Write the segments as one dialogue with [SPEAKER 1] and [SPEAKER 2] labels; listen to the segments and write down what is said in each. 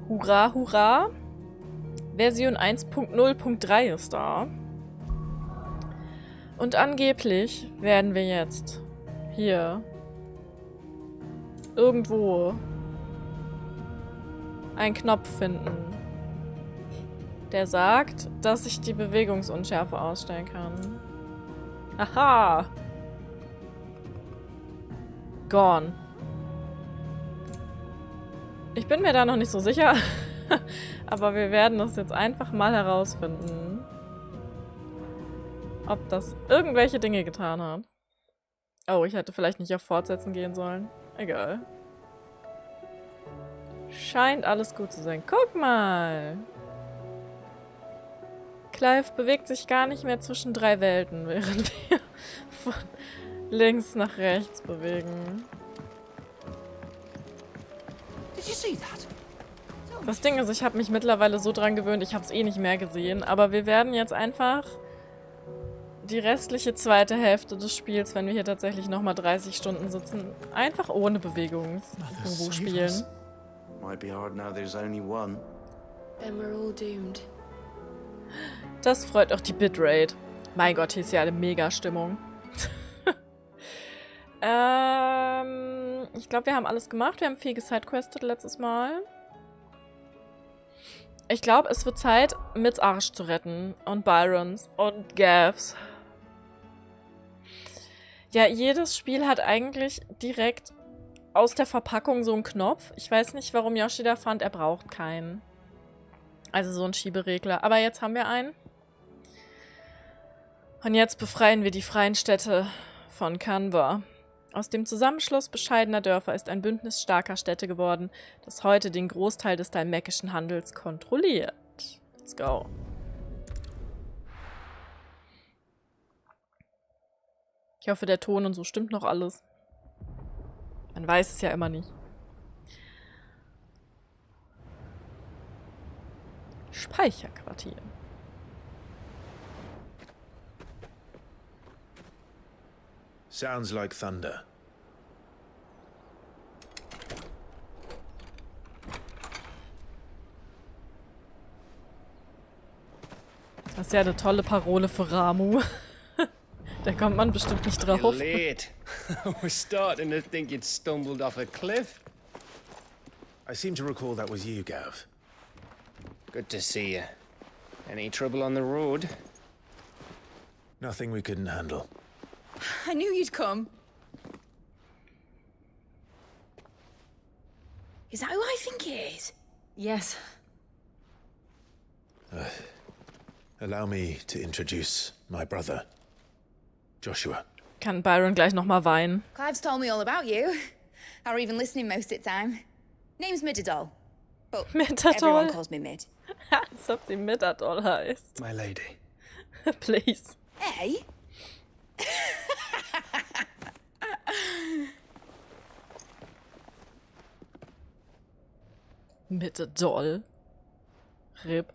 [SPEAKER 1] Hurra, hurra. Version 1.0.3 ist da. Und angeblich werden wir jetzt hier irgendwo einen Knopf finden, der sagt, dass ich die Bewegungsunschärfe ausstellen kann. Aha! Gone. Ich bin mir da noch nicht so sicher, aber wir werden das jetzt einfach mal herausfinden, ob das irgendwelche Dinge getan hat. Oh, ich hätte vielleicht nicht auf Fortsetzen gehen sollen. Egal. Scheint alles gut zu sein. Guck mal! Clive bewegt sich gar nicht mehr zwischen 3 Welten, während wir von links nach rechts bewegen. Das Ding ist, ich habe mich mittlerweile so dran gewöhnt, ich habe es eh nicht mehr gesehen, aber wir werden jetzt einfach die restliche zweite Hälfte des Spiels, wenn wir hier tatsächlich nochmal 30 Stunden sitzen, einfach ohne Bewegungsguru spielen. Das freut auch die Bitrate. Mein Gott, hier ist ja eine Mega-Stimmung. Ich glaube, wir haben alles gemacht. Wir haben viel gesidequestet letztes Mal. Ich glaube, es wird Zeit, Mids Arsch zu retten. Und Byrons. Und Gavs. Ja, jedes Spiel hat eigentlich direkt aus der Verpackung so einen Knopf. Ich weiß nicht, warum Yoshi da fand, er braucht keinen. Also so einen Schieberegler. Aber jetzt haben wir einen. Und jetzt befreien wir die freien Städte von Kanva. Aus dem Zusammenschluss bescheidener Dörfer ist ein Bündnis starker Städte geworden, das heute den Großteil des dalmäkischen Handels kontrolliert. Let's go. Ich hoffe, der Ton und so stimmt noch alles. Man weiß es ja immer nicht. Speicherquartier.
[SPEAKER 2] Sounds like thunder.
[SPEAKER 1] Das ist ja eine tolle Parole für Ramu. Da kommt man bestimmt nicht drauf.
[SPEAKER 3] You're late. I was starting to think you'd stumbled off a cliff.
[SPEAKER 2] I seem to recall that was you, Gav.
[SPEAKER 3] Good to see you. Any trouble on the road?
[SPEAKER 2] Nothing we couldn't handle.
[SPEAKER 4] I knew you'd come. Is that who I think it is?
[SPEAKER 5] Yes.
[SPEAKER 2] Allow me to introduce my brother, Joshua.
[SPEAKER 1] Kann Byron gleich nochmal weinen.
[SPEAKER 4] Clive's told me all about you. Or even listening most of the time. Name's Midadol. But everyone calls me Mid.
[SPEAKER 1] Als ob sie Midadol heißt.
[SPEAKER 3] My lady.
[SPEAKER 1] Please.
[SPEAKER 4] Hey?
[SPEAKER 1] Midadol. RIP.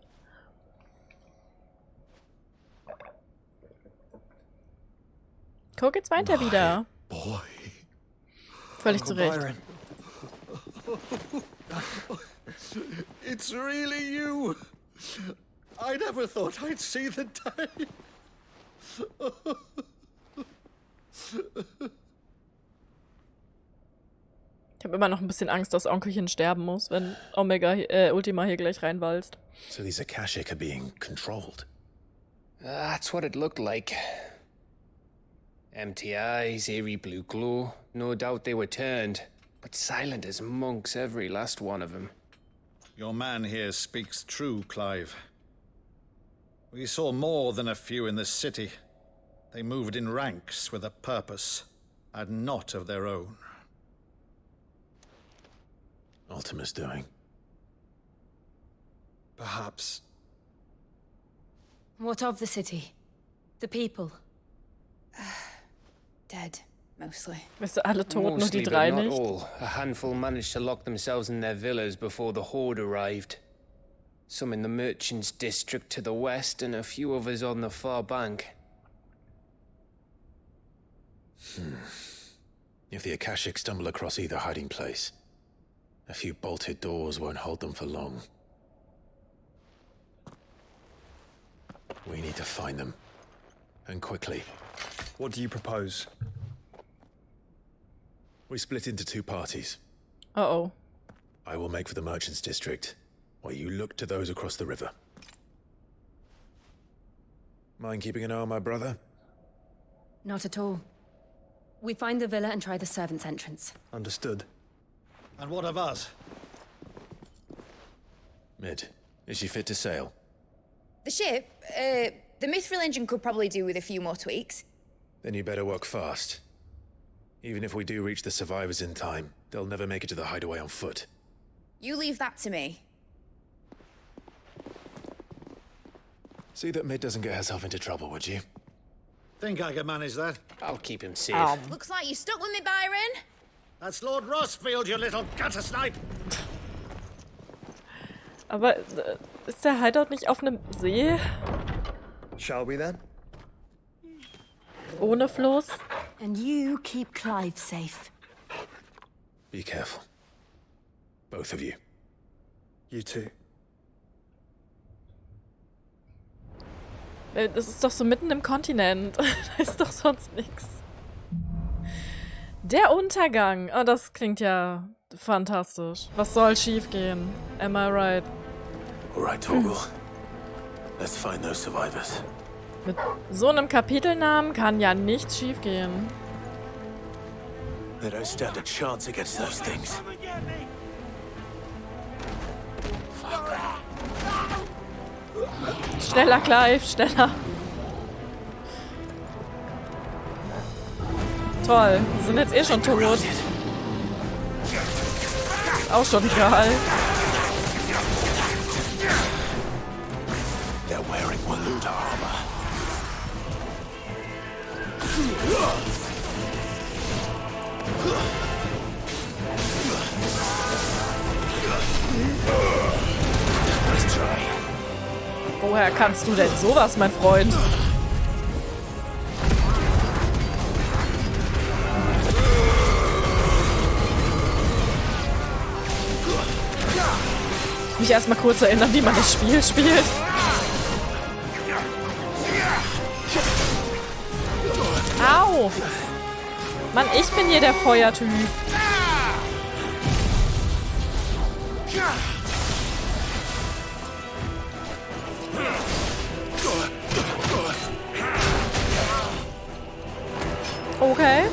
[SPEAKER 1] Guck, jetzt weint er wieder.
[SPEAKER 6] Boy.
[SPEAKER 1] Völlig zu Recht.
[SPEAKER 6] Byron. It's really you. I never thought I'd see the day.
[SPEAKER 1] Ich habe immer noch ein bisschen Angst, dass Onkelchen sterben muss, wenn Ultima hier gleich reinwalzt.
[SPEAKER 2] So these Akashic are being controlled.
[SPEAKER 3] That's what it looked like. Empty eyes, eerie blue glow. No doubt they were turned, but silent as monks, every last one of them.
[SPEAKER 6] Your man here speaks true, Clive. We saw more than a few in the city. They moved in ranks with a purpose, and not of their own.
[SPEAKER 2] Ultima's doing.
[SPEAKER 6] Perhaps.
[SPEAKER 5] What of the city? The people?
[SPEAKER 4] Dead, mostly.
[SPEAKER 1] Bist du alle tot, nur die
[SPEAKER 3] Mostly,
[SPEAKER 1] drei
[SPEAKER 3] but not
[SPEAKER 1] nicht?
[SPEAKER 3] all. A handful managed to lock themselves in their villas before the horde arrived. Some in the merchants' district to the west, and a few others on the far bank.
[SPEAKER 2] If the Akashic stumble across either hiding place, A few bolted doors won't hold them for long. We need to find them. And quickly.
[SPEAKER 7] What do you propose?
[SPEAKER 2] We split into 2 parties.
[SPEAKER 1] Uh-oh.
[SPEAKER 2] I will make for the merchants' district, while you look to those across the river. Mind keeping an eye on my brother?
[SPEAKER 5] Not at all. We find the villa and try the servants' entrance.
[SPEAKER 7] Understood.
[SPEAKER 6] And what of us?
[SPEAKER 2] Mid, is she fit to sail?
[SPEAKER 4] The ship, the mithril engine could probably do with a few more tweaks.
[SPEAKER 2] Then you better work fast. Even if we do reach the survivors in time, they'll never make it to the hideaway on foot.
[SPEAKER 4] You leave that to me.
[SPEAKER 2] See that Mid doesn't get herself into trouble, would you?
[SPEAKER 6] Think I can manage that?
[SPEAKER 3] I'll keep him safe.
[SPEAKER 4] Looks like you stuck with me, Byron.
[SPEAKER 6] That's Lord Rossfield, you little gutter snipe!
[SPEAKER 1] Aber ist der Hideout nicht auf einem See?
[SPEAKER 7] Shall we then?
[SPEAKER 1] Ohne Floß?
[SPEAKER 5] And you keep Clive safe.
[SPEAKER 2] Be careful. Both of you.
[SPEAKER 7] You too.
[SPEAKER 1] Das ist doch so mitten im Kontinent. Da ist doch sonst nichts. Der Untergang. Oh, das klingt ja fantastisch. Was soll schiefgehen? Am I right?
[SPEAKER 2] Alright, Torgal. Let's find those survivors.
[SPEAKER 1] Mit so einem Kapitelnamen kann ja nichts schiefgehen.
[SPEAKER 2] They don't stand a chance against those things.
[SPEAKER 1] Schneller, Clive, schneller. Toll, die sind jetzt eh schon tot. Auch schon egal.
[SPEAKER 2] They're wearing Waluda armor. Let's try.
[SPEAKER 1] Woher kannst du denn sowas, mein Freund? Ich muss mich erstmal kurz erinnern, wie man das Spiel spielt. Au! Mann, ich bin hier der Feuertyp. Okay.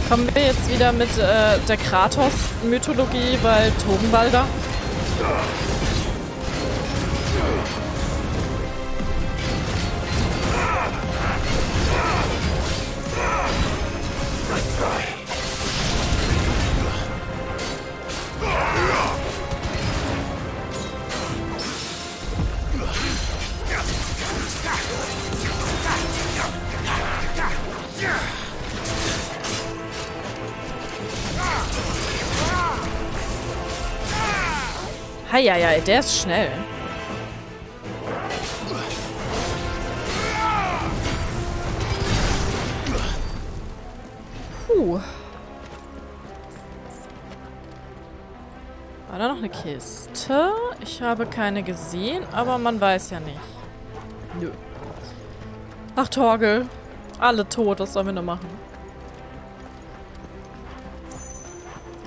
[SPEAKER 1] Kommen wir jetzt wieder mit der Kratos-Mythologie, weil Togenwalder? Heieiei, der ist schnell. Puh. War da noch eine Kiste? Ich habe keine gesehen, aber man weiß ja nicht. Nö. Ach, Torgel. Alle tot, was sollen wir noch machen?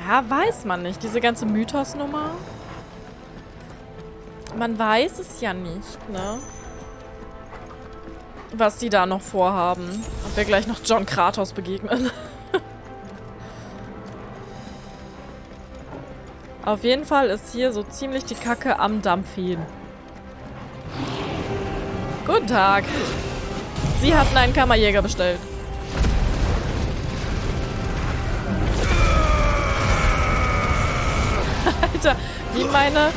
[SPEAKER 1] Ja, weiß man nicht. Diese ganze Mythos-Nummer. Man weiß es ja nicht, ne? Was die da noch vorhaben. Ob wir gleich noch John Kratos begegnen. Auf jeden Fall ist hier so ziemlich die Kacke am Dampfen. Guten Tag. Sie hatten einen Kammerjäger bestellt. Alter, wie meine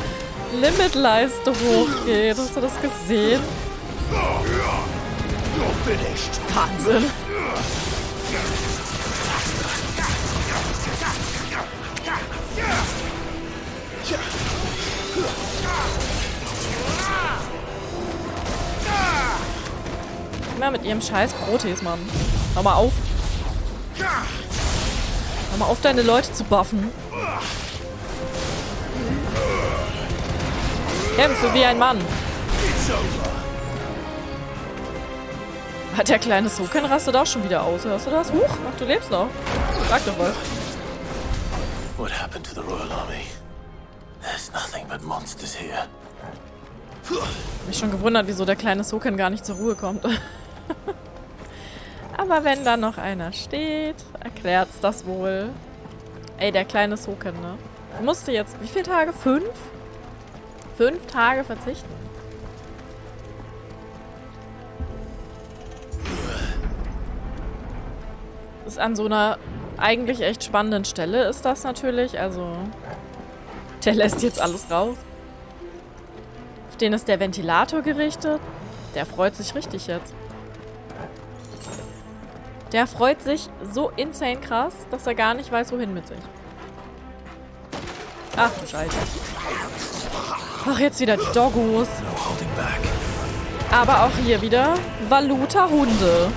[SPEAKER 1] Limitleiste hochgeht. Hast du das gesehen? Wahnsinn. Immer mit ihrem scheiß Proteus, Mann. Hör mal auf. Hör mal auf, deine Leute zu buffen. Kämpfe wie ein Mann. Hat der kleine Soken rastet auch schon wieder aus. Hörst du das? Huch, ach, du lebst noch. Sag doch was.
[SPEAKER 2] What happened to the Royal Army? There's nothing but monsters here.
[SPEAKER 1] Mich schon gewundert, wieso der kleine Soken gar nicht zur Ruhe kommt. Aber wenn da noch einer steht, erklärt's das wohl. Ey, der kleine Soken, ne? Musste jetzt, wie viele Tage? 5? 5 Tage verzichten. Ist an so einer eigentlich echt spannenden Stelle ist das natürlich. Also, der lässt jetzt alles raus. Auf den ist der Ventilator gerichtet. Der freut sich richtig jetzt. Der freut sich so insane krass, dass er gar nicht weiß, wohin mit sich. Ach du Scheiße. Ach, jetzt wieder die Doggos. Aber auch hier wieder Valuta-Hunde.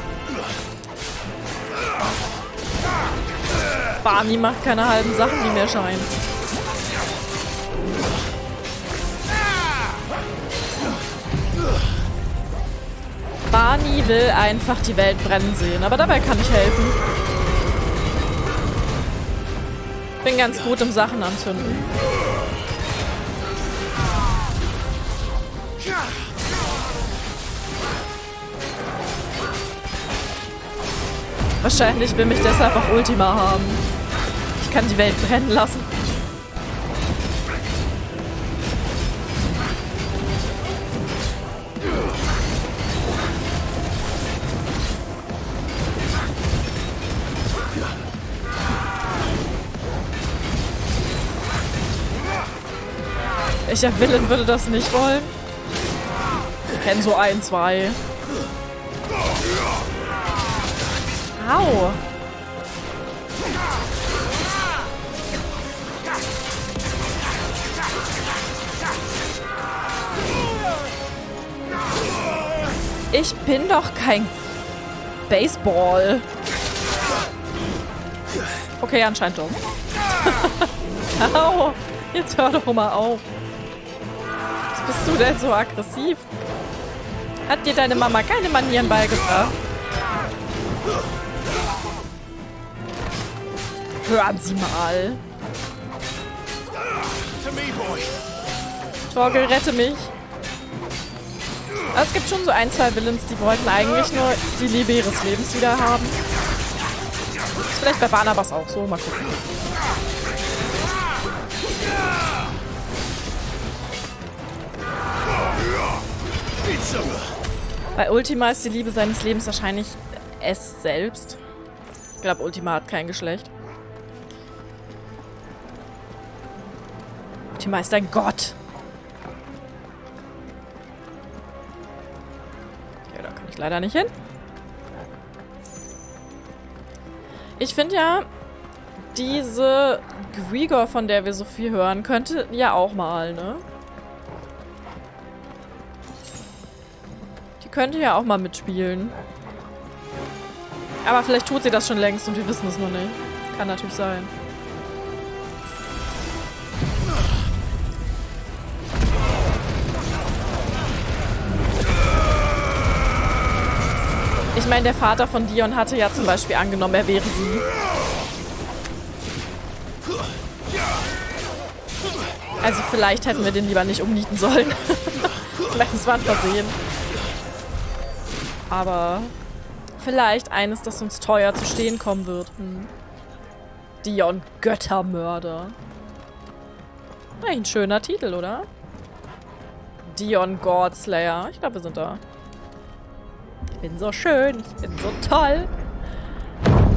[SPEAKER 1] Barney macht keine halben Sachen, wie mir scheint. Barney will einfach die Welt brennen sehen, aber dabei kann ich helfen. Bin ganz gut im Sachen anzünden. Wahrscheinlich will mich deshalb auch Ultima haben. Ich kann die Welt brennen lassen. Welcher Villain würde das nicht wollen? Ich kenne so 1, 2. Au! Ich bin doch kein Baseball. Okay, anscheinend doch. Au! Jetzt hör doch mal auf. Was bist du denn so aggressiv? Hat dir deine Mama keine Manieren beigebracht? Hören Sie mal. Torgel, rette mich. Aber es gibt schon so 1, 2 Villains, die wollten eigentlich nur die Liebe ihres Lebens wieder haben. Ist vielleicht bei Barnabas auch so. Mal gucken. Bei Ultima ist die Liebe seines Lebens wahrscheinlich es selbst. Ich glaube, Ultima hat kein Geschlecht. Ultima ist ein Gott. Ja, da kann ich leider nicht hin. Ich finde ja, diese Grigor, von der wir so viel hören, könnte ja auch mal, ne? Die könnte ja auch mal mitspielen. Aber vielleicht tut sie das schon längst und wir wissen es nur nicht. Das kann natürlich sein. Ich meine, der Vater von Dion hatte ja zum Beispiel angenommen, er wäre sie. Also vielleicht hätten wir den lieber nicht umnieten sollen. Vielleicht ist es ein Versehen. Aber vielleicht eines, das uns teuer zu stehen kommen wird. Dion Göttermörder. Eigentlich ein schöner Titel, oder? Dion Godslayer. Ich glaube, wir sind da. Ich bin so schön. Ich bin so toll.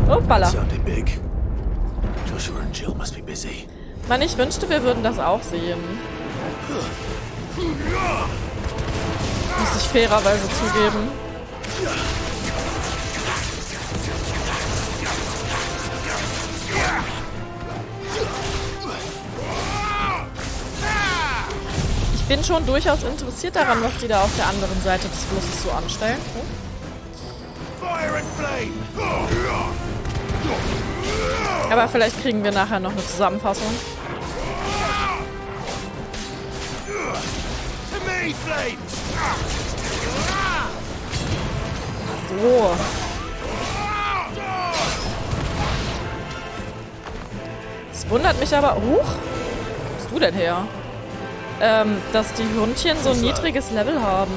[SPEAKER 1] Hoppala. Mann, ich wünschte, wir würden das auch sehen. Muss ich fairerweise zugeben. Ich bin schon durchaus interessiert daran, was die da auf der anderen Seite des Flusses so anstellen. Oh. Aber vielleicht kriegen wir nachher noch eine Zusammenfassung. So. Es wundert mich aber... Huch! Wo bist du denn her? Dass die Hündchen so ein niedriges Level haben.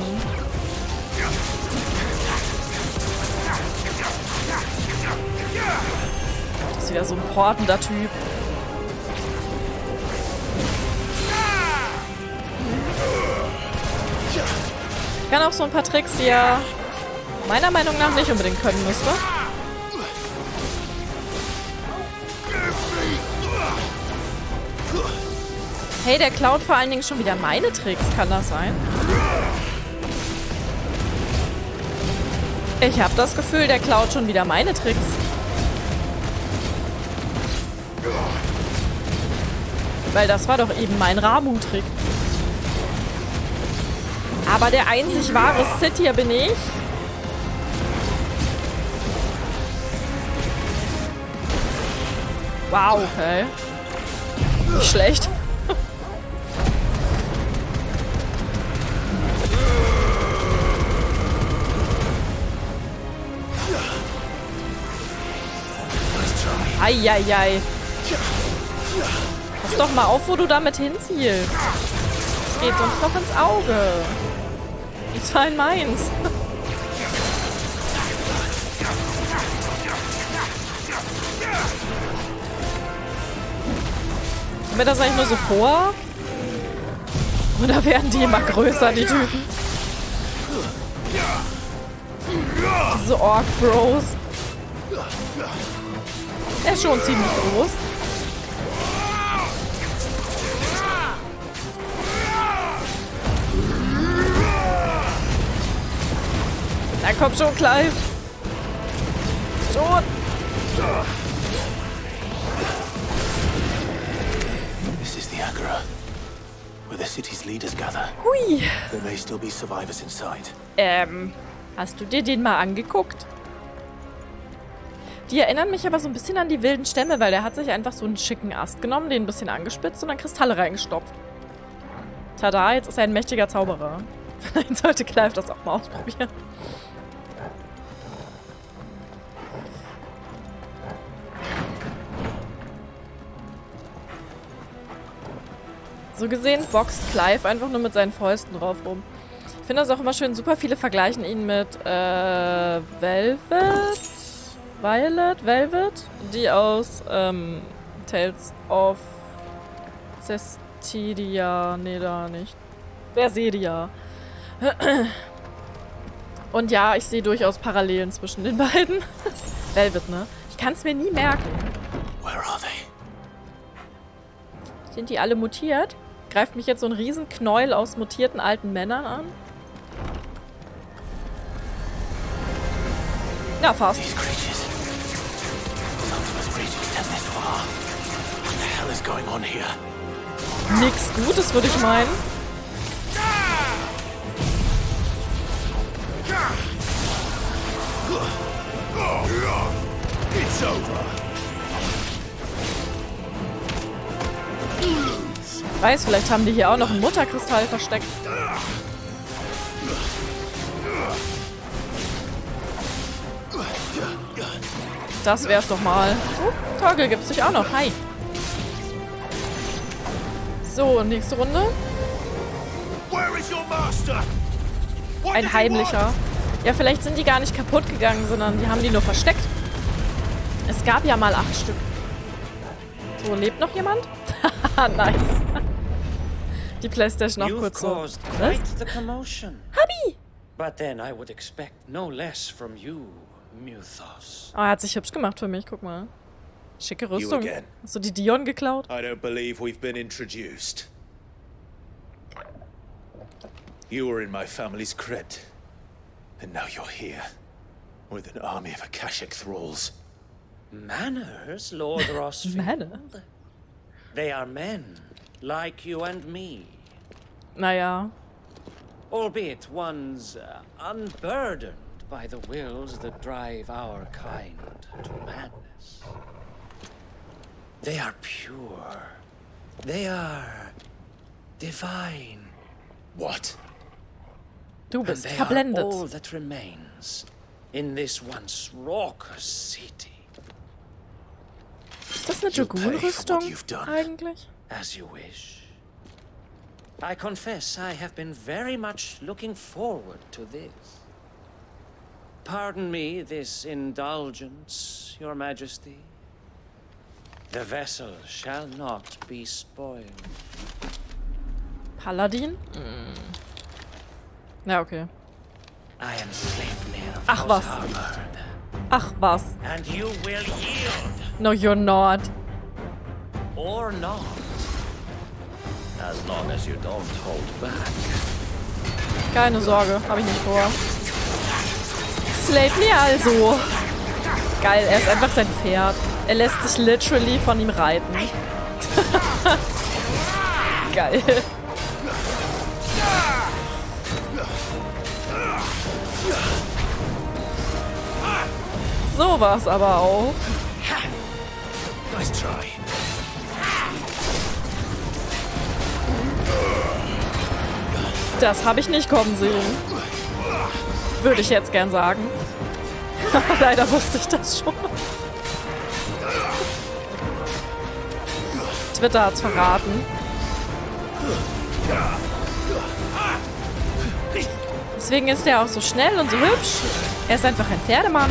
[SPEAKER 1] Das ist wieder so ein portender Typ. Kann auch so ein paar Tricks, die er meiner Meinung nach nicht unbedingt können müsste. Hey, der klaut vor allen Dingen schon wieder meine Tricks. Kann das sein? Ich habe das Gefühl, der klaut schon wieder meine Tricks. Weil das war doch eben mein Ramu-Trick. Aber der einzig wahre Sith hier bin ich. Wow, okay. Nicht schlecht. Eieiei. Pass doch mal auf, wo du damit hinzielst. Das geht sonst noch ins Auge. Und zwar in meins. Kommt mir das eigentlich nur so vor? Oder werden die immer größer, die Typen? Diese Orc-Bros. Er ist schon ziemlich groß. Na komm schon, Clive. Schon.
[SPEAKER 8] This is the Agora, where the city's leaders gather.
[SPEAKER 1] Hui.
[SPEAKER 8] There may still be survivors inside.
[SPEAKER 1] Hast du dir den mal angeguckt? Die erinnern mich aber so ein bisschen an die wilden Stämme, weil der hat sich einfach so einen schicken Ast genommen, den ein bisschen angespitzt und dann Kristalle reingestopft. Tada, jetzt ist er ein mächtiger Zauberer. Vielleicht sollte Clive das auch mal ausprobieren. So gesehen boxt Clive einfach nur mit seinen Fäusten drauf rum. Ich finde das auch immer schön, super viele vergleichen ihn mit Velvet, die aus Tales of Cestidia, nee, da nicht. Berseria. Und ja, ich sehe durchaus Parallelen zwischen den beiden. Velvet, ne? Ich kann es mir nie merken.
[SPEAKER 8] Where are they?
[SPEAKER 1] Sind die alle mutiert? Greift mich jetzt so ein Riesenknäuel aus mutierten alten Männern an? Ja, fast.
[SPEAKER 8] These creatures. Sometimes creatures tend this far. What the hell is going on here?
[SPEAKER 1] Nix Gutes, würde ich meinen.
[SPEAKER 8] It's over.
[SPEAKER 1] Weiß, vielleicht haben die hier auch noch einen Mutterkristall versteckt. Das wär's doch mal. Oh, Torgel gibt's dich auch noch. Hi. So, nächste Runde. Ein heimlicher. Ja, vielleicht sind die gar nicht kaputt gegangen, sondern die haben die nur versteckt. Es gab ja mal 8 Stück. So, lebt noch jemand? Nice. Die Playstation auch kurz so. Was? Habi!
[SPEAKER 9] But then I would expect no less from you, Mythos.
[SPEAKER 1] Oh, er hat sich hübsch gemacht für mich, guck mal. Schicke Rüstung.
[SPEAKER 2] again.
[SPEAKER 1] Hast du die Dion geklaut?
[SPEAKER 2] I don't believe we've been introduced. You were in my family's crypt, and now you're here, with an army of Akashic thralls.
[SPEAKER 9] Manners, Lord Rosfield.
[SPEAKER 1] Manners?
[SPEAKER 9] They are men, like you and me.
[SPEAKER 1] Naja.
[SPEAKER 9] Albeit one's unburdened by the wills that drive our kind to madness. They are pure. They are divine.
[SPEAKER 2] What?
[SPEAKER 1] Du
[SPEAKER 9] And
[SPEAKER 1] bist
[SPEAKER 9] they are
[SPEAKER 1] verblendet.
[SPEAKER 9] all that remains in this once raucous city.
[SPEAKER 1] Ist das eine
[SPEAKER 2] You'll pay for what
[SPEAKER 1] Dragoon-Rüstung
[SPEAKER 2] you've done.
[SPEAKER 1] eigentlich?
[SPEAKER 9] As you wish. I confess I have been very much looking forward to this. Pardon me this indulgence, Your Majesty. The vessel shall not be spoiled.
[SPEAKER 1] Paladin? Ja, okay.
[SPEAKER 9] I am Sleipnir of
[SPEAKER 1] Ach, was.
[SPEAKER 9] Harbard,
[SPEAKER 1] Ach was.
[SPEAKER 9] and you will yield
[SPEAKER 1] No, you're not.
[SPEAKER 9] or not. As long as you don't hold back.
[SPEAKER 1] Keine Sorge, habe ich nicht vor. Sleipnir also. Geil, er ist einfach sein Pferd. Er lässt sich literally von ihm reiten. Geil. So war's aber auch.
[SPEAKER 2] Nice try.
[SPEAKER 1] Das habe ich nicht kommen sehen. Würde ich jetzt gern sagen. Leider wusste ich das schon. Twitter hat's verraten. Deswegen ist er auch so schnell und so hübsch. Er ist einfach ein Pferdemann.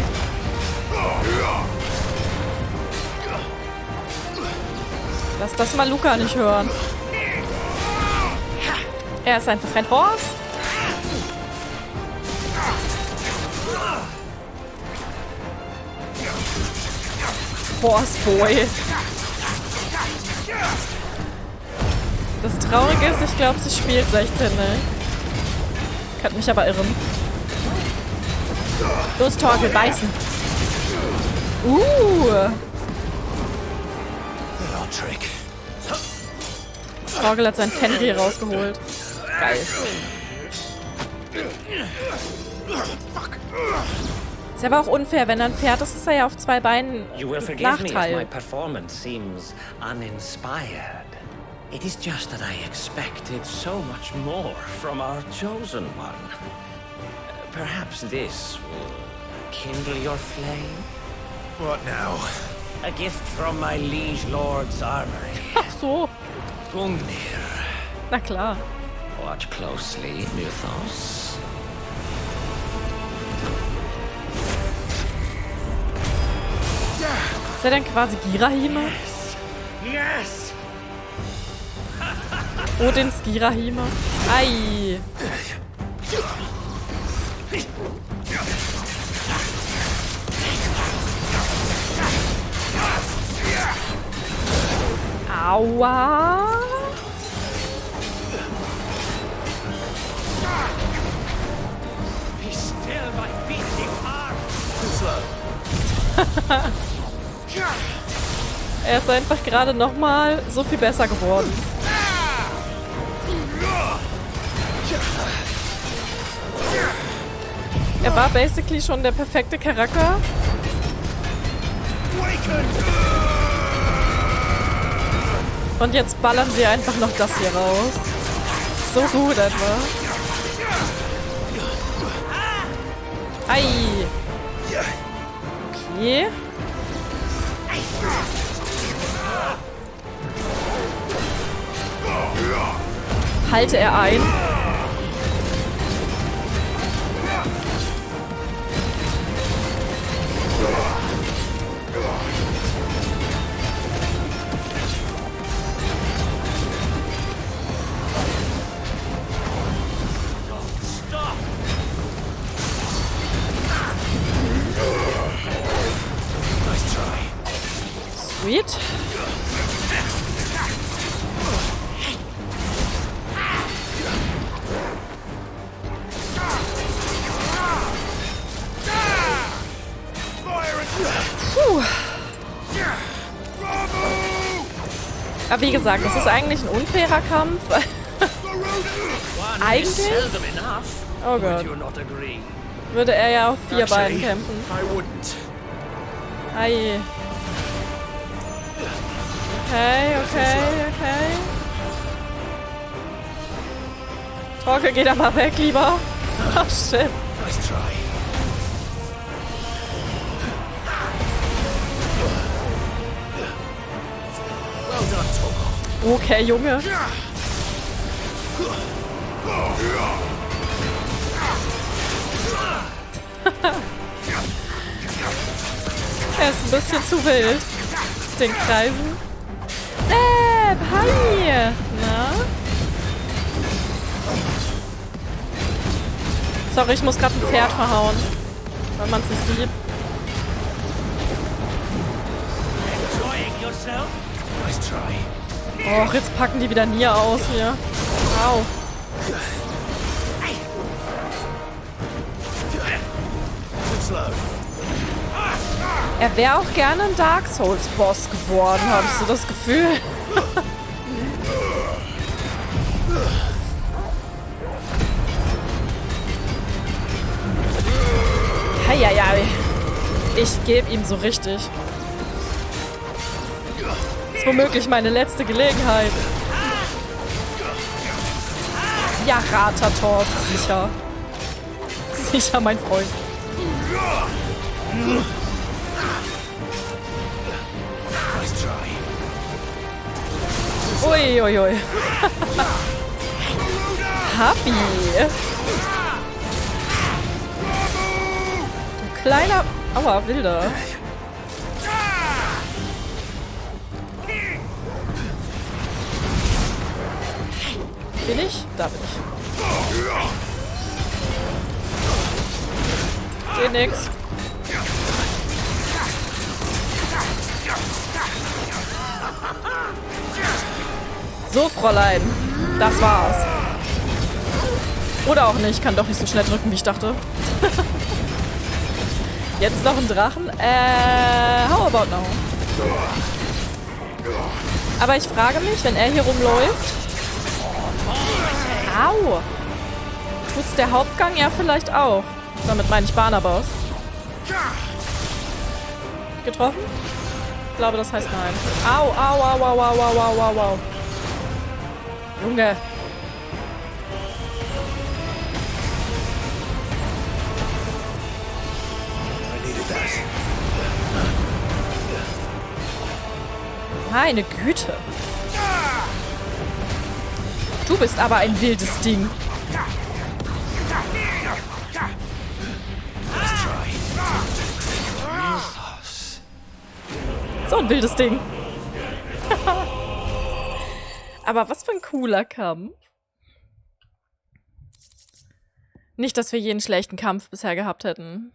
[SPEAKER 1] Lass das mal Luca nicht hören. Er ist einfach ein Horse. Horseboy. Das Traurige ist, ich glaube, sie spielt 16, ne? Kann mich aber irren. Los, Torkel, beißen.
[SPEAKER 2] Trick.
[SPEAKER 1] Torkel hat sein Fenrir rausgeholt. Geil. Ist aber auch unfair, wenn er ein Pferd ist, ist er ja auf zwei Beinen
[SPEAKER 9] You will forgive me if my
[SPEAKER 1] Nachteil.
[SPEAKER 9] performance seems uninspired. It is just that I expected so much more from our chosen one. Perhaps this will kindle your flame?
[SPEAKER 2] What now?
[SPEAKER 9] A gift from my liege lord's armory.
[SPEAKER 1] Ach so,
[SPEAKER 9] Gungnir.
[SPEAKER 1] na klar.
[SPEAKER 9] Watch closely, Mythos.
[SPEAKER 1] Ist er denn quasi Girahime?
[SPEAKER 9] Yes!
[SPEAKER 1] Odins Girahime? Ei. Aua.
[SPEAKER 9] Be still, my beating heart!
[SPEAKER 1] Er ist einfach gerade nochmal so viel besser geworden. Er war basically schon der perfekte Charakter. Und jetzt ballern sie einfach noch das hier raus. So gut etwa. Ei. Okay. Halte er ein. Sweet. Puh. Aber wie gesagt, das ist eigentlich ein unfairer Kampf. Eigentlich? Oh Gott. würde er ja auf 4 Beinen kämpfen.
[SPEAKER 2] I wouldn't.
[SPEAKER 1] Ei. Okay. Torkel, geh da mal weg, lieber. Oh, shit.
[SPEAKER 2] Nice try. Well done, Torkel.
[SPEAKER 1] Okay, Junge. Er ist ein bisschen zu wild. Den Kreisen. Sepp, hi! Na? Sorry, ich muss gerade ein Pferd verhauen. Weil man es nicht sieht.
[SPEAKER 2] Nice try.
[SPEAKER 1] Och, jetzt packen die wieder Nier aus hier. Au.
[SPEAKER 2] Slow.
[SPEAKER 1] Er wäre auch gerne ein Dark Souls Boss geworden, habe ich so das Gefühl. Heieiei. Ich gebe ihm so richtig. Das ist womöglich meine letzte Gelegenheit. Ja, Ratator, sicher. Sicher, mein Freund.
[SPEAKER 2] Nice try.
[SPEAKER 1] Uiuiui. Happy. Du kleiner... Aua, Wilder. Bin ich? Da bin ich. Geht nix. So, Fräulein. Das war's. Oder auch nicht. Kann doch nicht so schnell drücken, wie ich dachte. Jetzt noch ein Drachen. How about now? Aber ich frage mich, wenn er hier rumläuft... Au! Tut's der Hauptgang? Ja, vielleicht auch. Damit meine ich Barnabas. Getroffen? Ich glaube, das heißt nein. Au, au, au, au, au, au, au, au, au. Junge. Meine Güte. Du bist aber ein wildes Ding. So ein wildes Ding. Aber was für ein cooler Kampf. Nicht, dass wir jeden schlechten Kampf bisher gehabt hätten.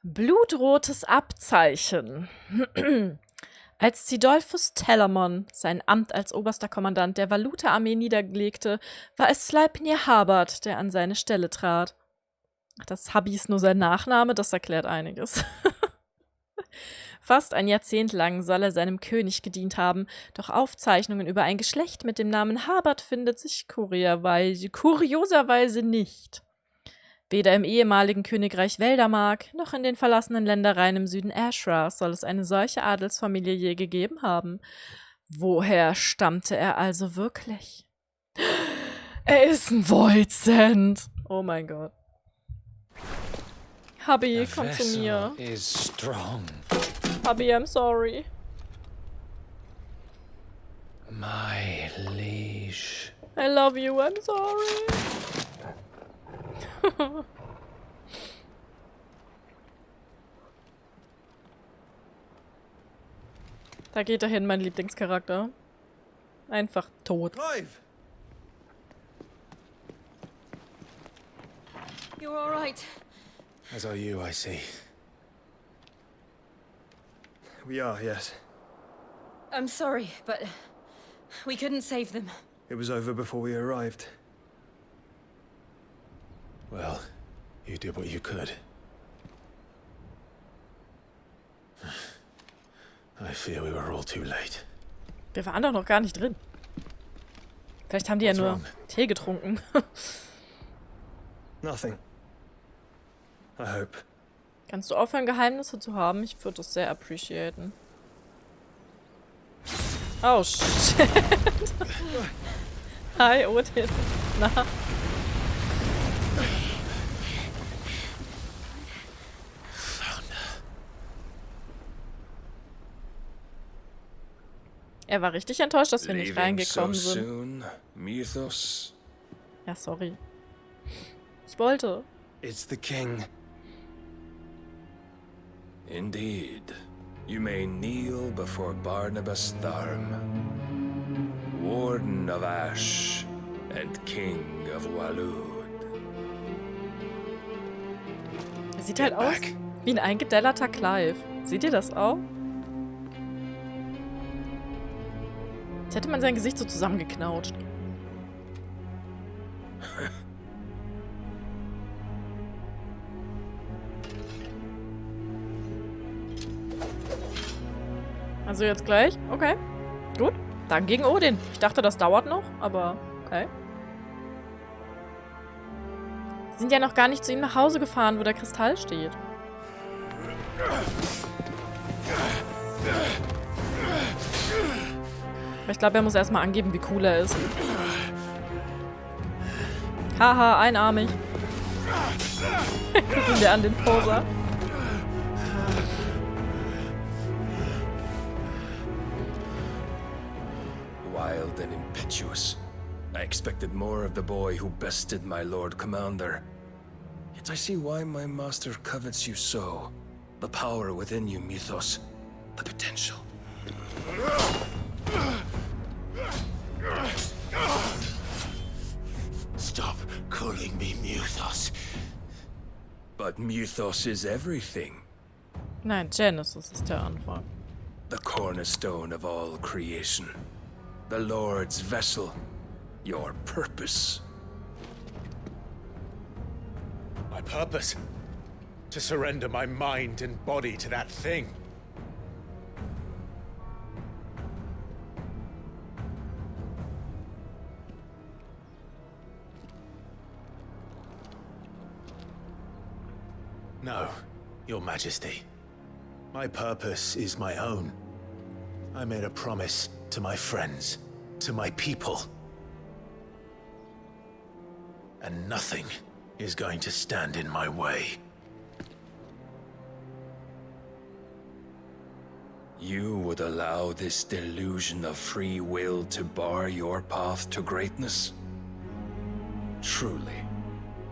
[SPEAKER 1] Blutrotes Abzeichen. Als Zidolphus Telamon sein Amt als oberster Kommandant der Valuta-Armee niederlegte, war es Sleipnir Harbard, der an seine Stelle trat. Das Hubby ist nur sein Nachname, das erklärt einiges. Fast ein Jahrzehnt lang soll er seinem König gedient haben, doch Aufzeichnungen über ein Geschlecht mit dem Namen Harbard findet sich kurioserweise nicht. Weder im ehemaligen Königreich Weldermark noch in den verlassenen Ländereien im Süden Ashra soll es eine solche Adelsfamilie je gegeben haben. Woher stammte er also wirklich? Er ist ein Voidsent. Oh mein Gott. Hubby, komm zu mir. Hubby, I'm sorry.
[SPEAKER 3] My liege.
[SPEAKER 1] I love you, I'm sorry. Da geht er hin, mein Lieblingscharakter. Einfach tot.
[SPEAKER 7] Clive!
[SPEAKER 5] You're all right.
[SPEAKER 2] As are you, I see.
[SPEAKER 7] We are, yes.
[SPEAKER 5] I'm sorry, but we couldn't save them.
[SPEAKER 7] It was over before we arrived.
[SPEAKER 2] Well, you did what you could. I fear we were all too late.
[SPEAKER 1] Wir waren doch noch gar nicht drin. Vielleicht haben die ja nur Tee getrunken.
[SPEAKER 7] Nothing. I hope.
[SPEAKER 1] Kannst du aufhören, Geheimnisse zu haben? Ich würde das sehr appreciaten. Oh, shit. Hi, Odin. Na? Er war richtig enttäuscht, dass wir nicht reingekommen sind.
[SPEAKER 3] Mythos.
[SPEAKER 1] Ja, sorry. Ich wollte.
[SPEAKER 3] It's the king. Indeed. You may kneel before Barnabas Tharm, Warden of Ash and King of Walud.
[SPEAKER 1] Er sieht halt aus wie ein eingedellerter Clive. Seht ihr das auch? Jetzt hätte man sein Gesicht so zusammengeknautscht. Also jetzt gleich? Okay. Gut. Dann gegen Odin. Ich dachte, das dauert noch, aber okay. Wir sind ja noch gar nicht zu ihm nach Hause gefahren, wo der Kristall steht. Aber ich glaube, er muss erstmal angeben, wie cool er ist. Haha, einarmig. Guck ihn dir an, den Poser.
[SPEAKER 3] Wild and impetuous. I expected more of the boy who bested my Lord Commander. Yet I see why my master covets you so. The power within you, Mythos. The potential.
[SPEAKER 2] Stop calling me Mythos.
[SPEAKER 3] But Mythos is everything.
[SPEAKER 1] Nein, Genesis ist der Anfang.
[SPEAKER 3] The cornerstone of all creation. The Lord's vessel. Your purpose.
[SPEAKER 2] My purpose? To surrender my mind and body to that thing. No, Your Majesty. My purpose is my own. I made a promise to my friends, to my people. And nothing is going to stand in my way.
[SPEAKER 3] You would allow this delusion of free will to bar your path to greatness? Truly,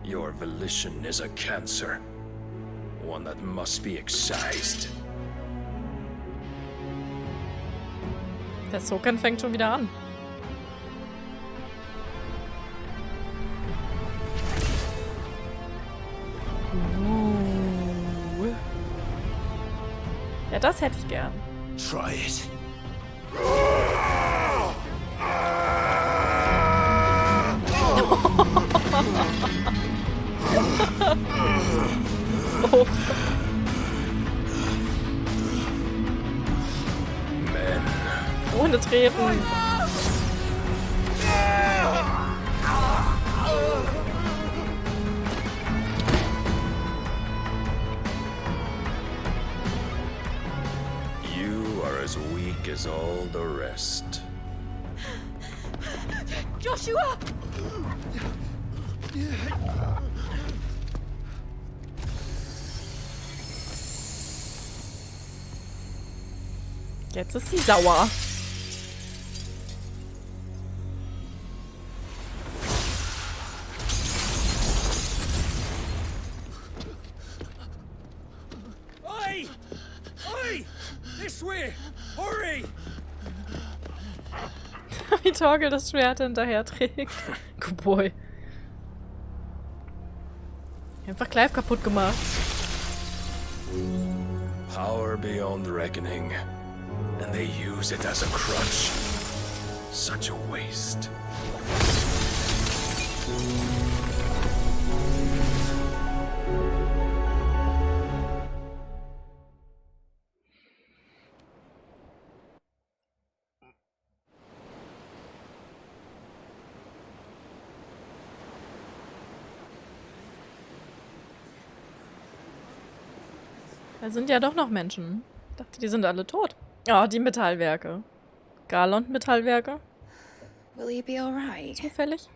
[SPEAKER 3] your volition is a cancer. One that must be excised.
[SPEAKER 1] Der Sokan fängt schon wieder an. Ja, das hätte ich gern.
[SPEAKER 2] Try it.
[SPEAKER 1] Oh.
[SPEAKER 3] Men.
[SPEAKER 1] Ohne Treten.
[SPEAKER 3] You are as weak as all the rest.
[SPEAKER 5] Joshua!
[SPEAKER 1] Jetzt ist sie sauer.
[SPEAKER 3] Oi! Oi! This way! Hurry!
[SPEAKER 1] Wie Torgel das Schwert hinterher trägt. Good boy. Einfach Clive kaputt gemacht.
[SPEAKER 3] Power beyond reckoning. And they use it as a crutch. Such a waste.
[SPEAKER 1] Da sind ja doch noch Menschen. Ich dachte, die sind alle tot. Oh, die Metallwerke. Galont-Metallwerke.
[SPEAKER 4] Will he be all right?
[SPEAKER 1] Zufällig.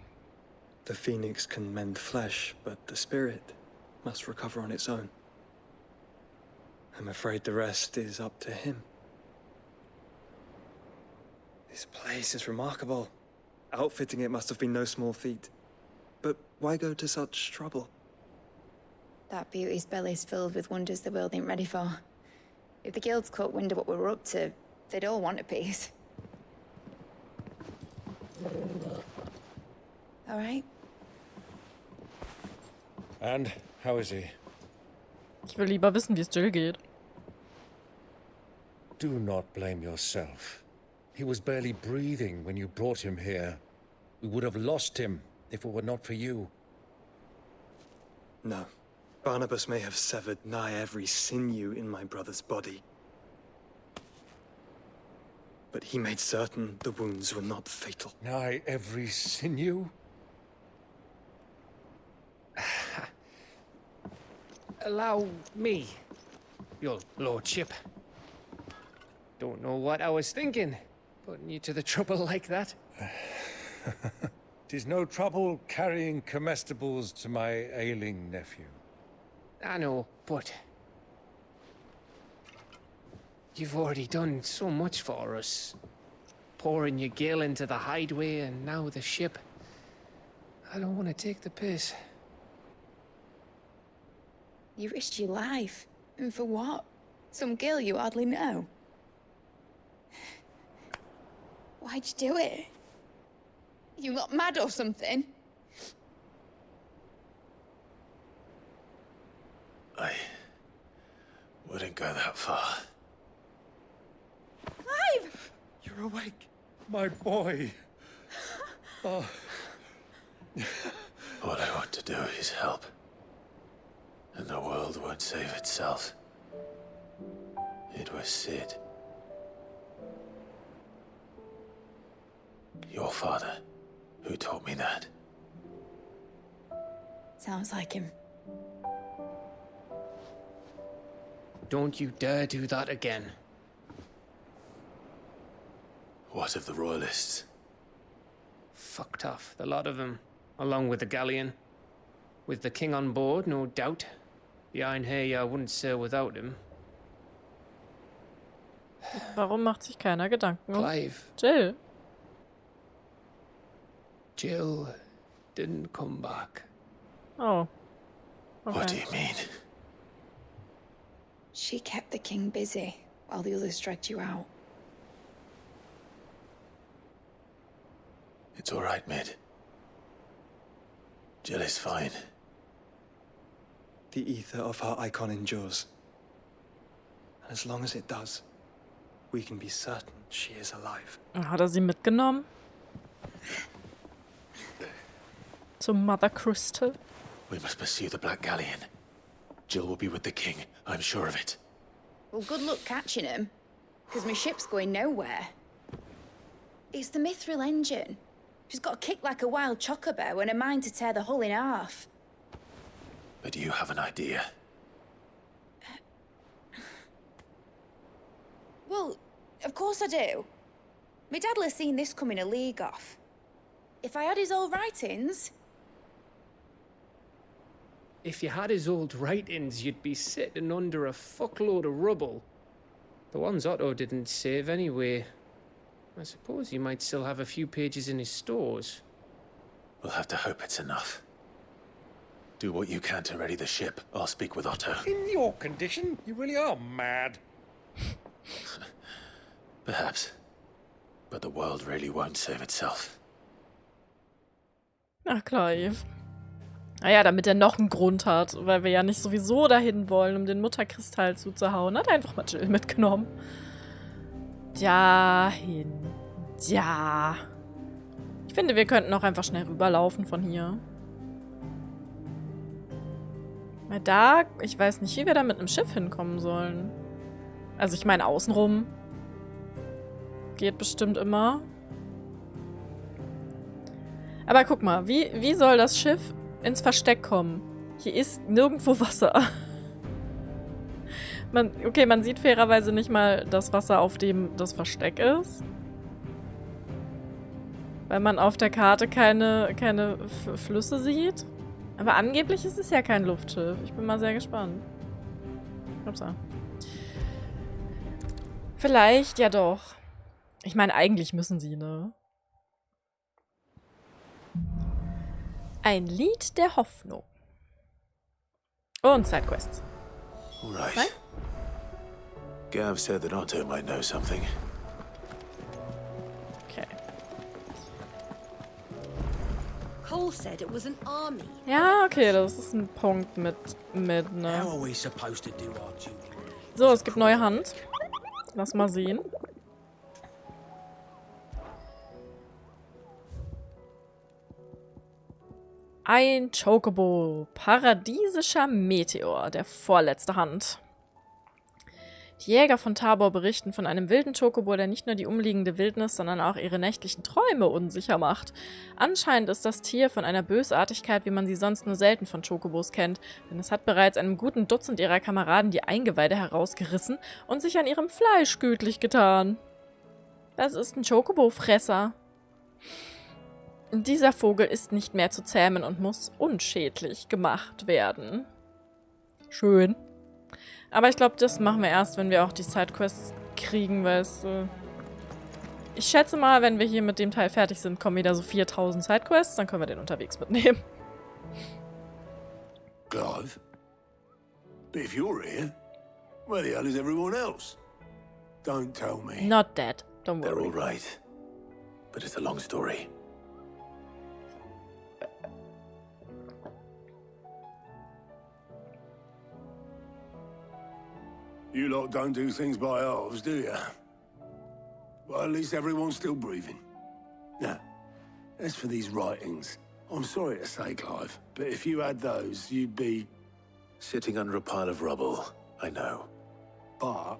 [SPEAKER 7] The phoenix can mend flesh, but the spirit must recover on its own. I'm afraid the rest is up to him. This place is remarkable. Outfitting it must have been no small feat. But why go to such trouble?
[SPEAKER 4] That beauty's belly's filled with wonders the world ain't ready for. If the guilds caught wind of what we were up to, they'd all want a piece. All right?
[SPEAKER 3] And how is he?
[SPEAKER 1] Ich will lieber wissen, wie es Jill geht.
[SPEAKER 3] Do not blame yourself. He was barely breathing when you brought him here. We would have lost him if it were not for you.
[SPEAKER 7] No. Barnabas may have severed nigh every sinew in my brother's body. But he made certain the wounds were not fatal.
[SPEAKER 3] Nigh every sinew?
[SPEAKER 10] Allow me, your lordship. Don't know what I was thinking, putting you to the trouble like that.
[SPEAKER 3] 'Tis no trouble carrying comestibles to my ailing nephew.
[SPEAKER 10] I know, but you've already done so much for us. Pouring your gale into the hideaway and now the ship. I don't want to take the piss.
[SPEAKER 4] You risked your life. And for what? Some girl you hardly know. Why'd you do it? You got mad or something?
[SPEAKER 2] I wouldn't go that far.
[SPEAKER 4] Clive!
[SPEAKER 3] You're awake, my boy. Oh.
[SPEAKER 2] All I want to do is help. And the world won't save itself. It was Sid. Your father, who taught me that.
[SPEAKER 4] Sounds like him.
[SPEAKER 10] Don't you dare do that again.
[SPEAKER 2] What of the Royalists?
[SPEAKER 10] Fucked off, the lot of them, along with the galleon. With the king on board, no doubt. The Iron Hair wouldn't sail without him.
[SPEAKER 1] Warum macht sich keiner Gedanken um
[SPEAKER 10] Clive.
[SPEAKER 1] Jill?
[SPEAKER 10] Jill didn't come back.
[SPEAKER 1] Oh. Okay.
[SPEAKER 2] What do you mean?
[SPEAKER 4] She kept the king busy while the others dragged you out.
[SPEAKER 2] It's all right, Mid. Jill is fine.
[SPEAKER 7] The ether of her icon endures. And as long as it does, we can be certain she is alive.
[SPEAKER 1] Hat er sie mitgenommen? Zum Mother Crystal?
[SPEAKER 2] We must pursue the Black Galleon. Jill will be with the king, I'm sure of it.
[SPEAKER 4] Well, good luck catching him, because my ship's going nowhere. It's the Mithril engine. She's got a kick like a wild chocobo and a mind to tear the hull in half.
[SPEAKER 2] But you have an idea.
[SPEAKER 4] Well, of course I do. My dad'll have seen this coming a league off. If I had his old writings...
[SPEAKER 10] If you had his old writings, you'd be sitting under a fuckload of rubble. The ones Otto didn't save anyway. I suppose he might still have a few pages in his stores.
[SPEAKER 2] We'll have to hope it's enough. Do what you can to ready the ship. I'll speak with Otto.
[SPEAKER 3] In your condition, you really are mad.
[SPEAKER 2] Perhaps. But the world really won't save itself.
[SPEAKER 1] Ach, Clive. Naja, damit er noch einen Grund hat, weil wir ja nicht sowieso dahin wollen, um den Mutterkristall zuzuhauen. Hat einfach mal Jill mitgenommen. Dahin. Ja. Ich finde, wir könnten auch einfach schnell rüberlaufen von hier. Weil da, ich weiß nicht, wie wir da mit einem Schiff hinkommen sollen. Also ich meine, außenrum geht bestimmt immer. Aber guck mal, wie soll das Schiff ins Versteck kommen? Hier ist nirgendwo Wasser. Man sieht fairerweise nicht mal das Wasser, auf dem das Versteck ist. Weil man auf der Karte keine Flüsse sieht. Aber angeblich ist es ja kein Luftschiff. Ich bin mal sehr gespannt. Upsa. Vielleicht ja doch. Ich meine, eigentlich müssen sie, ne? Ein Lied der Hoffnung. Und Sidequests.
[SPEAKER 2] Right.
[SPEAKER 1] Nein?
[SPEAKER 2] Gav said that Otto might know something.
[SPEAKER 1] Okay.
[SPEAKER 5] Cole said it was an army.
[SPEAKER 1] Ja, okay, das ist ein Punkt mit
[SPEAKER 8] How
[SPEAKER 1] ne?
[SPEAKER 8] are we supposed to do our duty?
[SPEAKER 1] So, es gibt neue Hand. Lass mal sehen. Ein Chocobo. Paradiesischer Meteor. Der vorletzte Hand. Die Jäger von Tabor berichten von einem wilden Chocobo, der nicht nur die umliegende Wildnis, sondern auch ihre nächtlichen Träume unsicher macht. Anscheinend ist das Tier von einer Bösartigkeit, wie man sie sonst nur selten von Chocobos kennt, denn es hat bereits einem guten Dutzend ihrer Kameraden die Eingeweide herausgerissen und sich an ihrem Fleisch gütlich getan. Das ist ein Chocobo-Fresser. Dieser Vogel ist nicht mehr zu zähmen und muss unschädlich gemacht werden. Schön. Aber ich glaube, das machen wir erst, wenn wir auch die Sidequests kriegen, weil es... ich schätze mal, wenn wir hier mit dem Teil fertig sind, kommen wieder so 4000 Sidequests, dann können wir den unterwegs mitnehmen.
[SPEAKER 2] Clive? But if you're here, where the hell is everyone else? Don't tell me.
[SPEAKER 1] Not dead, don't
[SPEAKER 2] They're
[SPEAKER 1] worry.
[SPEAKER 2] all right. But it's a long story. You lot don't do things by halves, do you? Well, at least everyone's still breathing. Now, as for these writings, I'm sorry to say, Clive, but if you had those, you'd be... sitting under a pile of rubble, I know. But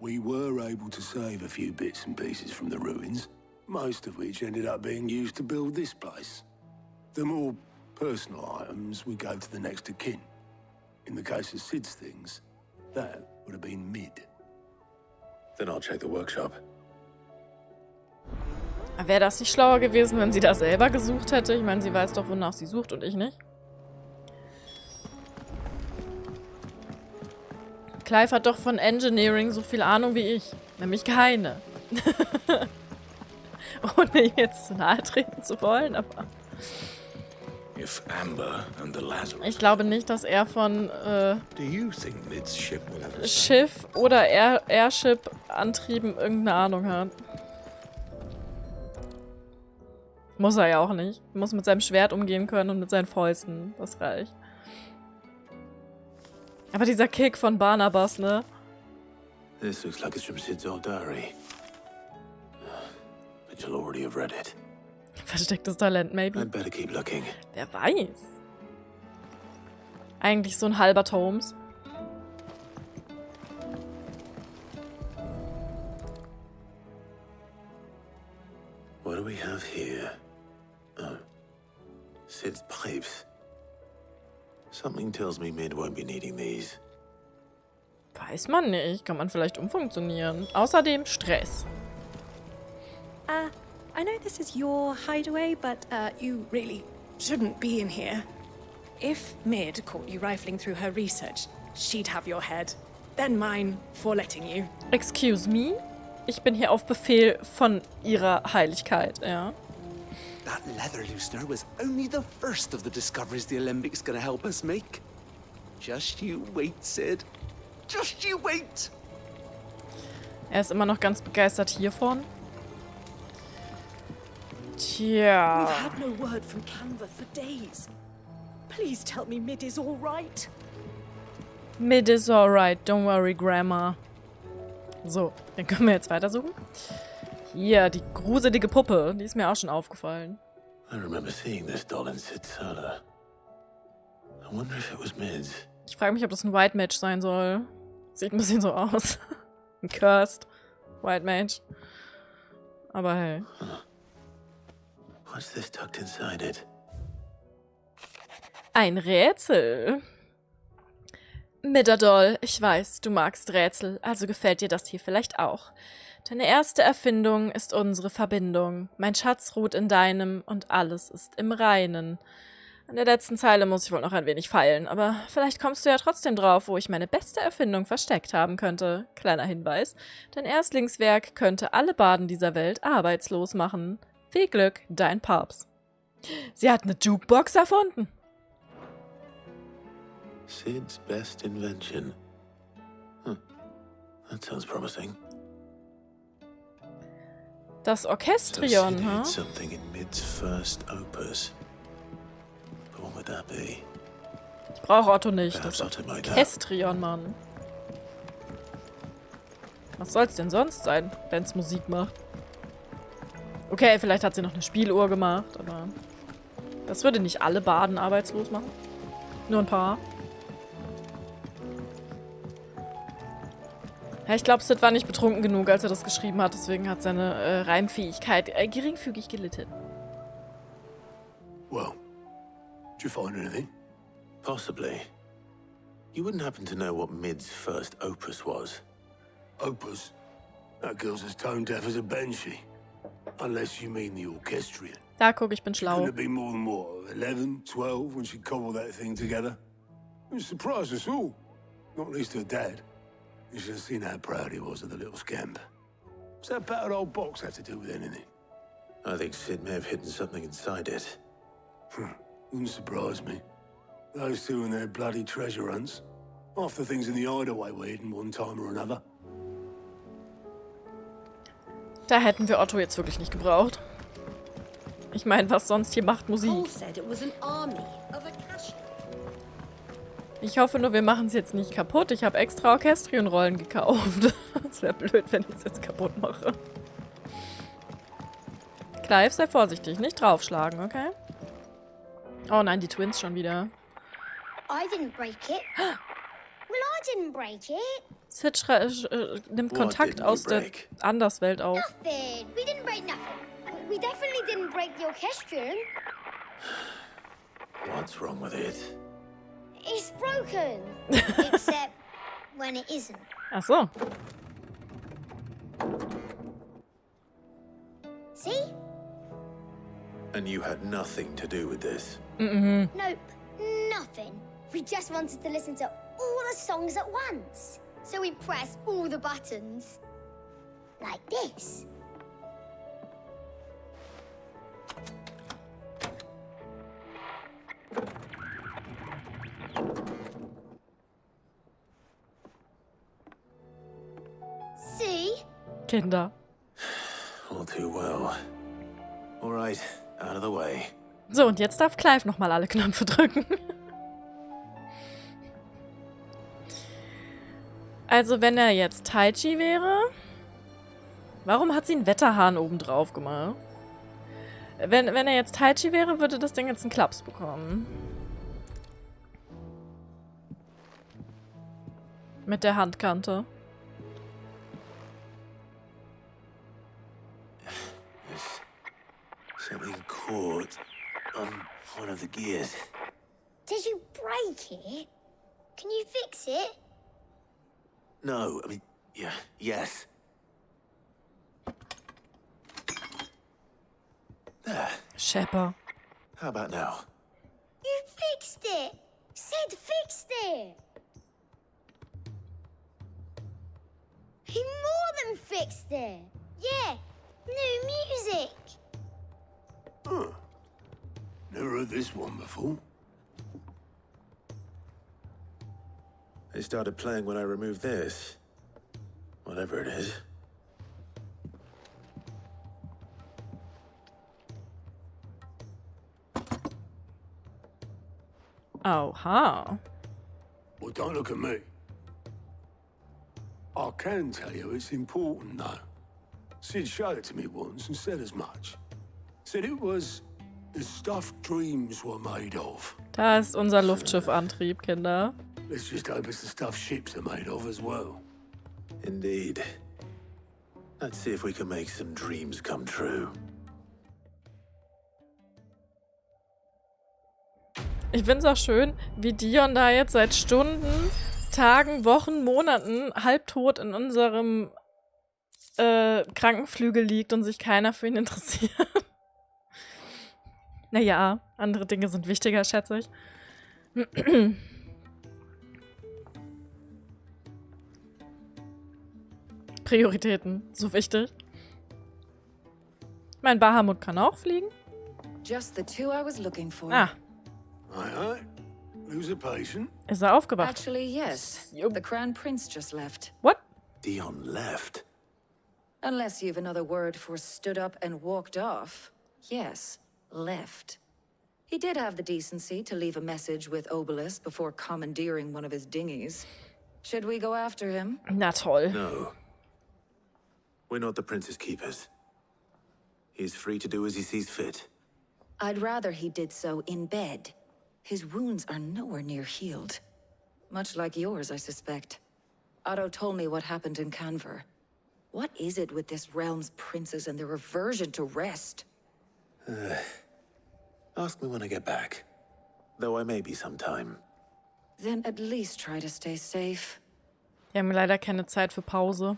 [SPEAKER 2] we were able to save a few bits and pieces from the ruins, most of which ended up being used to build this place. The more personal items would go to the next of kin. In the case of Sid's things, that would have been mid. Then I'll check the workshop.
[SPEAKER 1] Wäre das nicht schlauer gewesen, wenn sie da selber gesucht hätte? Ich meine, sie weiß doch, wonach sie sucht und ich nicht. Clive hat doch von Engineering so viel Ahnung wie ich. Nämlich keine. Ohne ihm jetzt zu nahe treten zu wollen, aber...
[SPEAKER 3] If Amber and the Lazarus...
[SPEAKER 1] Ich glaube nicht, dass er von
[SPEAKER 3] Do you think Mid's ship will have a
[SPEAKER 1] Schiff oder Airship-Antrieben irgendeine Ahnung hat. Muss er ja auch nicht. Er muss mit seinem Schwert umgehen können und mit seinen Fäusten. Das reicht. Aber dieser Kick von Barnabas, ne?
[SPEAKER 2] This looks like it's from Sid's old diary. But you'll already have read it.
[SPEAKER 1] Verstecktes Talent, maybe.
[SPEAKER 2] I'd better keep looking.
[SPEAKER 1] Wer weiß. Eigentlich so ein halber Holmes.
[SPEAKER 2] What do we have here? Oh. Sid's pipes. Something tells me Mid won't be needing these.
[SPEAKER 1] Weiß man nicht. Kann man vielleicht umfunktionieren. Außerdem Stress.
[SPEAKER 11] I know this is your hideaway, but you really shouldn't be in here. If Mid caught you rifling through her research, she'd have your head. Then mine for letting you.
[SPEAKER 1] Excuse me? Ich bin hier auf Befehl von ihrer Heiligkeit, ja.
[SPEAKER 12] That leather loosener was only the first of the discoveries the Alembics gonna help us make. Just you wait, Sid. Just you wait!
[SPEAKER 1] Er ist immer noch ganz begeistert hiervon. Tja.
[SPEAKER 11] We've had no word from Canva for days. Please tell me Mid is all right.
[SPEAKER 1] Mid is alright, don't worry, Grandma. So, dann können wir jetzt weitersuchen. Hier, die gruselige Puppe. Die ist mir auch schon aufgefallen.
[SPEAKER 2] I remember seeing this doll in Sid's cellar. I wonder if it was Mid's.
[SPEAKER 1] Ich frage mich, ob das ein White Mage sein soll. Sieht ein bisschen so aus. Ein Cursed White Mage. Aber hey.
[SPEAKER 2] What's this tucked inside it?
[SPEAKER 1] Ein Rätsel. Midderdoll, ich weiß, du magst Rätsel, also gefällt dir das hier vielleicht auch. Deine erste Erfindung ist unsere Verbindung. Mein Schatz ruht in deinem und alles ist im Reinen. An der letzten Zeile muss ich wohl noch ein wenig feilen, aber vielleicht kommst du ja trotzdem drauf, wo ich meine beste Erfindung versteckt haben könnte. Kleiner Hinweis, dein Erstlingswerk könnte alle Barden dieser Welt arbeitslos machen. Viel Glück, dein Papst. Sie hat eine Jukebox erfunden.
[SPEAKER 8] Sid's best invention. That sounds promising.
[SPEAKER 1] Das Orchestrion,
[SPEAKER 8] Sid
[SPEAKER 1] ha?
[SPEAKER 8] hid something in Mid's first opus. But what would that be?
[SPEAKER 1] Ich brauche Otto nicht. Das
[SPEAKER 8] Perhaps Otto might know.
[SPEAKER 1] Orchestrion, Mann. Was soll's denn sonst sein, wenn's Musik macht? Okay, vielleicht hat sie noch eine Spieluhr gemacht, aber das würde nicht alle Barden arbeitslos machen. Nur ein paar. Ja, ich glaube, Sid war nicht betrunken genug, als er das geschrieben hat. Deswegen hat seine Reimfähigkeit geringfügig gelitten.
[SPEAKER 2] Well, did you find anything?
[SPEAKER 8] Possibly. You wouldn't happen to know what Mid's first opus was?
[SPEAKER 2] Opus? That girl's as tone deaf as a banshee. Unless you mean the orchestrion.
[SPEAKER 1] Da guck, ich bin schlau.
[SPEAKER 2] Couldn't it be more than what, 11, 12 when she cobbled that thing together? It surprised us all. Not least her dad. You should have seen how proud he was of the little scamp. What's that battered old box have to do with anything?
[SPEAKER 8] I think Sid may have hidden something inside it.
[SPEAKER 2] Wouldn't surprise me. Those two and their bloody treasure hunts. Half the things in the hideaway were hidden one time or another.
[SPEAKER 1] Da hätten wir Otto jetzt wirklich nicht gebraucht. Ich meine, was sonst hier macht Musik? Ich hoffe nur, wir machen es jetzt nicht kaputt. Ich habe extra Orchestrionrollen gekauft. Das wäre blöd, wenn ich es jetzt kaputt mache. Clive, sei vorsichtig. Nicht draufschlagen, okay? Oh nein, die Twins schon wieder.
[SPEAKER 13] I didn't break it. Well, I didn't break it.
[SPEAKER 1] Sid nimmt Kontakt aus der Anderswelt auf.
[SPEAKER 13] Nothing. We didn't break nothing. We definitely didn't break the orchestrion.
[SPEAKER 8] What's wrong with it?
[SPEAKER 13] It's broken. Except when it isn't.
[SPEAKER 1] Ach so.
[SPEAKER 13] See?
[SPEAKER 8] And you had nothing to do with this?
[SPEAKER 1] Mhm.
[SPEAKER 13] Nope. Nothing. We just wanted to listen to all the songs at once. So we pressed all the buttons. Like this. See?
[SPEAKER 1] Kinder.
[SPEAKER 8] All too well. All right, out of the way.
[SPEAKER 1] So, und jetzt darf Clive nochmal alle Knöpfe drücken. Also, wenn er jetzt Taichi wäre... Warum hat sie einen Wetterhahn oben drauf gemacht? Wenn er jetzt Taichi wäre, würde das Ding jetzt einen Klaps bekommen. Mit der Handkante.
[SPEAKER 8] Something caught on one of the gears.
[SPEAKER 13] Did you break it? Can you fix it?
[SPEAKER 8] No, I mean, yeah, yes. There.
[SPEAKER 1] Shepper.
[SPEAKER 8] How about now?
[SPEAKER 13] You fixed it! Sid fixed it! He more than fixed it! Yeah, new music!
[SPEAKER 2] Huh. Never heard this one before.
[SPEAKER 8] They started playing when I removed this. Whatever it is.
[SPEAKER 1] Oha.
[SPEAKER 2] Well, don't look at me. I can tell you it's important, though. Sid showed it to me once and said as much. Said it was the stuff dreams were made of.
[SPEAKER 1] Da ist unser Luftschiffantrieb, Kinder.
[SPEAKER 2] Let's just hope it's the stuff ships are made of as well.
[SPEAKER 8] Indeed. Let's see if we can make some dreams come true.
[SPEAKER 1] Ich finde es auch schön, wie Dion da jetzt seit Stunden Tagen, Wochen, Monaten halbtot in unserem Krankenflügel liegt und sich keiner für ihn interessiert. Naja, andere Dinge sind wichtiger, schätze ich. Prioritäten, so wichtig. Mein Bahamut kann auch fliegen.
[SPEAKER 14] Just the two I was looking for.
[SPEAKER 1] Ah.
[SPEAKER 2] Aye, aye. Who's a patient?
[SPEAKER 1] Ist er aufgewacht?
[SPEAKER 14] Actually, yes. The Crown Prince just left.
[SPEAKER 1] What?
[SPEAKER 2] Dion left.
[SPEAKER 14] Unless you've another word for stood up and walked off. Yes, left. He did have the decency to leave a message with Obelisk before commandeering one of his dinghies. Should we go after him?
[SPEAKER 1] Na toll.
[SPEAKER 15] No. We're not the Prince's keepers. He's free to do as he sees fit.
[SPEAKER 14] I'd rather he did so in bed. His wounds are nowhere near healed. Much like yours, I suspect. Otto told me what happened in Canver. What is it with this realm's princes and their aversion to rest?
[SPEAKER 15] Ask me when I get back. Though I may be sometime.
[SPEAKER 14] Then at least try to stay safe.
[SPEAKER 1] Wir haben leider keine Zeit für Pause.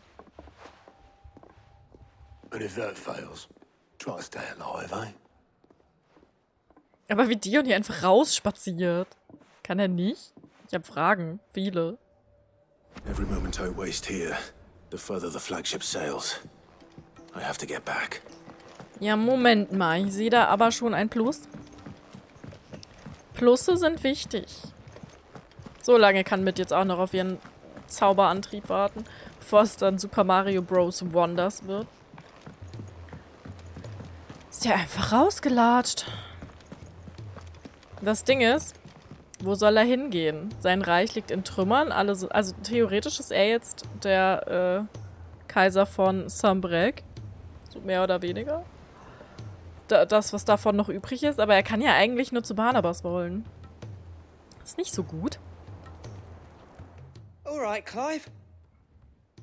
[SPEAKER 2] And if that fails, try to stay alive, eh?
[SPEAKER 1] Aber wie Dion hier einfach rausspaziert. Kann er nicht? Ich habe Fragen. Viele.
[SPEAKER 15] Every moment I waste here, the further the flagship sails. I have to get back.
[SPEAKER 1] Ja, Moment mal. Ich sehe da aber schon ein Plus. Plusse sind wichtig. So lange kann Mit jetzt auch noch auf ihren Zauberantrieb warten, bevor es dann Super Mario Bros. Wonders wird. Ist ja einfach rausgelatscht. Das Ding ist, wo soll er hingehen? Sein Reich liegt in Trümmern. Also theoretisch ist er jetzt der Kaiser von Sambrek. So mehr oder weniger. Das, was davon noch übrig ist. Aber er kann ja eigentlich nur zu Barnabas wollen. Ist nicht so gut.
[SPEAKER 16] Alright, Clive.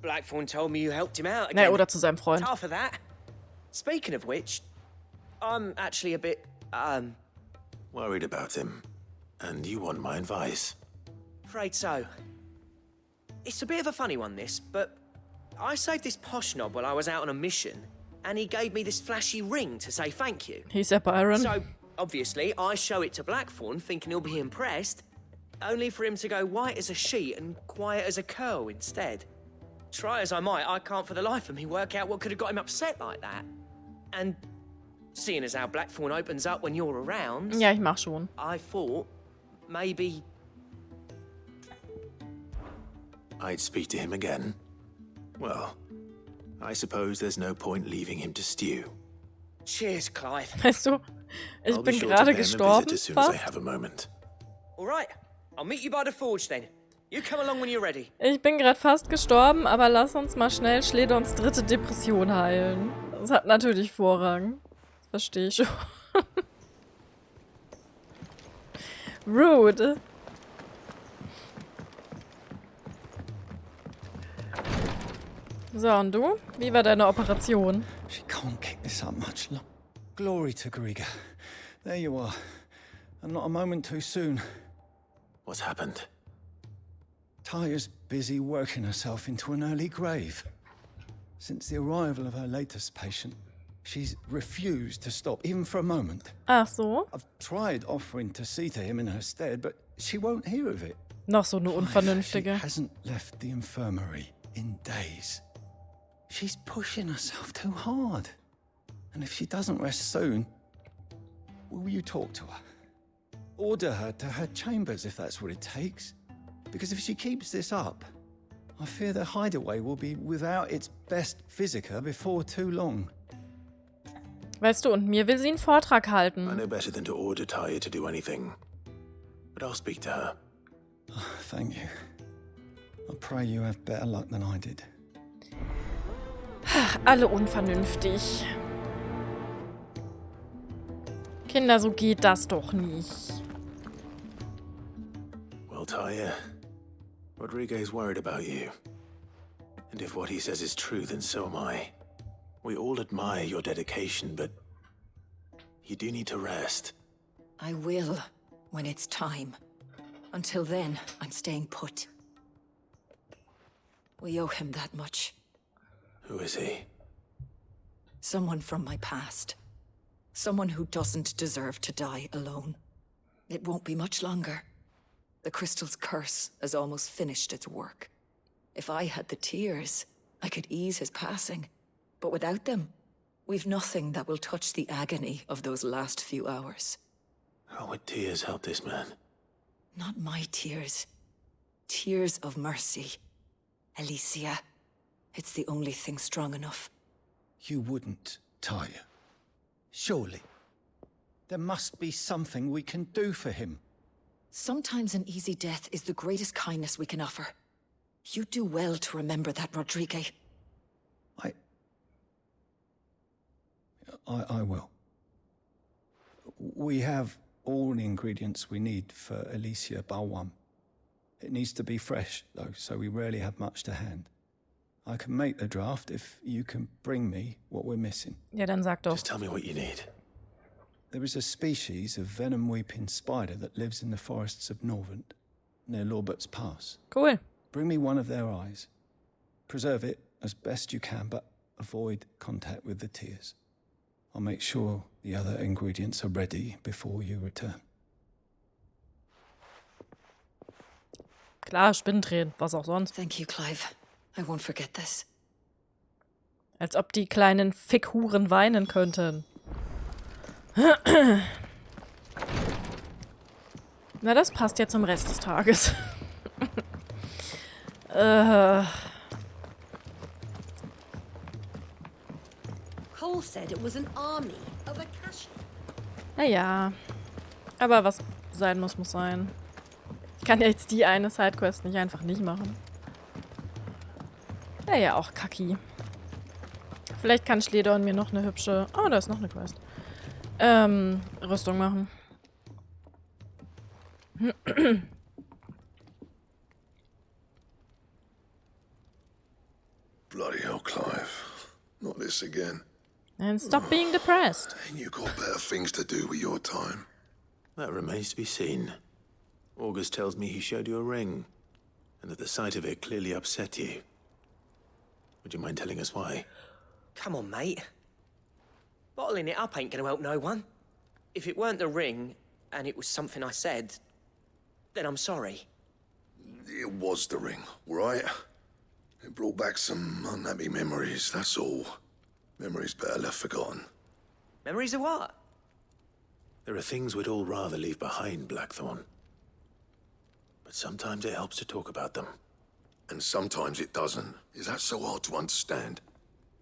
[SPEAKER 16] Blackthorn told me you helped him out again.
[SPEAKER 1] Naja, oder zu seinem Freund.
[SPEAKER 16] Half of that. Speaking of which, I'm actually a bit,
[SPEAKER 15] Worried about him. And you want my advice?
[SPEAKER 16] afraid so. It's a bit of a funny one, this, but I saved this posh knob while I was out on a mission, and he gave me this flashy ring to say thank you.
[SPEAKER 1] He's a Byron.
[SPEAKER 16] So, obviously, I show it to Blackthorn, thinking he'll be impressed, only for him to go white as a sheet and quiet as a curl instead. Try as I might, I can't for the life of me work out what could have got him upset like that. And seeing as how Blackthorn opens up when you're around,
[SPEAKER 1] Ja, ich mach schon.
[SPEAKER 16] I thought maybe
[SPEAKER 15] I'd speak to him again. Well, I suppose there's no point leaving him to stew.
[SPEAKER 16] Cheers, Clive.
[SPEAKER 1] Weißt du, ich
[SPEAKER 15] I'll be
[SPEAKER 1] bin
[SPEAKER 15] sure to
[SPEAKER 1] gerade
[SPEAKER 15] pay him a
[SPEAKER 1] gestorben,
[SPEAKER 15] visit as soon as I
[SPEAKER 1] fast.
[SPEAKER 15] have a moment.
[SPEAKER 16] All right, I'll meet you by the forge then. You come along when you're ready.
[SPEAKER 1] Ich bin gerade fast gestorben, aber lass uns mal schnell Schledons dritte Depression heilen. Das hat natürlich Vorrang. Das verstehe ich schon. Rude. So, und du? Wie war deine Operation?
[SPEAKER 17] She can't keep this up much longer. Glory to Griga. There you are. And not a moment too soon.
[SPEAKER 15] What's happened?
[SPEAKER 17] Taya's busy working herself into an early grave. Since the arrival of her latest patient, she's refused to stop, even for a moment.
[SPEAKER 1] Ach so?
[SPEAKER 17] I've tried offering to see to him in her stead, but she won't hear of it.
[SPEAKER 1] Noch so eine
[SPEAKER 17] She
[SPEAKER 1] Unvernünftige.
[SPEAKER 17] hasn't left the infirmary in days. She's pushing herself too hard. And if she doesn't rest soon, will you talk to her? Order her to her chambers if that's what it takes. Because if she keeps this up, I fear the hideaway will be without its best physica before too long.
[SPEAKER 1] Weißt du, und mir will sie einen Vortrag
[SPEAKER 15] I
[SPEAKER 1] halten.
[SPEAKER 15] know better than to order Taya to do anything. But I'll speak to her.
[SPEAKER 17] Thank you. I pray you have better luck than I did.
[SPEAKER 1] Alle unvernünftig. Kinder, so geht das doch nicht.
[SPEAKER 15] Well, Taya, Rodriguez worried about you. And if what he says is true, then so am I. We all admire your dedication, but you do need to rest.
[SPEAKER 14] I will, when it's time. Until then, I'm staying put. We owe him that much.
[SPEAKER 15] Who is he?
[SPEAKER 14] Someone from my past. Someone who doesn't deserve to die alone. It won't be much longer. The crystal's curse has almost finished its work. If I had the tears, I could ease his passing. But without them, we've nothing that will touch the agony of those last few hours.
[SPEAKER 15] How would tears help this man?
[SPEAKER 14] Not my tears. Tears of mercy. Alicia. It's the only thing strong enough.
[SPEAKER 17] You wouldn't, Tyre. Surely. There must be something we can do for him.
[SPEAKER 14] Sometimes an easy death is the greatest kindness we can offer. You do well to remember that, Rodrigue.
[SPEAKER 17] I will. We have all the ingredients we need for Alicia Balwam. It needs to be fresh, though, so we rarely have much to hand. I can make the draft if you can bring me what we're missing.
[SPEAKER 1] Ja, dann sag doch.
[SPEAKER 15] Just tell me what you need.
[SPEAKER 17] There is a species of venom-weeping spider that lives in the forests of Norvent, near Lorbert's Pass.
[SPEAKER 1] Cool.
[SPEAKER 17] Bring me one of their eyes. Preserve it as best you can, but avoid contact with the tears. I'll make sure the other ingredients are ready before you return.
[SPEAKER 1] Klar, Spinnentränen, was auch sonst.
[SPEAKER 14] Thank you, Clive. I won't forget this.
[SPEAKER 1] Als ob die kleinen Fickhuren weinen könnten. Na, das passt ja zum Rest des Tages.
[SPEAKER 18] Cole said it was an army of Akashi.
[SPEAKER 1] Naja. Aber was sein muss, muss sein. Ich kann ja jetzt die eine Sidequest nicht einfach nicht machen. Ja, auch kacki. Vielleicht kann Schledorn mir noch eine hübsche... Oh, da ist noch eine Quest. Rüstung machen.
[SPEAKER 2] Bloody hell, Clive. Not this again.
[SPEAKER 1] And stop being depressed.
[SPEAKER 2] Ain't you got better things to do with your time?
[SPEAKER 15] That remains to be seen. August tells me he showed you a ring, and that the sight of it clearly upset you. Would you mind telling us why?
[SPEAKER 16] Come on, mate. Bottling it up ain't gonna help no one. If it weren't the ring, and it was something I said, then I'm sorry.
[SPEAKER 2] It was the ring, right? It brought back some unhappy memories, that's all. Memories better left forgotten.
[SPEAKER 16] Memories of what?
[SPEAKER 15] There are things we'd all rather leave behind, Blackthorn. But sometimes it helps to talk about them.
[SPEAKER 2] And sometimes it doesn't. Is that so hard to understand?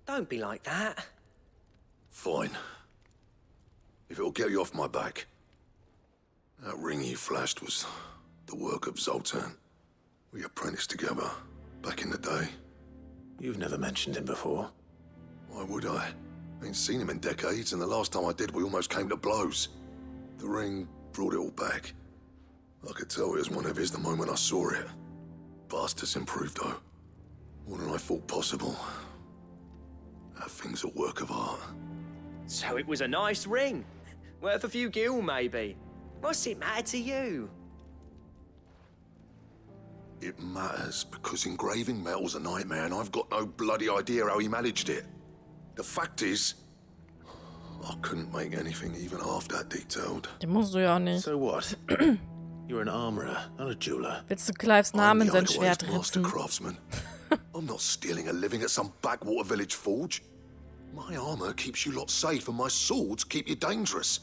[SPEAKER 16] Don't be like that.
[SPEAKER 2] Fine. If it'll get you off my back. That ring you flashed was the work of Zoltan. We apprenticed together, back in the day.
[SPEAKER 15] You've never mentioned him before.
[SPEAKER 2] Why would I? Ain't seen him in decades, and the last time I did, we almost came to blows. The ring brought it all back. I could tell it was one of his the moment I saw it. Bastard's improved, though. More than I thought possible. That thing's a work of art.
[SPEAKER 16] So it was a nice ring. Worth a few gil, maybe. What's it matter to you?
[SPEAKER 2] It matters because engraving metal's a nightmare, and I've got no bloody idea how he managed it. The fact is, I couldn't make anything even half that detailed.
[SPEAKER 1] Den musst du ja auch nicht.
[SPEAKER 15] So what? You're an armorer, not a jeweler.
[SPEAKER 1] Willst du Clives Namen in sein Schwert
[SPEAKER 2] master
[SPEAKER 1] ritzen?
[SPEAKER 2] craftsman. I'm not stealing a living at some backwater village forge. My armor keeps you lot safe, and my swords keep you dangerous.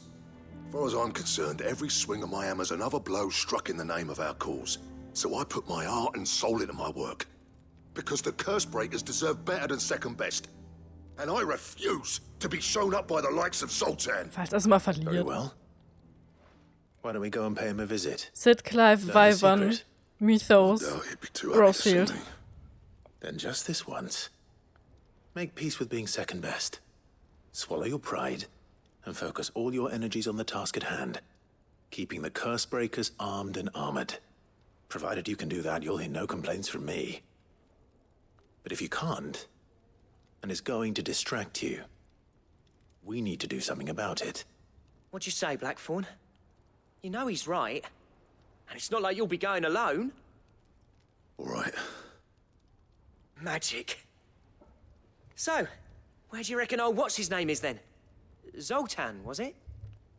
[SPEAKER 2] As far as I'm concerned, every swing of my hammer's another blow struck in the name of our cause. So I put my heart and soul into my work. Because the curse breakers deserve better than second best. And I refuse to be shown up by the likes of Sultan.
[SPEAKER 1] Falls das mal
[SPEAKER 15] Very
[SPEAKER 1] verliert.
[SPEAKER 15] well. Why don't we go and pay him a visit?
[SPEAKER 1] Sid, Clive,
[SPEAKER 15] Learn his
[SPEAKER 1] Wyvern,
[SPEAKER 15] secret.
[SPEAKER 1] Mythos,
[SPEAKER 2] No, he'd be too happy to see
[SPEAKER 1] Rosefield.
[SPEAKER 2] me.
[SPEAKER 15] Then just this once. Make peace with being second best. Swallow your pride and focus all your energies on the task at hand. Keeping the curse breakers armed and armored. Provided you can do that, you'll hear no complaints from me. But if you can't, and it's going to distract you, we need to do something about it.
[SPEAKER 16] What'd you say, Blackthorn? You know he's right. And it's not like you'll be going alone.
[SPEAKER 2] All right.
[SPEAKER 16] Magic. So, where do you reckon old what's-his-name is then? Zoltan, was it?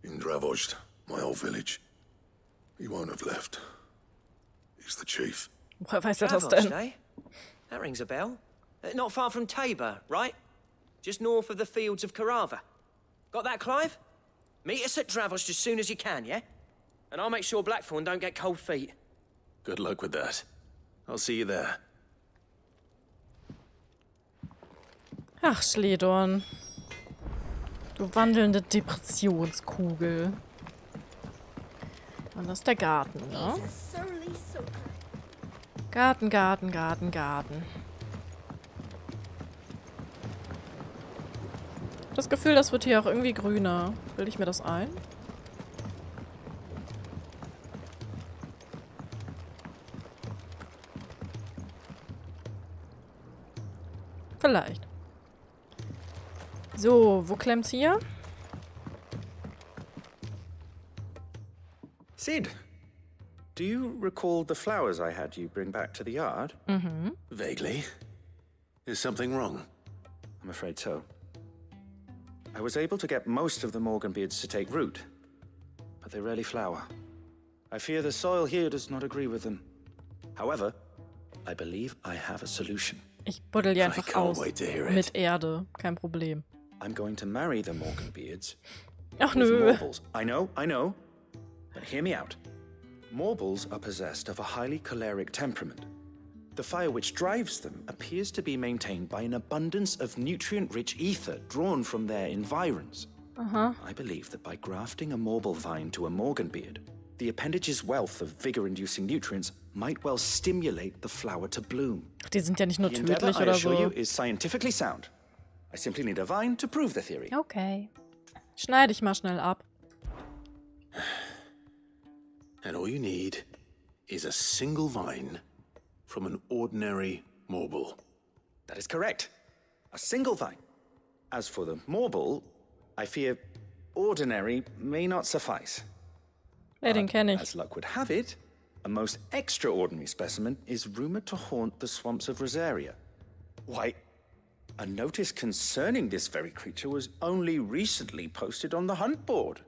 [SPEAKER 2] In Dravost, my old village. He won't have left. He's the chief.
[SPEAKER 1] Woher weiß er das
[SPEAKER 16] Dravost,
[SPEAKER 1] denn?
[SPEAKER 16] eh? That rings a bell. Not far from Tabor, right? Just north of the fields of Carava. Got that, Clive? Meet us at Dravost as soon as you can, yeah? And I'll make sure Blackthorn don't get cold feet.
[SPEAKER 15] Good luck with that. I'll see you there.
[SPEAKER 1] Ach, Schledorn. Du wandelnde Depressionskugel. Und das ist der Garten, ne? Garten, Garten, Garten, Garten. Das Gefühl, das wird hier auch irgendwie grüner. Bilde ich mir das ein? Vielleicht. So, wo klemmt's hier?
[SPEAKER 19] Sid, do you recall the flowers I had you bring back to the yard?
[SPEAKER 1] Mhm.
[SPEAKER 15] Vaguely. Is something wrong?
[SPEAKER 19] I'm afraid so. I was able to get most of the Morganbeards to take root, but they rarely flower. I fear the soil here does not agree with them. However, I believe I have a solution.
[SPEAKER 1] Ich buddel die einfach aus. Mit Erde. Kein Problem.
[SPEAKER 19] I'm going to marry the Morganbeards.
[SPEAKER 1] Ach
[SPEAKER 19] with
[SPEAKER 1] nö.
[SPEAKER 19] Morbles. I know. But hear me out. Morbles are possessed of a highly choleric temperament. The fire which drives them appears to be maintained by an abundance of nutrient-rich ether drawn from their environs. I believe that by grafting a Morble vine to a Morganbeard, the appendage's wealth of vigor-inducing nutrients might well stimulate the flower to bloom.
[SPEAKER 1] Die sind ja nicht nur
[SPEAKER 19] The endeavor,
[SPEAKER 1] tödlich
[SPEAKER 19] I
[SPEAKER 1] oder
[SPEAKER 19] assure you,
[SPEAKER 1] so.
[SPEAKER 19] is scientifically sound. I simply need a vine to prove the theory.
[SPEAKER 1] Okay. Schneide ich mal schnell ab.
[SPEAKER 15] And all you need is a single vine from an ordinary Morble.
[SPEAKER 19] That is correct. A single vine. As for the Morble, I fear ordinary may not suffice.
[SPEAKER 1] Den kenne ich.
[SPEAKER 19] As luck would have it, a most extraordinary specimen is rumored to haunt the swamps of Rosaria. Why, a notice concerning this very creature was only recently posted on the hunt board.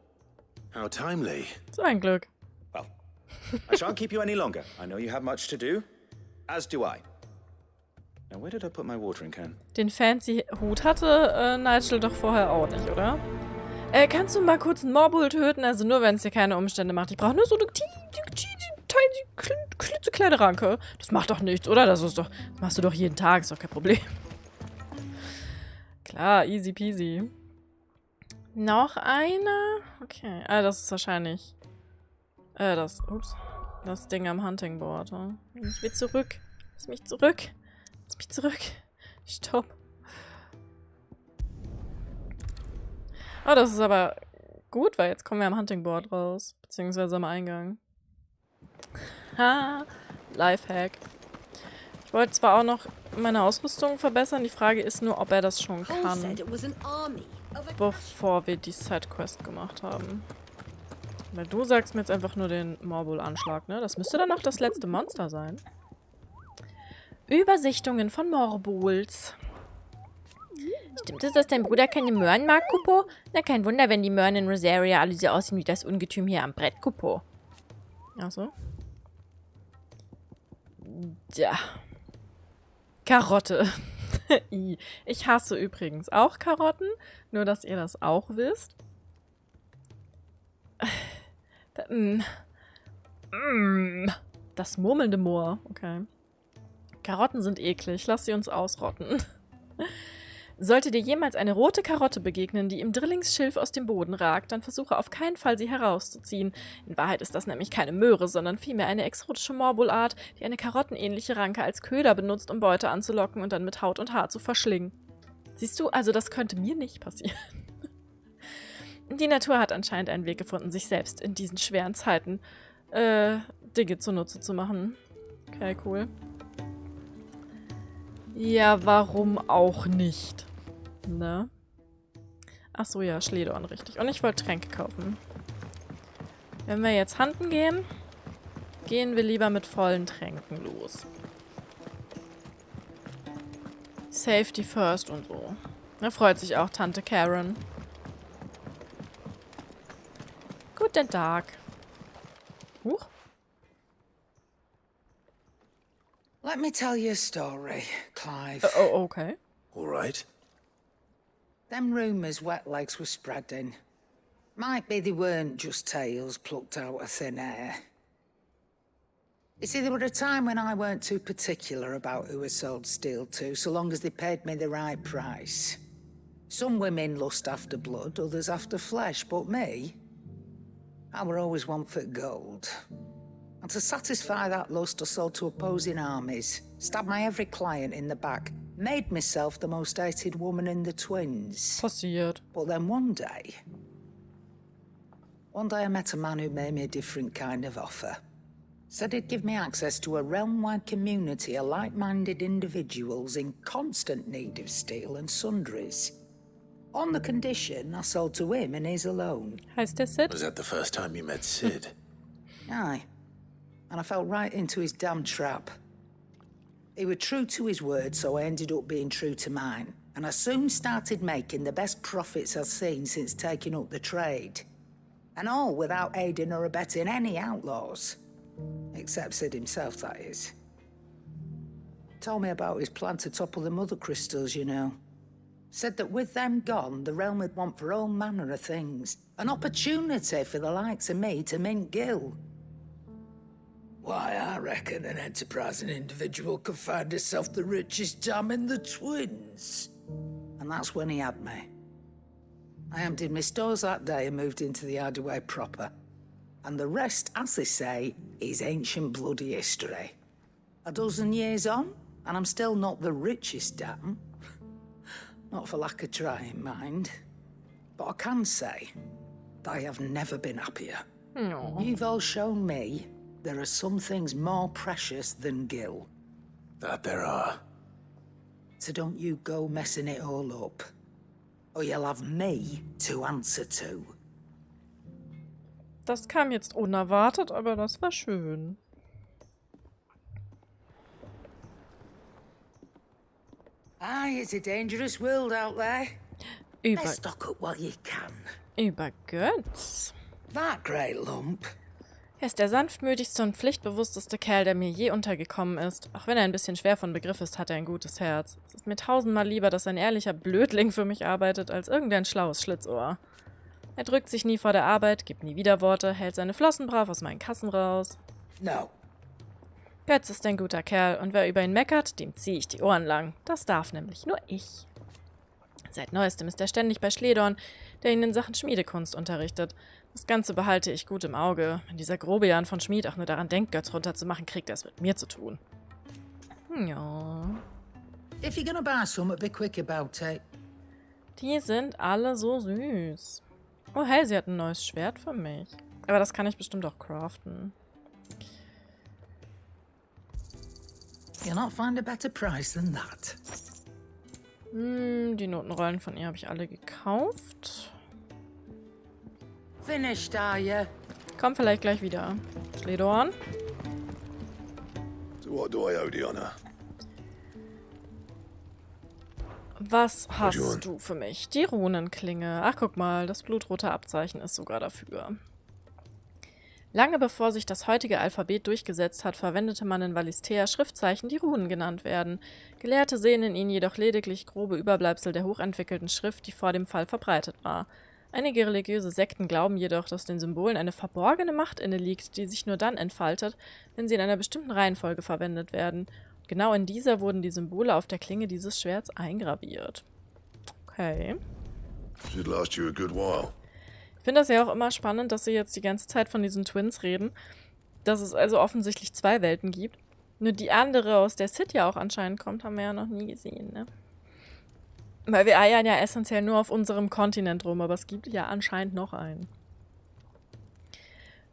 [SPEAKER 15] How timely.
[SPEAKER 1] So ein Glück.
[SPEAKER 19] Well, I shan't keep you any longer. I know you have much to do. As do I. Now, where did I put my watering can?
[SPEAKER 1] Den fancy Hut hatte Nigel doch vorher auch nicht, oder? Kannst du mal kurz einen Morbul töten? Also nur, wenn es dir keine Umstände macht. Ich brauche nur so eine klitzekleine Ranke. Das macht doch nichts, oder? Das machst du doch jeden Tag, ist doch kein Problem. Klar, easy peasy. Noch einer? Okay. Das ist wahrscheinlich das Ding am Hunting Board. Ich will zurück. Lass mich zurück. Lass mich zurück. Stopp. Oh, das ist aber gut, weil jetzt kommen wir am Hunting Board raus. Beziehungsweise am Eingang. Ha! Lifehack. Ich wollte zwar auch noch meine Ausrüstung verbessern. Die Frage ist nur, ob er das schon kann. Bevor wir die Sidequest gemacht haben. Weil du sagst mir jetzt einfach nur den Morbul-Anschlag, ne? Das müsste dann auch das letzte Monster sein. Übersichtungen von Morbuls. Stimmt es, dass dein Bruder keine Möhren mag, Kupo? Na, kein Wunder, wenn die Möhren in Rosaria alle so aussehen wie das Ungetüm hier am Brett, Kupo. Ach so. Ja. Karotte. Ich hasse übrigens auch Karotten. Nur, dass ihr das auch wisst. Das murmelnde Moor. Okay. Karotten sind eklig. Lass sie uns ausrotten. Sollte dir jemals eine rote Karotte begegnen, die im Drillingsschilf aus dem Boden ragt, dann versuche auf keinen Fall, sie herauszuziehen. In Wahrheit ist das nämlich keine Möhre, sondern vielmehr eine exotische Morbulart, die eine karottenähnliche Ranke als Köder benutzt, um Beute anzulocken und dann mit Haut und Haar zu verschlingen. Siehst du, also das könnte mir nicht passieren. Die Natur hat anscheinend einen Weg gefunden, sich selbst in diesen schweren Zeiten Dinge zunutze zu machen. Okay, cool. Ja, warum auch nicht? Ne? Ach so, ja, Schledorn, richtig. Und ich wollte Tränke kaufen. Wenn wir jetzt hunten gehen, gehen wir lieber mit vollen Tränken los. Safety first und so. Da freut sich auch Tante Karen. Guten Tag. Huch.
[SPEAKER 20] Let me tell you a story, Clive.
[SPEAKER 1] Oh, okay.
[SPEAKER 15] All right.
[SPEAKER 20] Them rumours Wetlegs were spreading. Might be they weren't just tales plucked out of thin air. You see, there were a time when I weren't too particular about who I sold steel to, so long as they paid me the right price. Some women lust after blood, others after flesh, but me, I were always one for gold. And to satisfy that lust, I sold to opposing armies, stabbed my every client in the back, made myself the most hated woman in the twins.
[SPEAKER 1] Passiert.
[SPEAKER 20] But then one day I met a man who made me a different kind of offer. Said he'd give me access to a realm-wide community of like-minded individuals in constant need of steel and sundries. On the condition I sold to him and his alone.
[SPEAKER 1] Heißt der Sid?
[SPEAKER 15] Was that the first time you met Sid?
[SPEAKER 20] Aye. And I fell right into his damn trap. He was true to his word, so I ended up being true to mine. And I soon started making the best profits I've seen since taking up the trade. And all without aiding or abetting any outlaws. Except Sid himself, that is. Told me about his plan to topple the mother crystals, you know. Said that with them gone, the realm would want for all manner of things. An opportunity for the likes of me to mint gil. Why, I reckon an enterprising individual could find herself the richest dam in the twins. And that's when he had me. I emptied my stores that day and moved into the Hardaway proper. And the rest, as they say, is ancient bloody history. A dozen years on, and I'm still not the richest dam. Not for lack of trying, mind. But I can say that I have never been happier.
[SPEAKER 1] No.
[SPEAKER 20] You've all shown me there are some things more precious than gil.
[SPEAKER 15] That there are.
[SPEAKER 20] So don't you go messing it all up. Or you'll have me to answer to.
[SPEAKER 1] Das kam jetzt unerwartet, aber das war schön.
[SPEAKER 20] Aye, it's a dangerous world out there. Let's stock up while you can.
[SPEAKER 1] Über Götz.
[SPEAKER 20] That great lump.
[SPEAKER 1] Er ist der sanftmütigste und pflichtbewussteste Kerl, der mir je untergekommen ist. Auch wenn er ein bisschen schwer von Begriff ist, hat er ein gutes Herz. Es ist mir tausendmal lieber, dass ein ehrlicher Blödling für mich arbeitet, als irgendein schlaues Schlitzohr. Er drückt sich nie vor der Arbeit, gibt nie Widerworte, hält seine Flossen brav aus meinen Kassen raus.
[SPEAKER 20] No.
[SPEAKER 1] Götz ist ein guter Kerl und wer über ihn meckert, dem ziehe ich die Ohren lang. Das darf nämlich nur ich. Seit Neuestem ist er ständig bei Schledorn, der ihn in Sachen Schmiedekunst unterrichtet. Das Ganze behalte ich gut im Auge. Wenn dieser Grobian von Schmied auch nur daran denkt, Götz runterzumachen, kriegt er es mit mir zu tun. Ja.
[SPEAKER 20] If you're gonna buy some, be quick about it.
[SPEAKER 1] Die sind alle so süß. Oh hey, sie hat ein neues Schwert für mich. Aber das kann ich bestimmt auch craften.
[SPEAKER 20] You'll not find a better price than that.
[SPEAKER 1] Die Notenrollen von ihr habe ich alle gekauft.
[SPEAKER 20] Finished, are you?
[SPEAKER 1] Komm vielleicht gleich wieder. Schledorn.
[SPEAKER 2] So what do I owe the honor?
[SPEAKER 1] Was hast du für mich? Die Runenklinge. Ach, guck mal, das blutrote Abzeichen ist sogar dafür. Lange bevor sich das heutige Alphabet durchgesetzt hat, verwendete man in Valistea Schriftzeichen, die Runen genannt werden. Gelehrte sehen in ihnen jedoch lediglich grobe Überbleibsel der hochentwickelten Schrift, die vor dem Fall verbreitet war. Einige religiöse Sekten glauben jedoch, dass den Symbolen eine verborgene Macht inne liegt, die sich nur dann entfaltet, wenn sie in einer bestimmten Reihenfolge verwendet werden. Genau in dieser wurden die Symbole auf der Klinge dieses Schwerts eingraviert. Okay.
[SPEAKER 2] Should last you a good while.
[SPEAKER 1] Ich finde das ja auch immer spannend, dass sie jetzt die ganze Zeit von diesen Twins reden. Dass es also offensichtlich zwei Welten gibt. Nur die andere, aus der Sid ja auch anscheinend kommt, haben wir ja noch nie gesehen, ne? Weil wir eiern ja essentiell nur auf unserem Kontinent rum, aber es gibt ja anscheinend noch einen.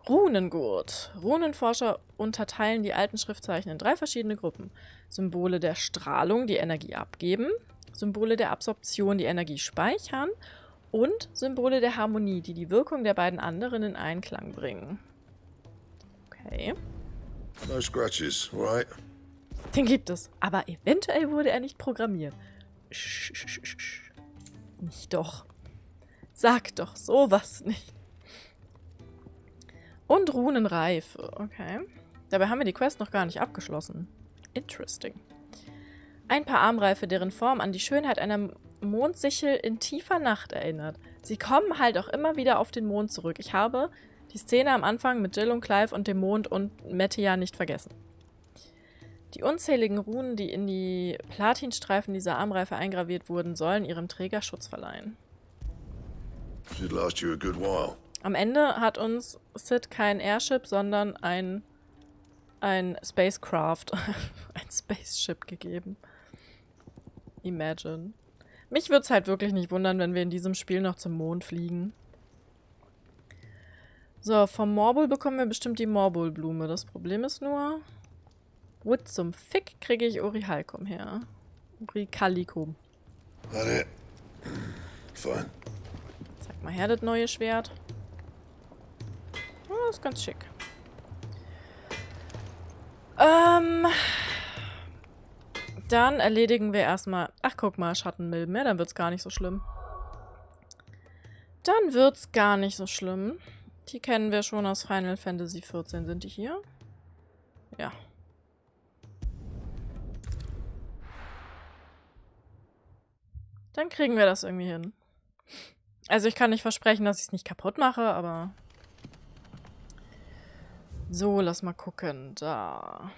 [SPEAKER 1] Runengurt. Runenforscher unterteilen die alten Schriftzeichen in 3 verschiedene Gruppen. Symbole der Strahlung, die Energie abgeben, Symbole der Absorption, die Energie speichern und Symbole der Harmonie, die die Wirkung der beiden anderen in Einklang bringen. Okay.
[SPEAKER 2] No scratches, right?
[SPEAKER 1] Den gibt es, aber eventuell wurde er nicht programmiert. Nicht doch. Sag doch sowas nicht. Und Runenreife. Okay. Dabei haben wir die Quest noch gar nicht abgeschlossen. Interesting. Ein paar Armreife, deren Form an die Schönheit einer Mondsichel in tiefer Nacht erinnert. Sie kommen halt auch immer wieder auf den Mond zurück. Ich habe die Szene am Anfang mit Jill und Clive und dem Mond und Mettia nicht vergessen. Die unzähligen Runen, die in die Platinstreifen dieser Armreife eingraviert wurden, sollen ihrem Träger Schutz verleihen.
[SPEAKER 2] Should last you a good while.
[SPEAKER 1] Am Ende hat uns Sid kein Airship, sondern ein Spacecraft, ein Spaceship gegeben. Imagine. Mich würde es halt wirklich nicht wundern, wenn wir in diesem Spiel noch zum Mond fliegen. So, vom Morbul bekommen wir bestimmt die Morbulblume. Das Problem ist nur, wo zum Fick kriege ich Orihalkum her? Oricalikum.
[SPEAKER 2] That it? Fine.
[SPEAKER 1] Zeig mal her, das neue Schwert. Oh, ist ganz schick. Dann erledigen wir erstmal... Ach, guck mal, Schattenmilben. Ja, dann wird's gar nicht so schlimm. Dann wird's gar nicht so schlimm. Die kennen wir schon aus Final Fantasy XIV. Sind die hier? Ja. Dann kriegen wir das irgendwie hin. Also ich kann nicht versprechen, dass ich es nicht kaputt mache, aber... So, lass mal gucken. Da.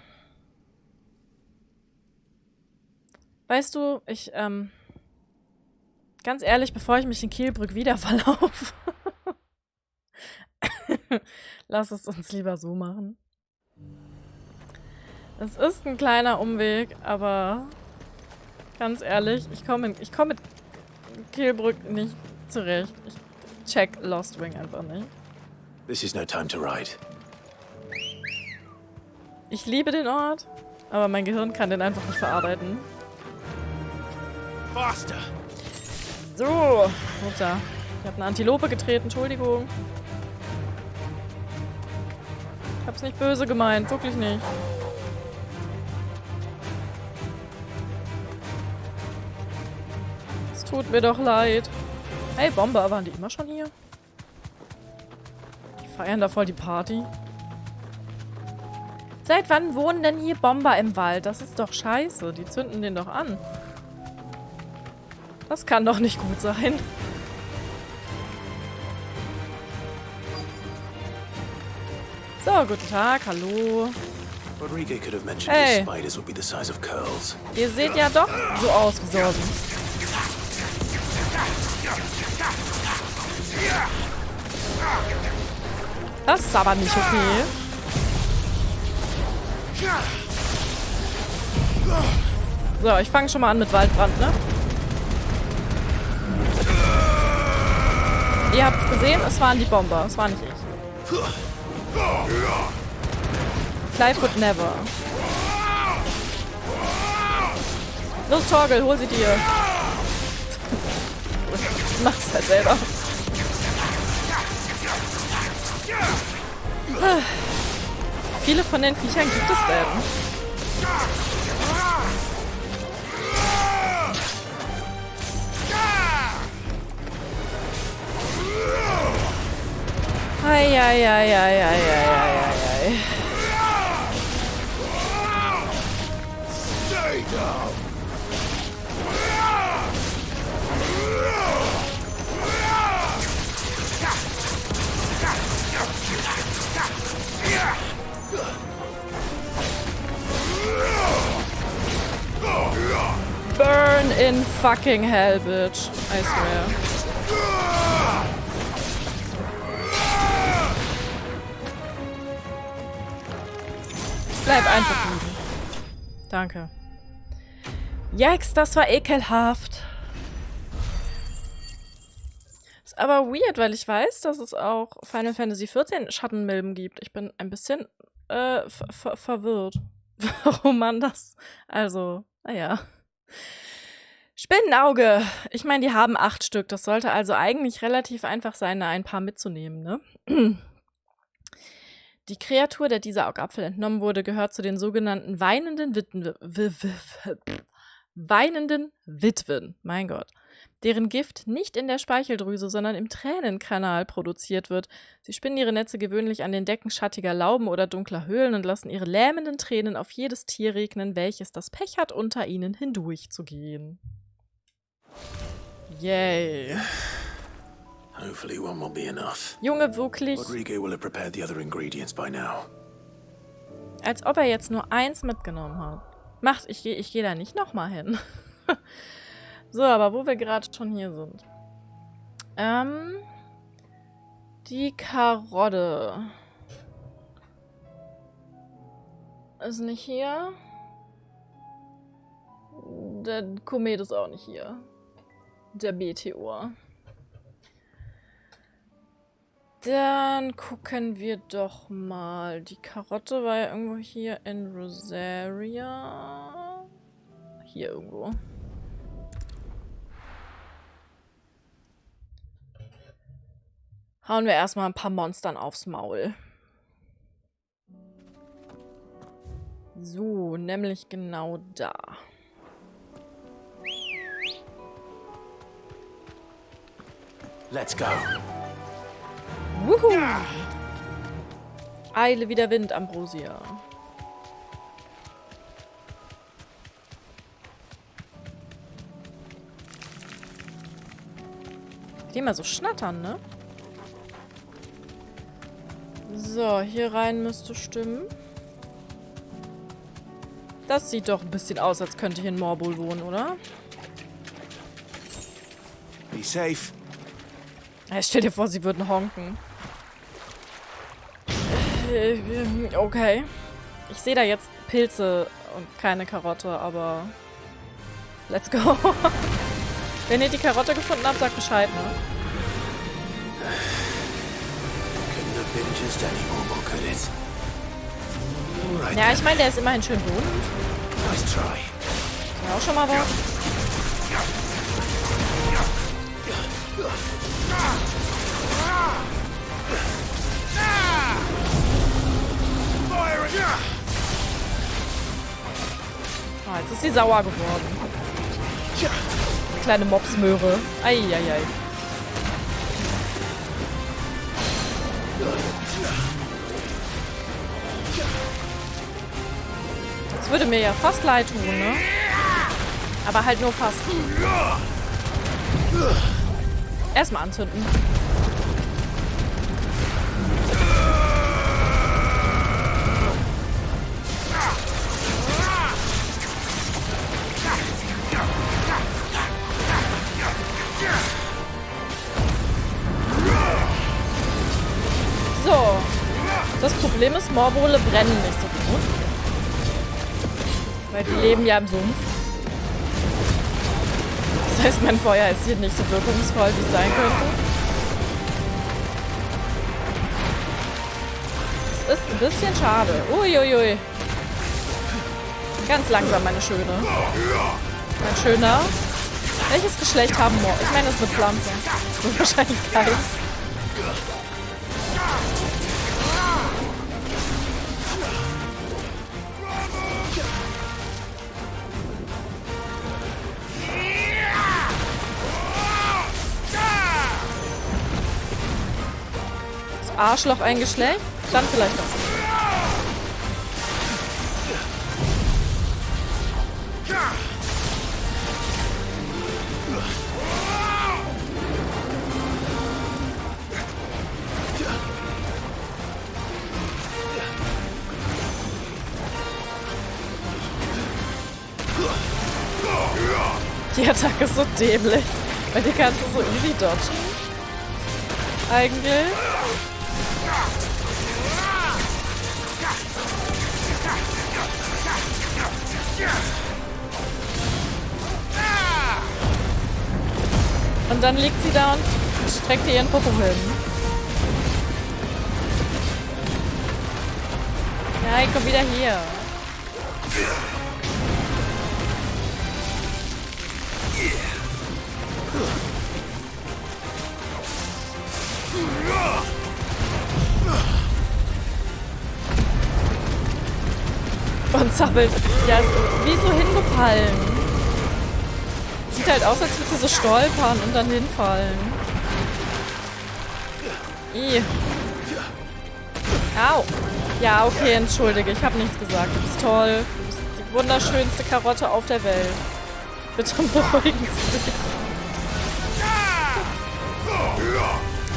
[SPEAKER 1] Weißt du, ich, ganz ehrlich, bevor ich mich in Kielbrück wieder verlaufe, lass es uns lieber so machen. Es ist ein kleiner Umweg, aber ganz ehrlich, ich komme mit Kielbrück nicht zurecht. Ich check Lost Wing einfach nicht.
[SPEAKER 15] This is no time to ride.
[SPEAKER 1] Ich liebe den Ort, aber mein Gehirn kann den einfach nicht verarbeiten.
[SPEAKER 8] Faster.
[SPEAKER 1] So, Mutter. Ich habe eine Antilope getreten, Entschuldigung. Ich hab's nicht böse gemeint, wirklich nicht. Es tut mir doch leid. Hey, Bomber, waren die immer schon hier? Die feiern da voll die Party. Seit wann wohnen denn hier Bomber im Wald? Das ist doch scheiße. Die zünden den doch an. Das kann doch nicht gut sein. So, guten Tag, hallo.
[SPEAKER 15] Rodrigo could have mentioned
[SPEAKER 1] Hey.
[SPEAKER 15] his spiders would be the size of curls.
[SPEAKER 1] Ihr seht ja doch so aus wie sonst. Das ist aber nicht okay. So, ich fange schon mal an mit Waldbrand, ne? Ihr habt's gesehen, es waren die Bomber, es war nicht ich. Clive would never. Los, Torgel, hol sie dir. Mach's halt selber. Viele von den Viechern gibt es denn? Ei.
[SPEAKER 2] Stay down.
[SPEAKER 1] Burn in fucking hell, bitch. I swear. Bleib einfach liegen. Danke. Yikes, das war ekelhaft. Ist aber weird, weil ich weiß, dass es auch Final Fantasy XIV Schattenmilben gibt. Ich bin ein bisschen verwirrt. Warum man das... Also, naja. Spinnenauge. Ich meine, die haben 8 Stück. Das sollte also eigentlich relativ einfach sein, da ein paar mitzunehmen, ne? Die Kreatur, der dieser Augapfel entnommen wurde, gehört zu den sogenannten weinenden weinenden Witwen, mein Gott, deren Gift nicht in der Speicheldrüse, sondern im Tränenkanal produziert wird. Sie spinnen ihre Netze gewöhnlich an den Decken schattiger Lauben oder dunkler Höhlen und lassen ihre lähmenden Tränen auf jedes Tier regnen, welches das Pech hat, unter ihnen hindurchzugehen. Yay.
[SPEAKER 15] Hopefully one will be enough.
[SPEAKER 1] Junge, wirklich.
[SPEAKER 15] Rodrigo will have prepared the other ingredients by now.
[SPEAKER 1] Als ob er jetzt nur eins mitgenommen hat. Ich geh da nicht nochmal hin. So, aber wo wir gerade schon hier sind. Die Karotte. Ist nicht hier. Der Komet ist auch nicht hier. Der Meteor. Dann gucken wir doch mal. Die Karotte war ja irgendwo hier in Rosaria. Hier irgendwo. Hauen wir erstmal ein paar Monstern aufs Maul. So, nämlich genau da.
[SPEAKER 15] Let's go.
[SPEAKER 1] Wuhu! Eile wie der Wind, Ambrosia. Die immer so schnattern, ne? So, hier rein müsste stimmen. Das sieht doch ein bisschen aus, als könnte hier ein Morbol wohnen, oder?
[SPEAKER 15] Be safe.
[SPEAKER 1] Ja, stell dir vor, sie würden honken. Okay. Ich sehe da jetzt Pilze und keine Karotte, aber let's go. Wenn ihr die Karotte gefunden habt, sagt Bescheid, ne? Ja, ich meine, der ist immerhin schön bunt.
[SPEAKER 15] Nice try.
[SPEAKER 1] Ist ja auch schon mal was. Oh, jetzt ist sie sauer geworden. Kleine Mopsmöhre. Eieiei. Das würde mir ja fast leid tun, ne? Aber halt nur fast. Erstmal anzünden. So. Das Problem ist, Morbole brennen nicht so gut. Weil die leben ja im Sumpf. Das heißt, mein Feuer ist hier nicht so wirkungsvoll, wie es sein könnte. Es ist ein bisschen schade. Uiuiui. Ganz langsam, meine Schöne. Mein Schöner. Welches Geschlecht haben Morbole? Ich meine, es ist eine Pflanze. Das ist wahrscheinlich keins. Arschloch ein Geschlecht? Dann vielleicht das. Die Attacke ist so dämlich. Weil die kannst du so easy dodgen. Eigentlich. Und dann liegt sie da und streckt ihr ihren Popo hin. Nein, komm wieder hier. Und zappelt. Ja, ist wie so hingefallen. sieht halt aus, als würde sie so stolpern und dann hinfallen. Ih. Au. Ja, okay, entschuldige. Ich habe nichts gesagt. Du bist toll. Du bist die wunderschönste Karotte auf der Welt. Bitte beruhigen Sie sich.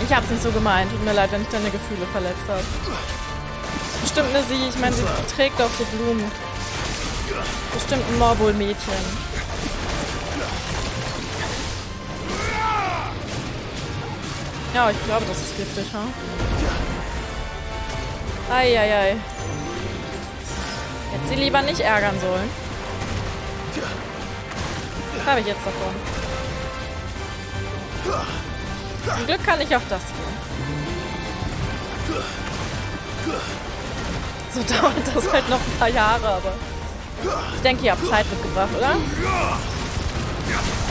[SPEAKER 1] Ich hab's nicht so gemeint. Tut mir leid, wenn ich deine Gefühle verletzt habe. Bestimmt eine sie. Ich meine, sie trägt auch so Blumen. Bestimmt ein Morbol-Mädchen. Ja, ich glaube, das ist giftig, ha? Eieiei. Hätte sie lieber nicht ärgern sollen. Was habe ich jetzt davon? Zum Glück kann ich auch das hier. So dauert das halt noch ein paar Jahre, aber ich denke, ihr habt Zeit mitgebracht, oder?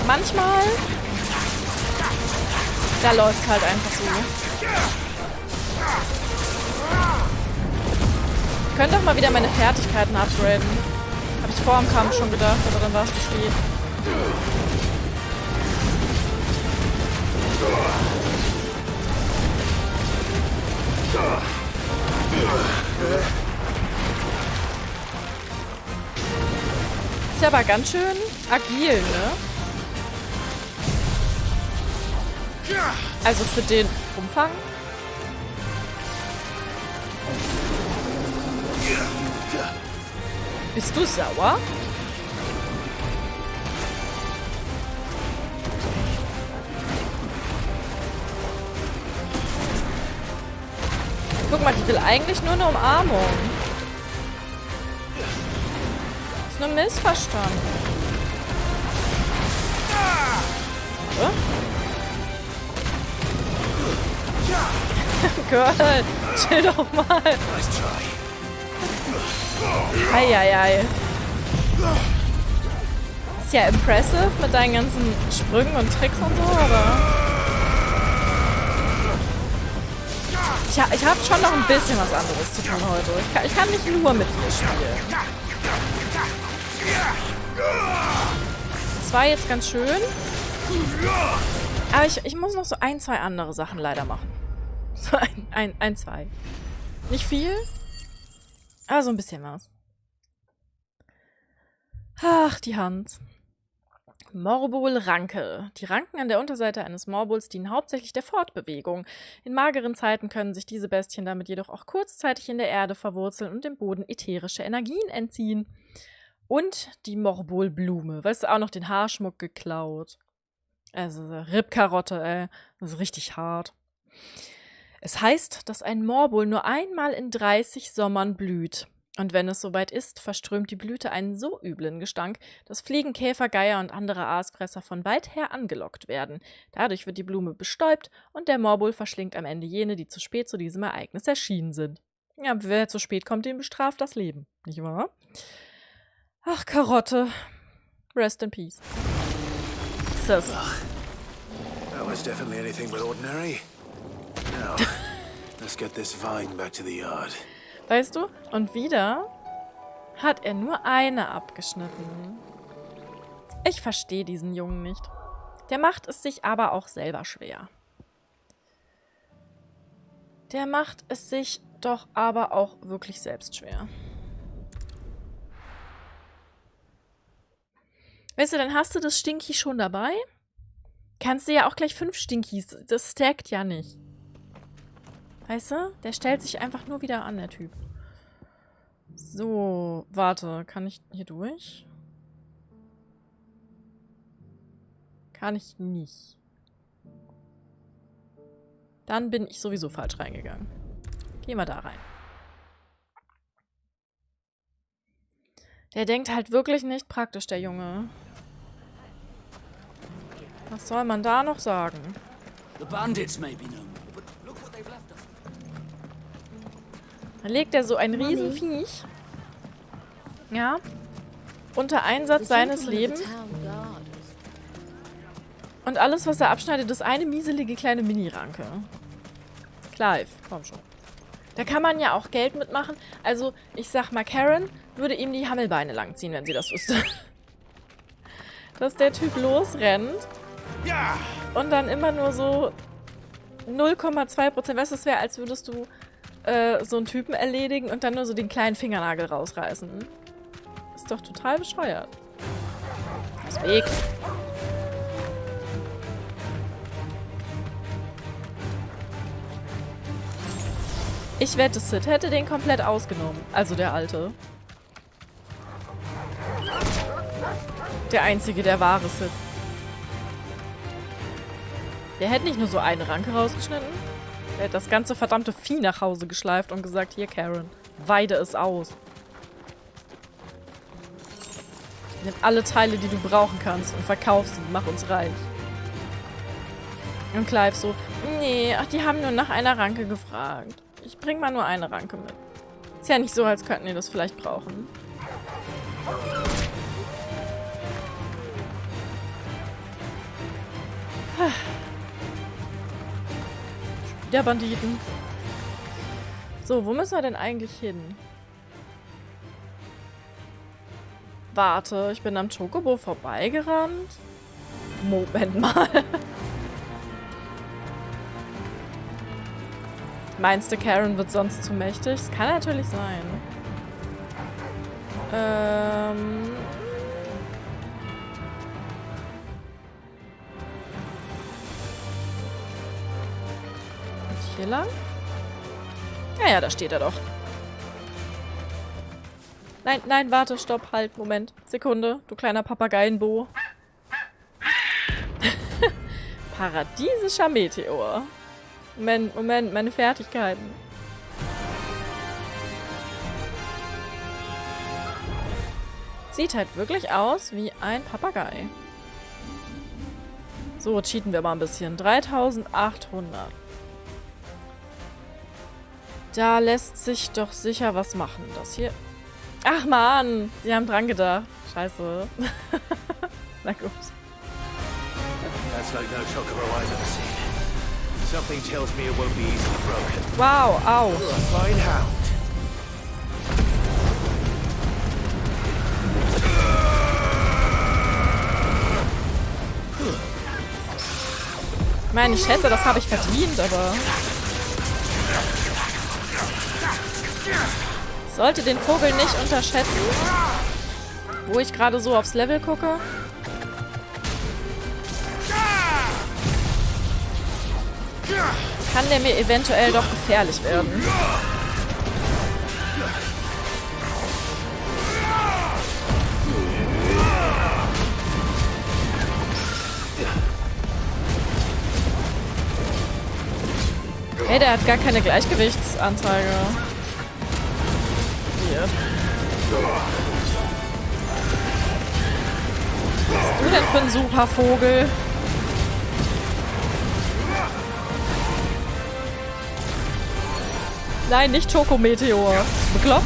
[SPEAKER 1] Manchmal da läuft es halt einfach so. Ich könnte doch mal wieder meine Fertigkeiten upgraden. Habe ich vor dem Kampf schon gedacht, aber dann war es zu spät. Ist ja aber ganz schön agil, ne? Also für den Umfang. Bist du sauer? Guck mal, die will eigentlich nur eine Umarmung. Ist nur missverstanden. Oder? Girl, chill doch mal. Eieiei. Ist ja impressive mit deinen ganzen Sprüngen und Tricks und so, aber... Ich habe schon noch ein bisschen was anderes zu tun heute. Ich kann nicht nur mit dir spielen. Das war jetzt ganz schön. Aber ich muss noch so ein, zwei andere Sachen leider machen. So zwei. Nicht viel, aber so ein bisschen was. Ach, die Hand. Morbol-Ranke. Die Ranken an der Unterseite eines Morbols dienen hauptsächlich der Fortbewegung. In mageren Zeiten können sich diese Bestien damit jedoch auch kurzzeitig in der Erde verwurzeln und dem Boden ätherische Energien entziehen. Und die Morbol-Blume. Weißt du, auch noch den Haarschmuck geklaut. Also Rippkarotte, ey. Das ist richtig hart. Es heißt, dass ein Morbol nur einmal in 30 Sommern blüht. Und wenn es soweit ist, verströmt die Blüte einen so üblen Gestank, dass Fliegen, Käfer, Geier und andere Aasfresser von weit her angelockt werden. Dadurch wird die Blume bestäubt und der Morbol verschlingt am Ende jene, die zu spät zu diesem Ereignis erschienen sind. Ja, wer zu spät kommt, dem bestraft das Leben, nicht wahr? Ach, Karotte. Rest in peace. Sis.
[SPEAKER 15] That was definitely anything but ordinary. Now, let's get this vine back to the yard.
[SPEAKER 1] Weißt du? Und wieder hat er nur eine abgeschnitten. Ich verstehe diesen Jungen nicht. Der macht es sich aber auch selber schwer. Der macht es sich doch aber auch wirklich selbst schwer. Weißt du, dann hast du das Stinky schon dabei. Kannst du ja auch gleich 5 Stinkies. Das stackt ja nicht. Weißt du? Der stellt sich einfach nur wieder an, der Typ. So, warte. Kann ich hier durch? Kann ich nicht. Dann bin ich sowieso falsch reingegangen. Gehen wir da rein. Der denkt halt wirklich nicht praktisch, der Junge. Was soll man da noch sagen?
[SPEAKER 8] The bandits may be known.
[SPEAKER 1] Dann legt er so ein Riesenviech, ja, unter Einsatz seines Lebens. Und alles, was er abschneidet, ist eine mieselige kleine Mini-Ranke. Clive, komm schon. Da kann man ja auch Geld mitmachen. Also, ich sag mal, Karen würde ihm die Hammelbeine langziehen, wenn sie das wüsste. dass der Typ losrennt und dann immer nur so 0,2%. Weißt du, es wäre, als würdest du so einen Typen erledigen und dann nur so den kleinen Fingernagel rausreißen. Ist doch total bescheuert. Aus dem Weg. Ich wette, Sid hätte den komplett ausgenommen. Also der Alte. Der Einzige, der wahre Sid. Der hätte nicht nur so eine Ranke rausgeschnitten. Der hätte das ganze verdammte Vieh nach Hause geschleift und gesagt, hier Karen, weide es aus. Nimm alle Teile, die du brauchen kannst und verkauf sie. Mach uns reich. Und Clive so, nee, ach, die haben nur nach einer Ranke gefragt. Ich bring mal nur eine Ranke mit. Ist ja nicht so, als könnten die das vielleicht brauchen. Der Banditen. So, wo müssen wir denn eigentlich hin? Warte, ich bin am Chocobo vorbeigerannt. Moment mal. Meinst du, Karen wird sonst zu mächtig? Das kann natürlich sein. Ist hier lang? Naja, da steht er doch. Nein, nein, warte, stopp, halt, Moment. Sekunde, du kleiner Papageienbo. Paradiesischer Meteor. Moment, Moment, meine Fertigkeiten. Sieht halt wirklich aus wie ein Papagei. So, cheaten wir mal ein bisschen. 3800. Da lässt sich doch sicher was machen. Das hier... Ach man, sie haben dran gedacht. Scheiße. Na gut.
[SPEAKER 8] That's like no chocobo I've ever seen. Something tells me it won't be easily broken.
[SPEAKER 1] Wow, au.
[SPEAKER 8] Fine hound.
[SPEAKER 1] Ich meine, ich schätze, das habe ich verdient, aber... Sollte den Vogel nicht unterschätzen. Wo ich gerade so aufs Level gucke. Kann der mir eventuell doch gefährlich werden. Hey, der hat gar keine Gleichgewichtsanzeige. Hier. Was bist du denn für ein super Vogel? Nein, nicht Schokometeor. Bist du bekloppt?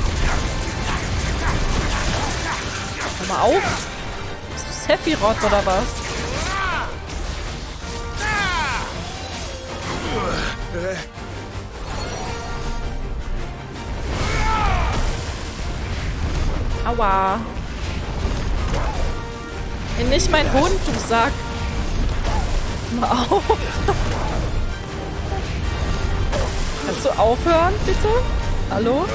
[SPEAKER 1] Hör mal auf. Bist du Sephiroth oder was? Aua. Hey, nicht mein Hund, du Sack. Hör mal auf. Kannst du aufhören, bitte? Hallo?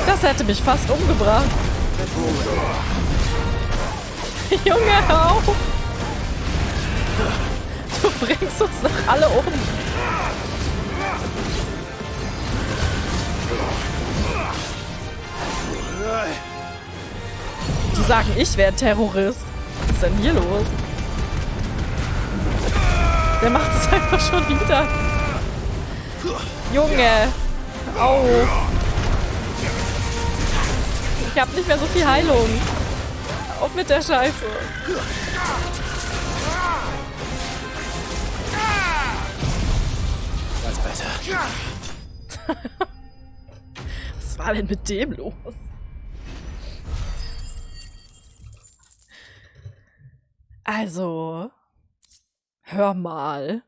[SPEAKER 1] Das hätte mich fast umgebracht. Junge, hör auf! Du bringst uns doch alle um. Die sagen, ich wäre Terrorist. Was ist denn hier los? Der macht es einfach schon wieder. Junge, auf. Ich hab nicht mehr so viel Heilung. Auf mit der Scheiße.
[SPEAKER 8] That's better.
[SPEAKER 1] Was war denn mit dem los? Also, hör mal.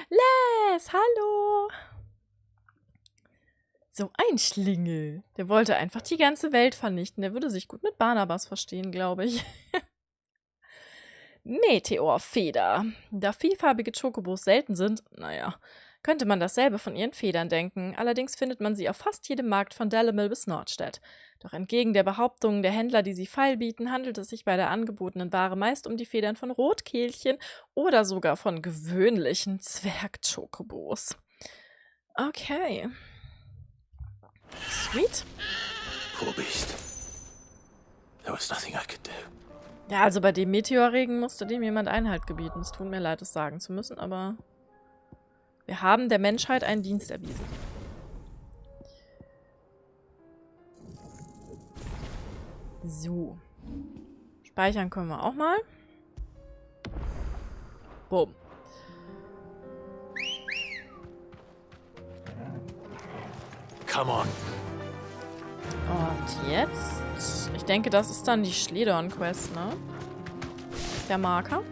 [SPEAKER 1] Les, hallo. So ein Schlingel. Der wollte einfach die ganze Welt vernichten. Der würde sich gut mit Barnabas verstehen, glaube ich. Meteorfeder. Da vielfarbige Chocobos selten sind, naja, könnte man dasselbe von ihren Federn denken. Allerdings findet man sie auf fast jedem Markt von Dalimil bis Nordstedt. Doch entgegen der Behauptungen der Händler, die sie feil bieten, handelt es sich bei der angebotenen Ware meist um die Federn von Rotkehlchen oder sogar von gewöhnlichen Zwerg-Chocobos. Okay. Sweet.
[SPEAKER 15] Poor beast. There was nothing I could do.
[SPEAKER 1] Ja, also bei dem Meteorregen musste dem jemand Einhalt gebieten. Es tut mir leid, es sagen zu müssen, aber wir haben der Menschheit einen Dienst erwiesen. So. Speichern können wir auch mal. Boom.
[SPEAKER 15] Come on.
[SPEAKER 1] Und jetzt? Ich denke, das ist dann die Schledorn-Quest, ne? Der Marker.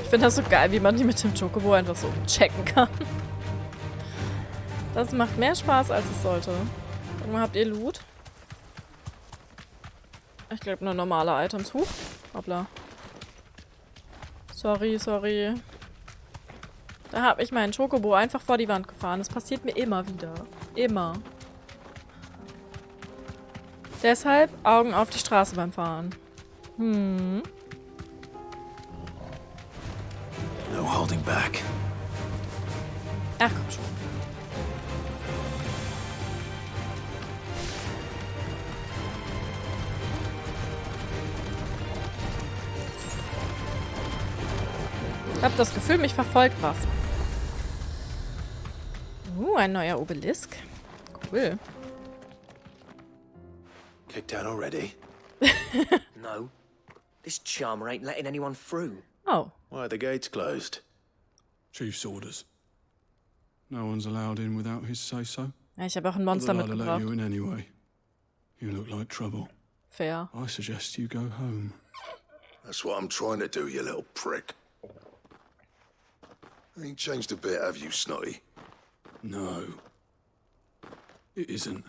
[SPEAKER 1] Ich finde das so geil, wie man die mit dem Chocobo einfach so checken kann. Das macht mehr Spaß, als es sollte. Guck mal, habt ihr Loot? Ich glaube, nur normale Items. Huch. Hoppla. Sorry, sorry. Da habe ich meinen Chocobo einfach vor die Wand gefahren. Das passiert mir immer wieder. Immer. Deshalb Augen auf die Straße beim Fahren.
[SPEAKER 15] No holding back.
[SPEAKER 1] Ach, komm schon. Ich habe das Gefühl, mich verfolgt was. Ein neuer Obelisk. Cool.
[SPEAKER 15] Kicked out already?
[SPEAKER 16] No. This charmer ain't letting anyone through.
[SPEAKER 1] Oh.
[SPEAKER 15] Why are the gates closed?
[SPEAKER 21] Chief's orders. No one's allowed in without his say-so.
[SPEAKER 1] Ja, ich habe auch ein Monster
[SPEAKER 21] I'd let
[SPEAKER 1] mitgebracht.
[SPEAKER 21] you in anyway. You look like trouble.
[SPEAKER 1] Fair.
[SPEAKER 21] I suggest you go home.
[SPEAKER 2] That's what I'm trying to do, you little prick. Ain't changed a bit, have you, Snotty?
[SPEAKER 21] No. It isn't.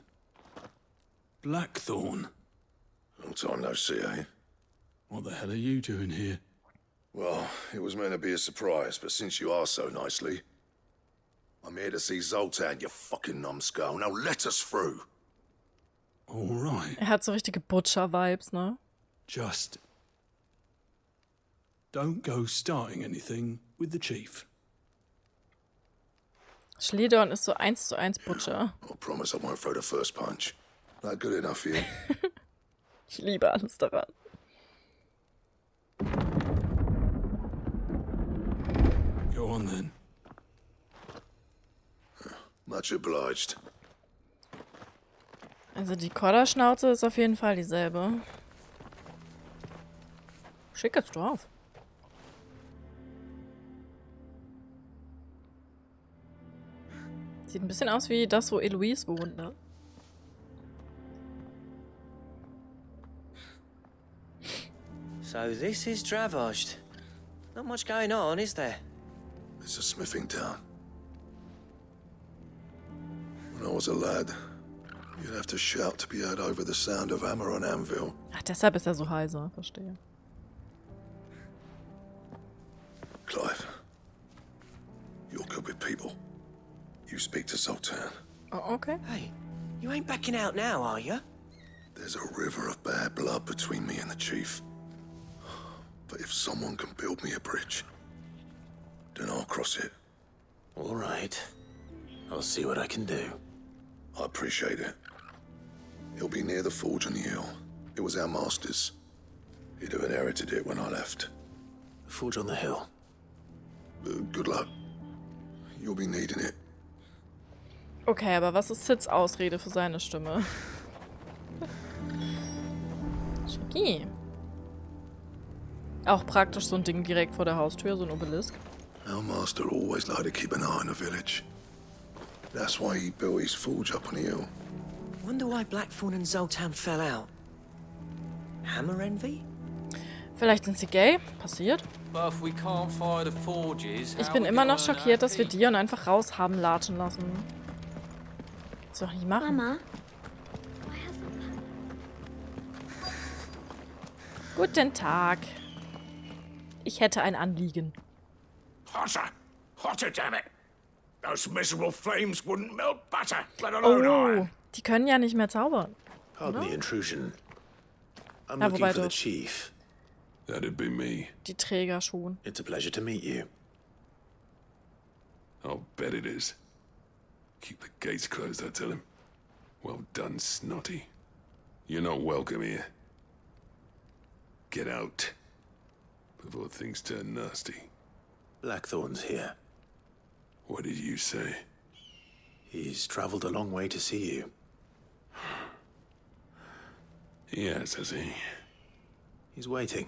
[SPEAKER 21] Blackthorn.
[SPEAKER 2] Long time no see, eh?
[SPEAKER 21] What the hell are you doing here?
[SPEAKER 2] Well, it was meant to be a surprise, but since you are so nicely, I'm here to see Zoltan, you fucking numbskull. Now let us through.
[SPEAKER 21] All right.
[SPEAKER 1] Er hat so richtige Butcher-Vibes, ne?
[SPEAKER 21] Just don't go starting anything with the chief.
[SPEAKER 1] Schledorn ist so 1:1 Butcher.
[SPEAKER 2] I promise I won't throw the first punch. That good enough for you?
[SPEAKER 1] Ich liebe alles daran.
[SPEAKER 21] Go on then.
[SPEAKER 2] Much obliged.
[SPEAKER 1] Also die Kodderschnauze ist auf jeden Fall dieselbe. Schickes drauf. Sieht ein bisschen aus wie das, wo Eloise wohnt, ne?
[SPEAKER 16] So this is Dravosht. Not much going on, is there?
[SPEAKER 2] It's a smithing town. When I was a lad, you'd have to shout to be heard over the sound of hammer on anvil.
[SPEAKER 1] Ach, deshalb ist er so heiser, verstehe.
[SPEAKER 2] Clive, you're good with people. You speak to Zoltan.
[SPEAKER 1] Oh, okay.
[SPEAKER 16] Hey, you ain't backing out now, are you?
[SPEAKER 2] There's a river of bad blood between me and the chief. But if someone can build me a bridge, then I'll cross it.
[SPEAKER 15] All right. I'll see what I can do.
[SPEAKER 2] I appreciate it. It'll be near the forge on the hill. It was our master's. He'd have inherited it when I left.
[SPEAKER 15] The forge on the hill.
[SPEAKER 2] Good luck. You'll be needing it.
[SPEAKER 1] Okay, aber was ist Sids Ausrede für seine Stimme? Schicki. Auch praktisch so ein Ding direkt vor der Haustür, so ein Obelisk.
[SPEAKER 2] Our master always liked to keep an eye on the village. That's why he built his forge up on the hill.
[SPEAKER 16] Wonder why Blackthorn and Zoltan fell out. Hammer envy?
[SPEAKER 1] Vielleicht sind sie gay. Passiert. Ich bin immer noch schockiert, dass wir Dion einfach raus haben latschen lassen. Kannst du doch nicht machen.
[SPEAKER 13] Mama?
[SPEAKER 1] Guten Tag. Ich hätte ein Anliegen.
[SPEAKER 8] Hotter! Hotter, damn it! Those miserable flames wouldn't melt butter, let alone iron.
[SPEAKER 1] Die können ja nicht mehr zaubern.
[SPEAKER 15] Pardon the intrusion. I'm
[SPEAKER 1] Ja,
[SPEAKER 15] looking
[SPEAKER 1] wobei
[SPEAKER 15] for the
[SPEAKER 1] doch.
[SPEAKER 15] chief.
[SPEAKER 21] That'd be me.
[SPEAKER 1] Die Träger schon.
[SPEAKER 15] It's a pleasure to meet you.
[SPEAKER 21] I'll bet it is. Keep the gates closed, I tell him. Well done, Snotty. You're not welcome here. Get out. Before things turn nasty.
[SPEAKER 15] Blackthorn's here.
[SPEAKER 21] What did you say?
[SPEAKER 15] He's traveled a long way to see you.
[SPEAKER 21] Yes, has he?
[SPEAKER 15] He's waiting.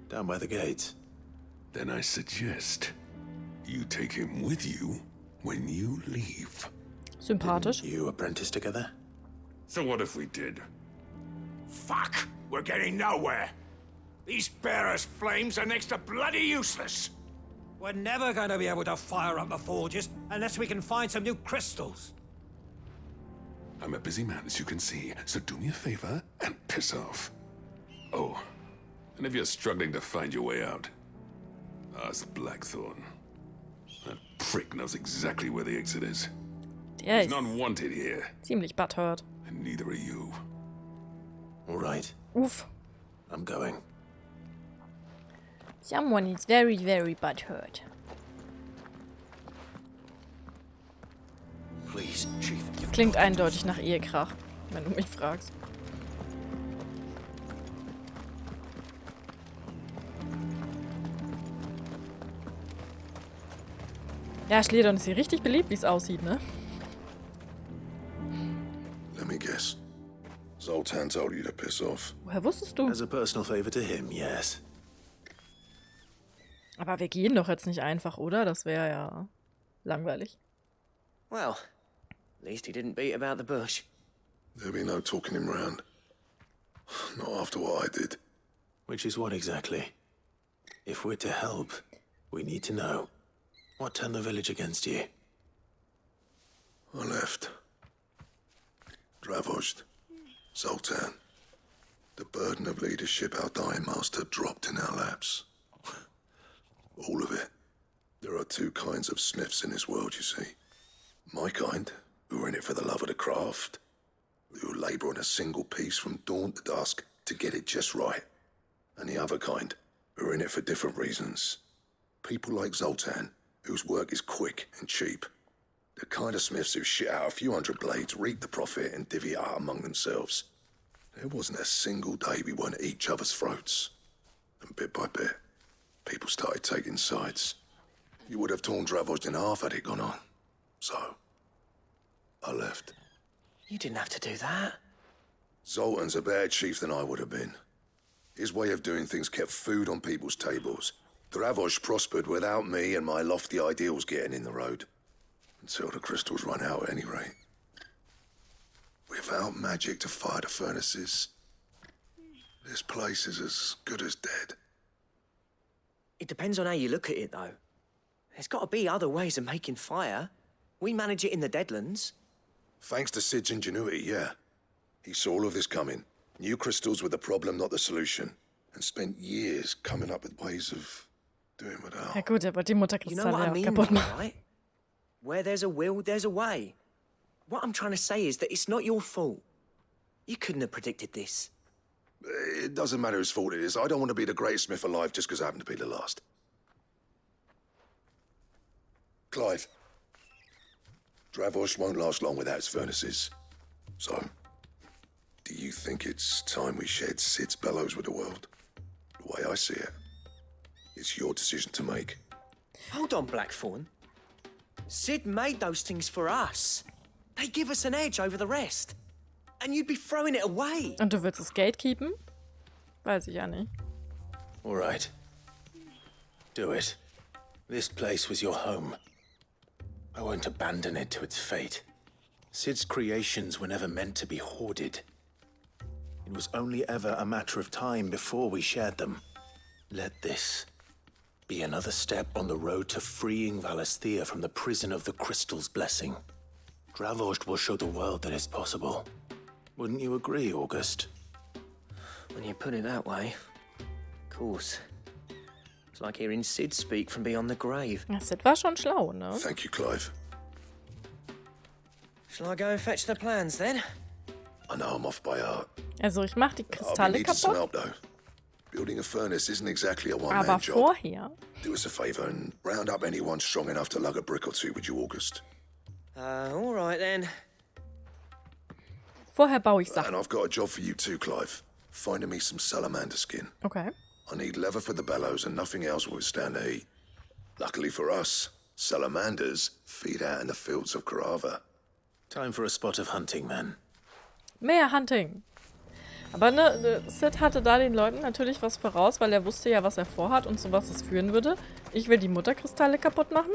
[SPEAKER 15] Down by the gates.
[SPEAKER 21] Then I suggest you take him with you when you leave.
[SPEAKER 1] Sympathisch.
[SPEAKER 15] Didn't you apprentice together?
[SPEAKER 21] So what if we did?
[SPEAKER 8] Fuck! We're getting nowhere. These bearers' flames are next to bloody useless.
[SPEAKER 6] We're never going to be able to fire up the forges unless we can find some new crystals.
[SPEAKER 21] I'm a busy man, as you can see, so do me a favor and piss off. Oh, and if you're struggling to find your way out, ask Blackthorn. That prick knows exactly where the exit is.
[SPEAKER 1] Der
[SPEAKER 21] He's
[SPEAKER 1] ist
[SPEAKER 21] not wanted here,
[SPEAKER 1] ziemlich butthurt.
[SPEAKER 21] and neither are you.
[SPEAKER 15] All right.
[SPEAKER 1] Uff.
[SPEAKER 15] I'm going.
[SPEAKER 1] Someone is very, very butthurt.
[SPEAKER 15] Please, Chief.
[SPEAKER 1] Klingt eindeutig nach Ehekrach, wenn du mich fragst. Ja, Schledern ist hier richtig beliebt, wie es aussieht, ne?
[SPEAKER 2] Let me guess. Zoltan told you to piss off.
[SPEAKER 1] Woher wusstest du?
[SPEAKER 15] As a personal favor to him, yes.
[SPEAKER 1] Aber wir gehen doch jetzt nicht einfach, oder? Das wäre ja langweilig.
[SPEAKER 16] Well, at least he didn't beat about the bush.
[SPEAKER 2] There'll be no talking him round. Not after what I did.
[SPEAKER 15] Which is what exactly? If we're to help, we need to know. What turned the village against you?
[SPEAKER 2] I left. Dravost. Zoltan. The burden of leadership our dying master dropped in our laps. All of it. There are two kinds of smiths in this world, you see. My kind, who are in it for the love of the craft, who labour on a single piece from dawn to dusk to get it just right. And the other kind, who are in it for different reasons. People like Zoltan, whose work is quick and cheap. The kind of smiths who shit out a few hundred blades, reap the profit, and divvy it out among themselves. There wasn't a single day we weren't at each other's throats. And bit by bit, people started taking sides. You would have torn Dravost in half had it gone on. So, I left.
[SPEAKER 16] You didn't have to do that.
[SPEAKER 2] Zoltan's a better chief than I would have been. His way of doing things kept food on people's tables. Dravost prospered without me and my lofty ideals getting in the road. Until the crystals run out at any rate. Without magic to fire the furnaces, this place is as good as dead.
[SPEAKER 16] It depends on how you look at it, though. There's got to be other ways of making fire. We manage it in the Deadlands.
[SPEAKER 2] Thanks to Sid's ingenuity, yeah. He saw all of this coming. Knew crystals were the problem, not the solution. And spent years coming up with ways of doing without.
[SPEAKER 1] Ja gut, aber die
[SPEAKER 16] You know what I
[SPEAKER 1] Mutterkristalle
[SPEAKER 16] mean,
[SPEAKER 1] kaputt
[SPEAKER 16] though,
[SPEAKER 1] machen.
[SPEAKER 16] right? Where there's a will, there's a way. What I'm trying to say is that it's not your fault. You couldn't have predicted this.
[SPEAKER 2] It doesn't matter whose fault it is. I don't want to be the greatest smith alive just because I happen to be the last. Clive. Dravost won't last long without its furnaces. So, do you think it's time we shared Sid's bellows with the world? The way I see it, it's your decision to make.
[SPEAKER 16] Hold on, Blackthorn. Sid made those things for us. They give us an edge over the rest. And you'd be throwing it away.
[SPEAKER 1] Und du willst es gatekeepen? Weiß ich ja nicht.
[SPEAKER 15] All right. Do it. This place was your home. I won't abandon it to its fate. Sid's creations were never meant to be hoarded. It was only ever a matter of time before we shared them. Let this be another step on the road to freeing Valisthea from the prison of the Crystal's blessing. Dravost will show the world that it's possible. Wouldn't you agree, August?
[SPEAKER 16] When you put it that way, of course. It's like hearing Sid speak from beyond the grave.
[SPEAKER 1] Ja, Sid war schon schlau, ne?
[SPEAKER 21] Thank you, Clive.
[SPEAKER 16] Shall I go and fetch the plans then?
[SPEAKER 21] I know I'm off by heart.
[SPEAKER 1] Also ich mach die Kristalle kaputt.
[SPEAKER 21] Building a furnace isn't exactly a
[SPEAKER 1] Aber
[SPEAKER 21] one-man job.
[SPEAKER 1] vorher.
[SPEAKER 21] Do us a favor and round up anyone strong enough to lug a brick or two with you, August.
[SPEAKER 16] All right then.
[SPEAKER 1] Vorher baue ich Sachen.
[SPEAKER 21] And I've got a job for you too, Clive. Finding me some salamander skin.
[SPEAKER 1] Okay.
[SPEAKER 21] I need leather for the bellows and nothing else will withstand the heat. Luckily for us, salamanders feed out in the fields of Carava.
[SPEAKER 15] Time for a spot of hunting, then.
[SPEAKER 1] Mehr Hunting. Aber ne, Sid hatte da den Leuten natürlich was voraus, weil er wusste ja, was er vorhat und zu was es führen würde. Ich will die Mutterkristalle kaputt machen.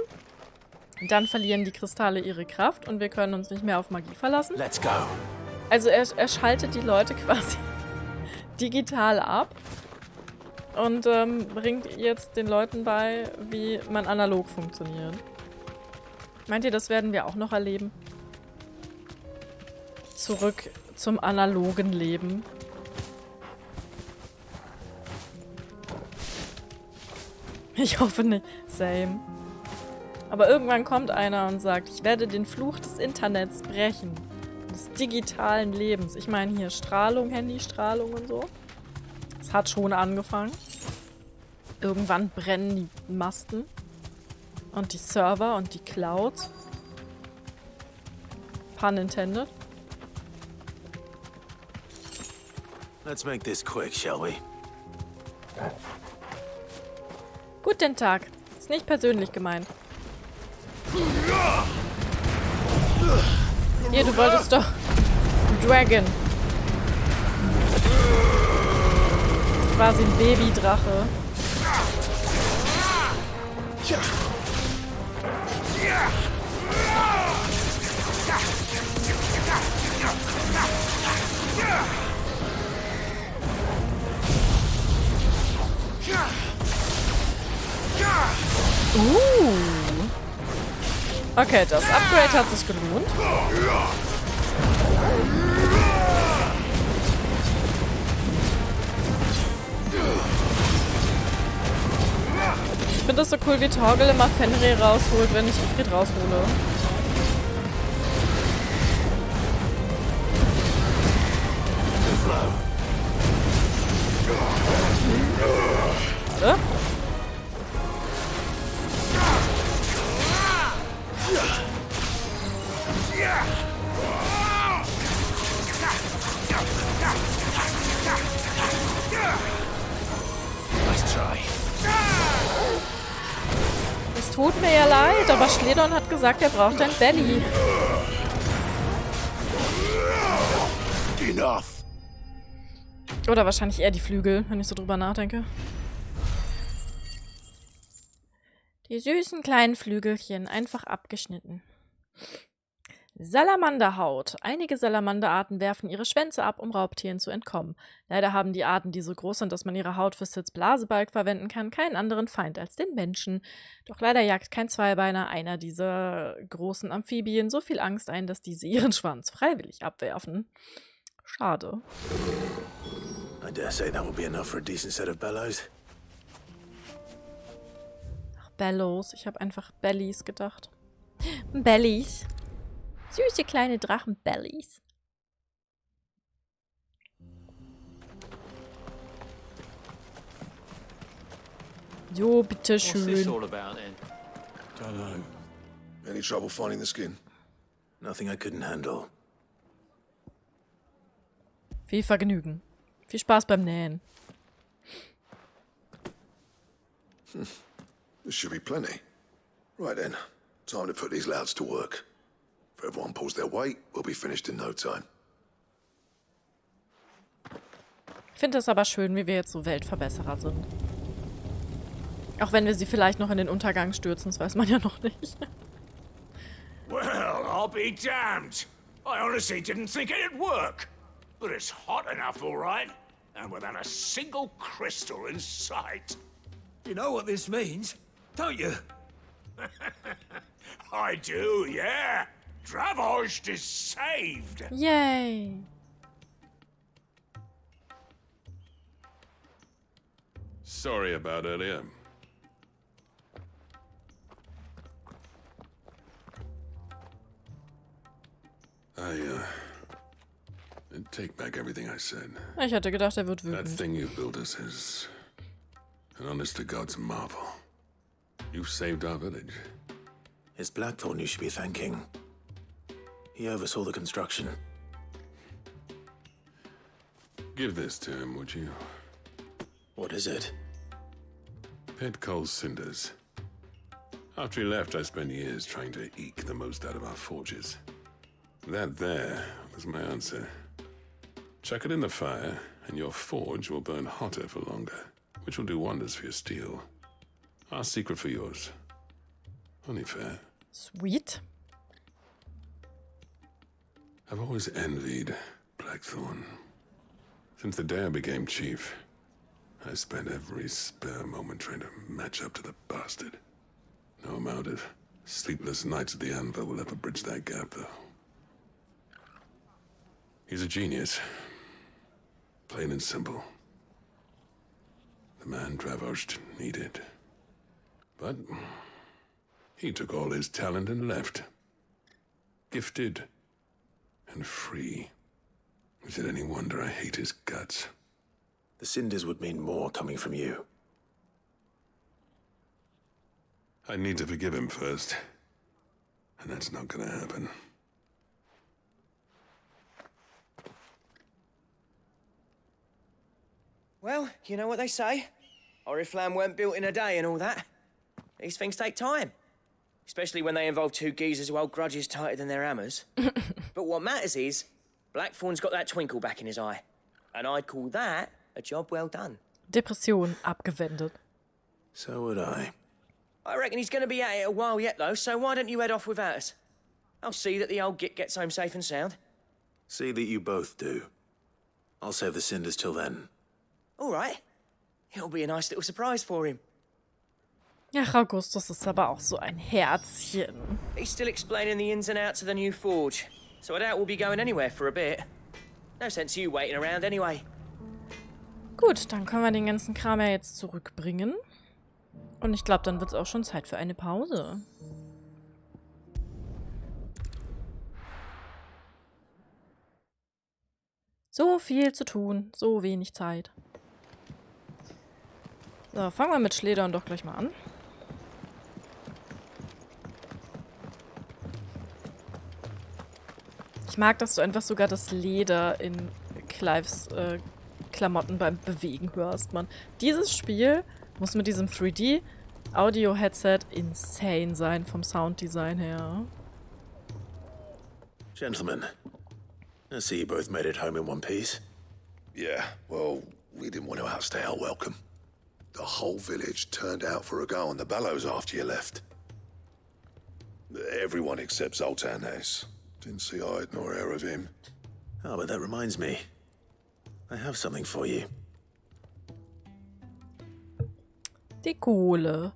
[SPEAKER 1] Dann verlieren die Kristalle ihre Kraft und wir können uns nicht mehr auf Magie verlassen.
[SPEAKER 15] Let's go.
[SPEAKER 1] Also er schaltet die Leute quasi digital ab und bringt jetzt den Leuten bei, wie man analog funktioniert. Meint ihr, das werden wir auch noch erleben? Zurück zum analogen Leben. Ich hoffe nicht. Same. Aber irgendwann kommt einer und sagt, ich werde den Fluch des Internets brechen. Des digitalen Lebens. Ich meine hier Strahlung, Handystrahlung und so. Es hat schon angefangen. Irgendwann brennen die Masten. Und die Server und die Clouds. Pun intended.
[SPEAKER 15] Let's make this quick, shall we?
[SPEAKER 1] Guten Tag. Ist nicht persönlich gemeint. Hier, du wolltest doch Dragon. Das ist quasi ein Babydrache. Okay, das Upgrade hat sich gelohnt. Ich finde das so cool, wie Torgel immer Fenrir rausholt, wenn ich Ifrit raushole. Warte. Es tut mir ja leid, aber Schledon hat gesagt, er braucht ein Belly.
[SPEAKER 2] Enough.
[SPEAKER 1] Oder wahrscheinlich eher die Flügel, wenn ich so drüber nachdenke. Die süßen kleinen Flügelchen, einfach abgeschnitten. Salamanderhaut. Einige Salamanderarten werfen ihre Schwänze ab, um Raubtieren zu entkommen. Leider haben die Arten, die so groß sind, dass man ihre Haut für Sids Blasebalg verwenden kann, keinen anderen Feind als den Menschen. Doch leider jagt kein Zweibeiner, einer dieser großen Amphibien, so viel Angst ein, dass diese ihren Schwanz freiwillig abwerfen. Schade.
[SPEAKER 15] I dare say that will be enough for a decent set of bellows.
[SPEAKER 1] Ach, Bellows. Ich habe einfach Bellies gedacht. Bellies. Süße kleine Drachenbellies. Jo, bitteschön.
[SPEAKER 8] What's this all about then?
[SPEAKER 21] Don't know. Any trouble finding the skin?
[SPEAKER 15] Nothing I couldn't handle.
[SPEAKER 1] Viel Vergnügen. Viel Spaß beim Nähen.
[SPEAKER 21] This should be plenty. Right then, time to put these louds to work. If everyone pulls their weight, we'll be finished in no time.
[SPEAKER 1] Ich finde es aber schön, wie wir jetzt so Weltverbesserer sind. Auch wenn wir sie vielleicht noch in den Untergang stürzen, das weiß man ja noch nicht.
[SPEAKER 6] Well, I'll be damned. I honestly didn't think it'd work.
[SPEAKER 8] but it's hot enough, all right. And without a single crystal in sight. You know what this means, don't you? I do, yeah. Dravost is saved.
[SPEAKER 1] Yay.
[SPEAKER 21] Sorry about earlier. I take back everything I said.
[SPEAKER 1] Ich hatte gedacht, er wird
[SPEAKER 21] That
[SPEAKER 1] wütend.
[SPEAKER 21] thing you built us is an honest to God's marvel. You've saved our village.
[SPEAKER 15] It's Blackthorn you should be thanking. He oversaw the construction.
[SPEAKER 21] Give this to him, would you?
[SPEAKER 15] What is it?
[SPEAKER 21] Pit Cole's cinders. After he left, I spent years trying to eke the most out of our forges. That there was my answer. Chuck it in the fire, and your forge will burn hotter for longer, which will do wonders for your steel. Our secret for yours. Only fair.
[SPEAKER 1] Sweet.
[SPEAKER 21] I've always envied Blackthorn. Since the day I became chief, I spent every spare moment trying to match up to the bastard. No amount of sleepless nights at the anvil will ever bridge that gap, though. He's a genius. Plain and simple. The man Dravost needed. But he took all his talent and left. Gifted and free. Is it any wonder I hate his guts?
[SPEAKER 15] The cinders would mean more coming from you.
[SPEAKER 21] I need to forgive him first. And that's not gonna happen.
[SPEAKER 16] Well, you know what they say. Oriflamme weren't built in a day and all that. These things take time. Especially when they involve two geezers who hold grudges tighter than their hammers. But what matters is, Blackthorn's got that twinkle back in his eye. And I'd call that a job well done.
[SPEAKER 1] Depression abgewendet.
[SPEAKER 15] So would I.
[SPEAKER 16] I reckon he's going to be at it a while yet, though, so why don't you head off without us? I'll see that the old git gets home safe and sound.
[SPEAKER 15] See that you both do. I'll save the cinders till then.
[SPEAKER 16] All right. It'll be a nice little surprise for him.
[SPEAKER 1] Ach, Augustus ist aber auch so ein Herzchen.
[SPEAKER 16] He's still explaining the ins and outs of the new forge, so I doubt we'll be going anywhere for a bit. No sense you waiting around anyway.
[SPEAKER 1] Gut, dann können wir den ganzen Kram ja jetzt zurückbringen. Und ich glaube, dann wird es auch schon Zeit für eine Pause. So viel zu tun, so wenig Zeit. So, fangen wir mit Schledern doch gleich mal an. Ich mag, dass du einfach sogar das Leder in Clives Klamotten beim Bewegen hörst, Mann. Dieses Spiel muss mit diesem 3D-Audio-Headset insane sein vom Sounddesign her.
[SPEAKER 15] Gentlemen, I see you both made it home in one piece.
[SPEAKER 9] Yeah, well, we didn't want to outstay our welcome. The whole village turned out for a go on the bellows after you left. Everyone except Zoltan has. Didn't see hide nor hair of him.
[SPEAKER 15] Oh, but that reminds me. I have something for you.
[SPEAKER 1] Die Kohle.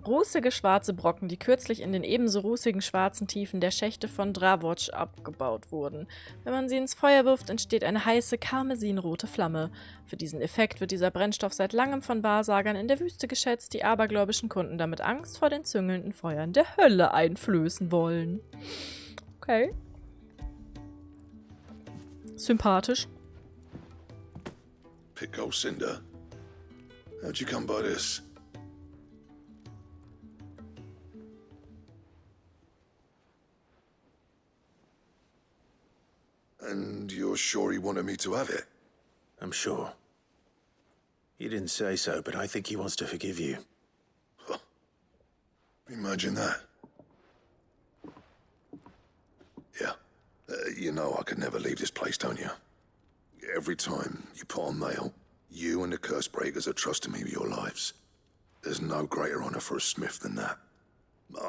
[SPEAKER 1] Rußige schwarze Brocken, die kürzlich in den ebenso rußigen schwarzen Tiefen der Schächte von Dravost abgebaut wurden. Wenn man sie ins Feuer wirft, entsteht eine heiße, karmesinrote Flamme. Für diesen Effekt wird dieser Brennstoff seit langem von Wahrsagern in der Wüste geschätzt, die abergläubischen Kunden damit Angst vor den züngelnden Feuern der Hölle einflößen wollen. Okay. Sympathisch.
[SPEAKER 9] Pico Cinder. How'd you come by this? And you're sure he wanted me to have it?
[SPEAKER 15] I'm sure. He didn't say so, but I think he wants to forgive you.
[SPEAKER 9] Huh. Imagine that. Yeah. You know I could never leave this place, don't you? Every time you put on mail, you and the curse breakers are trusting me with your lives. There's no greater honor for a smith than that.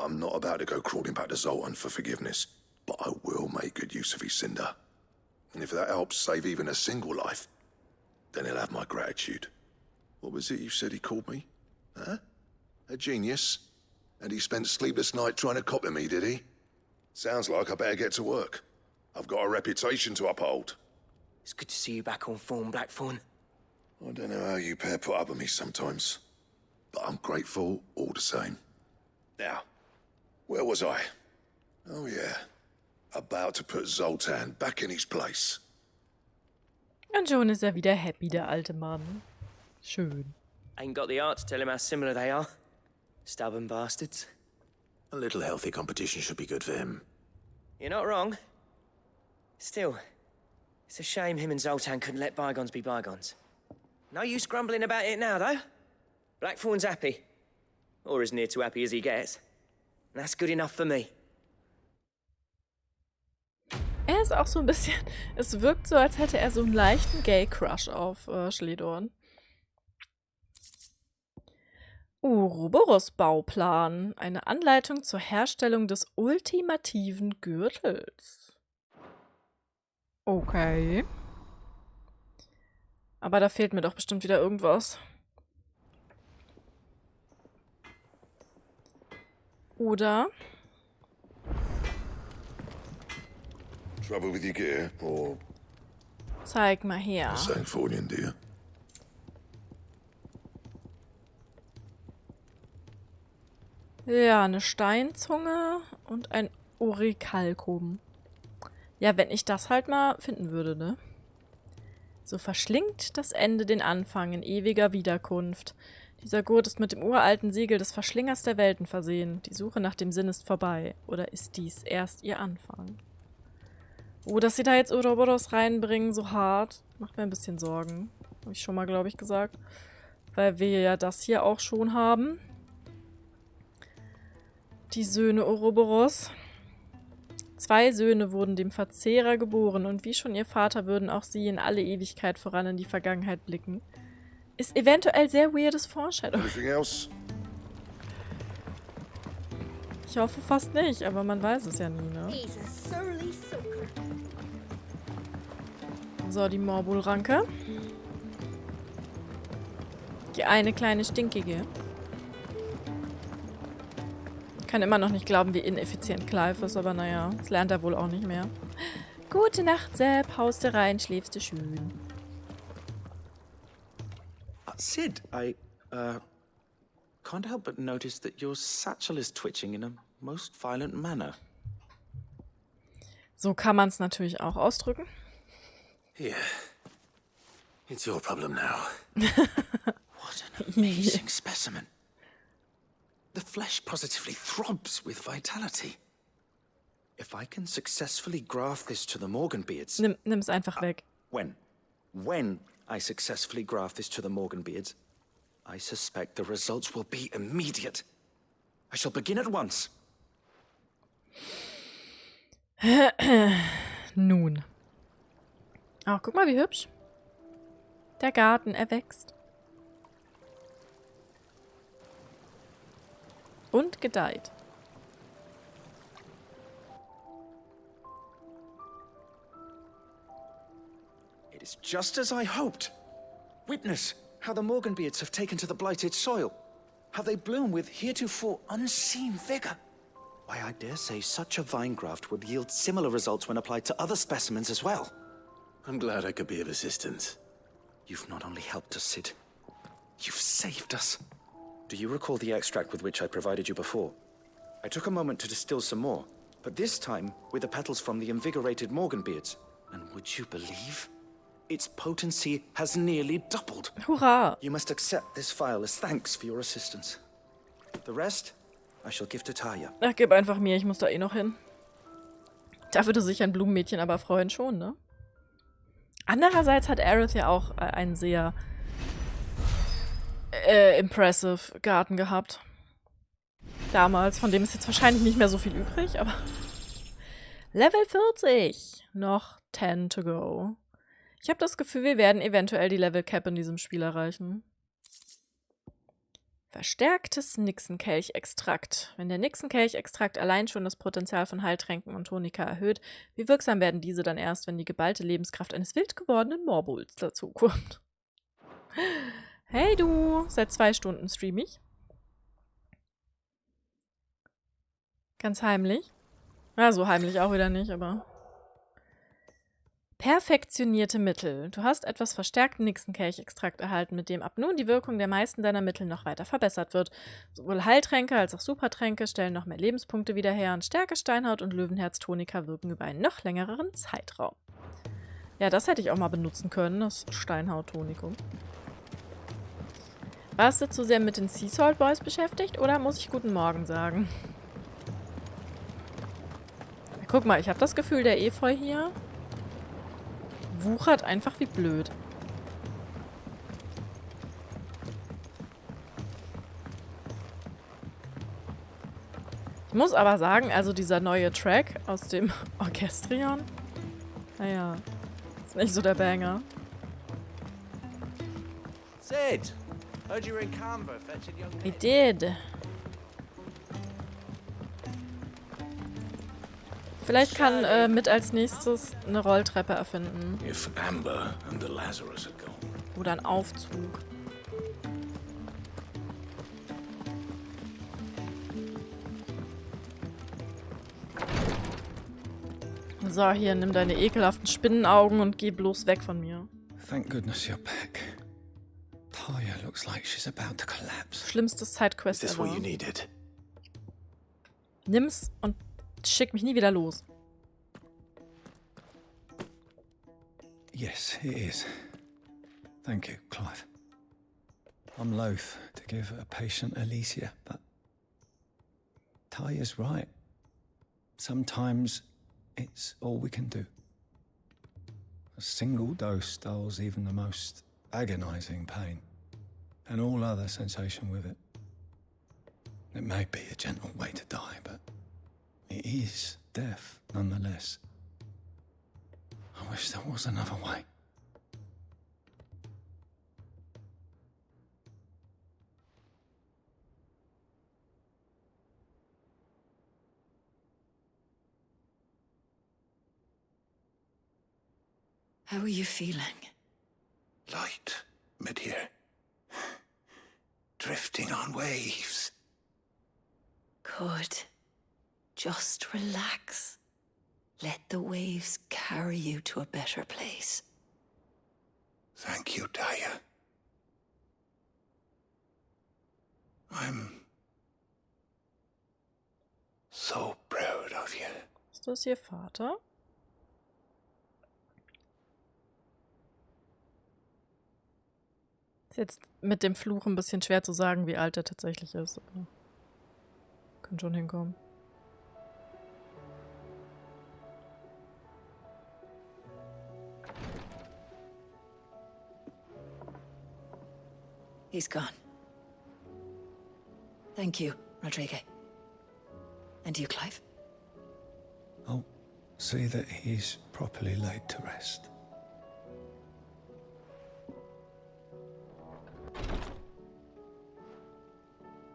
[SPEAKER 9] I'm not about to go crawling back to Zoltan for forgiveness, but I will make good use of his cinder. And if that helps save even a single life, then he'll have my gratitude. What was it you said he called me? Huh? A genius? And he spent sleepless night trying to copy me, did he? Sounds like I better get to work. I've got a reputation to uphold.
[SPEAKER 16] It's good to see you back on form, Blackthorn.
[SPEAKER 9] I don't know how you pair put up with me sometimes, but I'm grateful all the same. Now, where was I? Oh yeah, about to put Zoltan back in his place.
[SPEAKER 1] Und schon ist er wieder happy, der alte Mann. Schön.
[SPEAKER 16] Ain't got the art to tell him how similar they are. Stubborn bastards.
[SPEAKER 15] A little healthy competition should be good for him.
[SPEAKER 16] You're not wrong. Still, it's a shame him and Zoltan couldn't let bygones be bygones. No use grumbling about it now, though. Blackthorn's happy. Or as near to happy as he gets. And that's good enough for me.
[SPEAKER 1] Er ist auch so ein bisschen... Es wirkt so, als hätte er so einen leichten Gay-Crush auf Schledorn. Ouroboros-Bauplan. Eine Anleitung zur Herstellung des ultimativen Gürtels. Okay. Aber da fehlt mir doch bestimmt wieder irgendwas. Oder...
[SPEAKER 9] Trouble with your gear, or
[SPEAKER 1] Zeig mal her.
[SPEAKER 9] something for you, dear?
[SPEAKER 1] Ja, eine Steinzunge und ein Orikalkum. Ja, wenn ich das halt mal finden würde, ne? So verschlingt das Ende den Anfang in ewiger Wiederkunft. Dieser Gurt ist mit dem uralten Siegel des Verschlingers der Welten versehen. Die Suche nach dem Sinn ist vorbei. Oder ist dies erst ihr Anfang? Oh, dass sie da jetzt Ouroboros reinbringen, so hart, macht mir ein bisschen Sorgen. Habe ich schon mal, glaube ich, gesagt. Weil wir ja das hier auch schon haben. Die Söhne Ouroboros. 2 Söhne wurden dem Verzehrer geboren und wie schon ihr Vater würden auch sie in alle Ewigkeit voran in die Vergangenheit blicken. Ist eventuell sehr weirdes Foreshadowing.
[SPEAKER 9] Anything else?
[SPEAKER 1] Ich hoffe fast nicht, aber man weiß es ja nie, ne? So, die Morbulranke. Die eine kleine Stinkige. Ich kann immer noch nicht glauben, wie ineffizient Clive ist, aber naja, das lernt er wohl auch nicht mehr. Gute Nacht, Sepp. Haust du rein, schläfst du schön.
[SPEAKER 19] Sid, I can't help but notice that your satchel is twitching in a most violent manner.
[SPEAKER 1] So kann man es natürlich auch ausdrücken.
[SPEAKER 15] Here. It's your problem now.
[SPEAKER 19] What an amazing specimen. The flesh positively throbs with vitality. If I can successfully graft this to the Morganbeards...
[SPEAKER 1] Nimm's einfach weg.
[SPEAKER 19] When I successfully graft this to the Morganbeards, I suspect the results will be immediate. I shall begin at once.
[SPEAKER 1] Nun. Ach, guck mal, wie hübsch. Der Garten, er wächst. Und gedeiht.
[SPEAKER 19] It is just as I hoped. Witness how the Morganbeards have taken to the blighted soil. How they bloom with heretofore unseen vigor. Why, I dare say such a vine graft would yield similar results when applied to other specimens as well.
[SPEAKER 15] I'm glad I could be of assistance.
[SPEAKER 19] You've not only helped us, Sid. You've saved us. Do you recall the extract with which I provided you before? I took a moment to distill some more, but this time with the petals from the invigorated Morganbeards. And would you believe? Its potency has nearly doubled.
[SPEAKER 1] Hurra!
[SPEAKER 19] You must accept this vial as thanks for your assistance. The rest, I shall give to Taya.
[SPEAKER 1] Ach, gib einfach mir, ich muss da eh noch hin. Da würde sich ein Blumenmädchen aber freuen schon, ne? Andererseits hat Aerith ja auch einen sehr impressive Garten gehabt. Damals, von dem ist jetzt wahrscheinlich nicht mehr so viel übrig, aber... Level 40! Noch 10 to go. Ich habe das Gefühl, wir werden eventuell die Level Cap in diesem Spiel erreichen. Verstärktes Nixenkelchextrakt. Wenn der Nixenkelchextrakt allein schon das Potenzial von Heiltränken und Tonika erhöht, wie wirksam werden diese dann erst, wenn die geballte Lebenskraft eines wild gewordenen Morbulls dazukommt? Hey du, seit 2 Stunden stream ich. Ganz heimlich. Ja, so heimlich auch wieder nicht, aber... Perfektionierte Mittel. Du hast etwas verstärkten Nixenkelchextrakt erhalten, mit dem ab nun die Wirkung der meisten deiner Mittel noch weiter verbessert wird. Sowohl Heiltränke als auch Supertränke stellen noch mehr Lebenspunkte wieder her und Stärke, Steinhaut und Löwenherz-Tonika wirken über einen noch längeren Zeitraum. Ja, das hätte ich auch mal benutzen können, das Steinhaut-Tonikum. Warst du zu sehr mit den Sea Salt Boys beschäftigt oder muss ich Guten Morgen sagen? Guck mal, ich habe das Gefühl, der Efeu hier wuchert einfach wie blöd. Ich muss aber sagen, also dieser neue Track aus dem Orchestrion, naja, ist nicht so der Banger.
[SPEAKER 12] Sid, heard you were in Canva fetching young
[SPEAKER 1] I did. Vielleicht kann mit als nächstes eine Rolltreppe erfinden.
[SPEAKER 8] If Amber and the Lazarus had gone.
[SPEAKER 1] Oder ein Aufzug. So, hier, nimm deine ekelhaften Spinnenaugen und geh bloß weg von mir.
[SPEAKER 17] Thank goodness you're back. Talia looks like she's about to collapse.
[SPEAKER 1] Schlimmstes Sidequest
[SPEAKER 15] Is this
[SPEAKER 1] ever.
[SPEAKER 15] what you needed?
[SPEAKER 1] Nimm's und schick mich nie wieder los.
[SPEAKER 17] Yes, it is. Thank you, Clive. I'm loath to give a patient Alicia, but Talia's right. Sometimes it's all we can do. A single dose dulls even the most agonizing pain, and all other sensation with it. It may be a gentle way to die, but it is death nonetheless. I wish there was another way.
[SPEAKER 14] How are you feeling?
[SPEAKER 8] Light, mid-here. Drifting on waves.
[SPEAKER 14] Good. Just relax. Let the waves carry you to a better place.
[SPEAKER 8] Thank you, Talia. I'm so proud of you.
[SPEAKER 1] Ist das Ihr Vater? Ist jetzt mit dem Fluch ein bisschen schwer zu sagen, wie alt er tatsächlich ist. Aber könnte schon hinkommen.
[SPEAKER 14] He's gone. Thank you, Rodrigo. And you, Clive?
[SPEAKER 17] I'll see that he's properly laid to rest.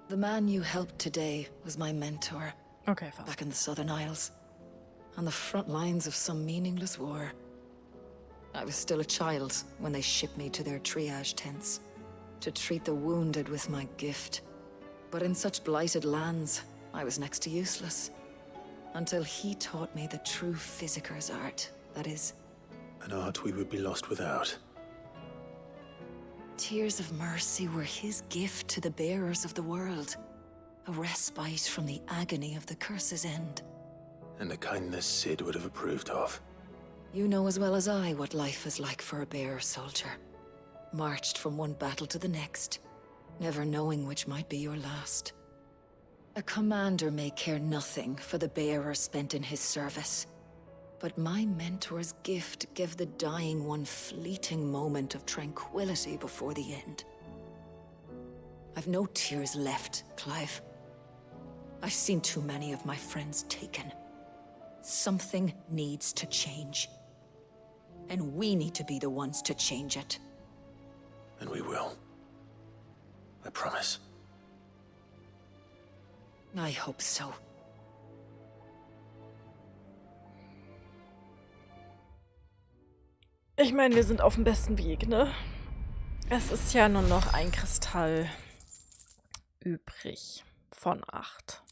[SPEAKER 14] The man you helped today was my mentor.
[SPEAKER 1] Okay, fast.
[SPEAKER 14] Back in the Southern Isles. On the front lines of some meaningless war. I was still a child when they shipped me to their triage tents. To treat the wounded with my gift. But in such blighted lands, I was next to useless. Until he taught me the true physicker's art, that is.
[SPEAKER 15] An art we would be lost without.
[SPEAKER 14] Tears of mercy were his gift to the bearers of the world. A respite from the agony of the curse's end.
[SPEAKER 15] And a kindness Sid would have approved of.
[SPEAKER 14] You know as well as I what life is like for a bearer soldier. Marched from one battle to the next, never knowing which might be your last. A commander may care nothing for the bearer spent in his service. But my mentor's gift gave the dying one fleeting moment of tranquility before the end. I've no tears left, Clive. I've seen too many of my friends taken. Something needs to change. And we need to be the ones to change it.
[SPEAKER 15] And we will. I promise.
[SPEAKER 14] I hope so.
[SPEAKER 1] Ich meine, wir sind auf dem besten Weg, ne? Es ist ja nur noch ein Kristall übrig von 8.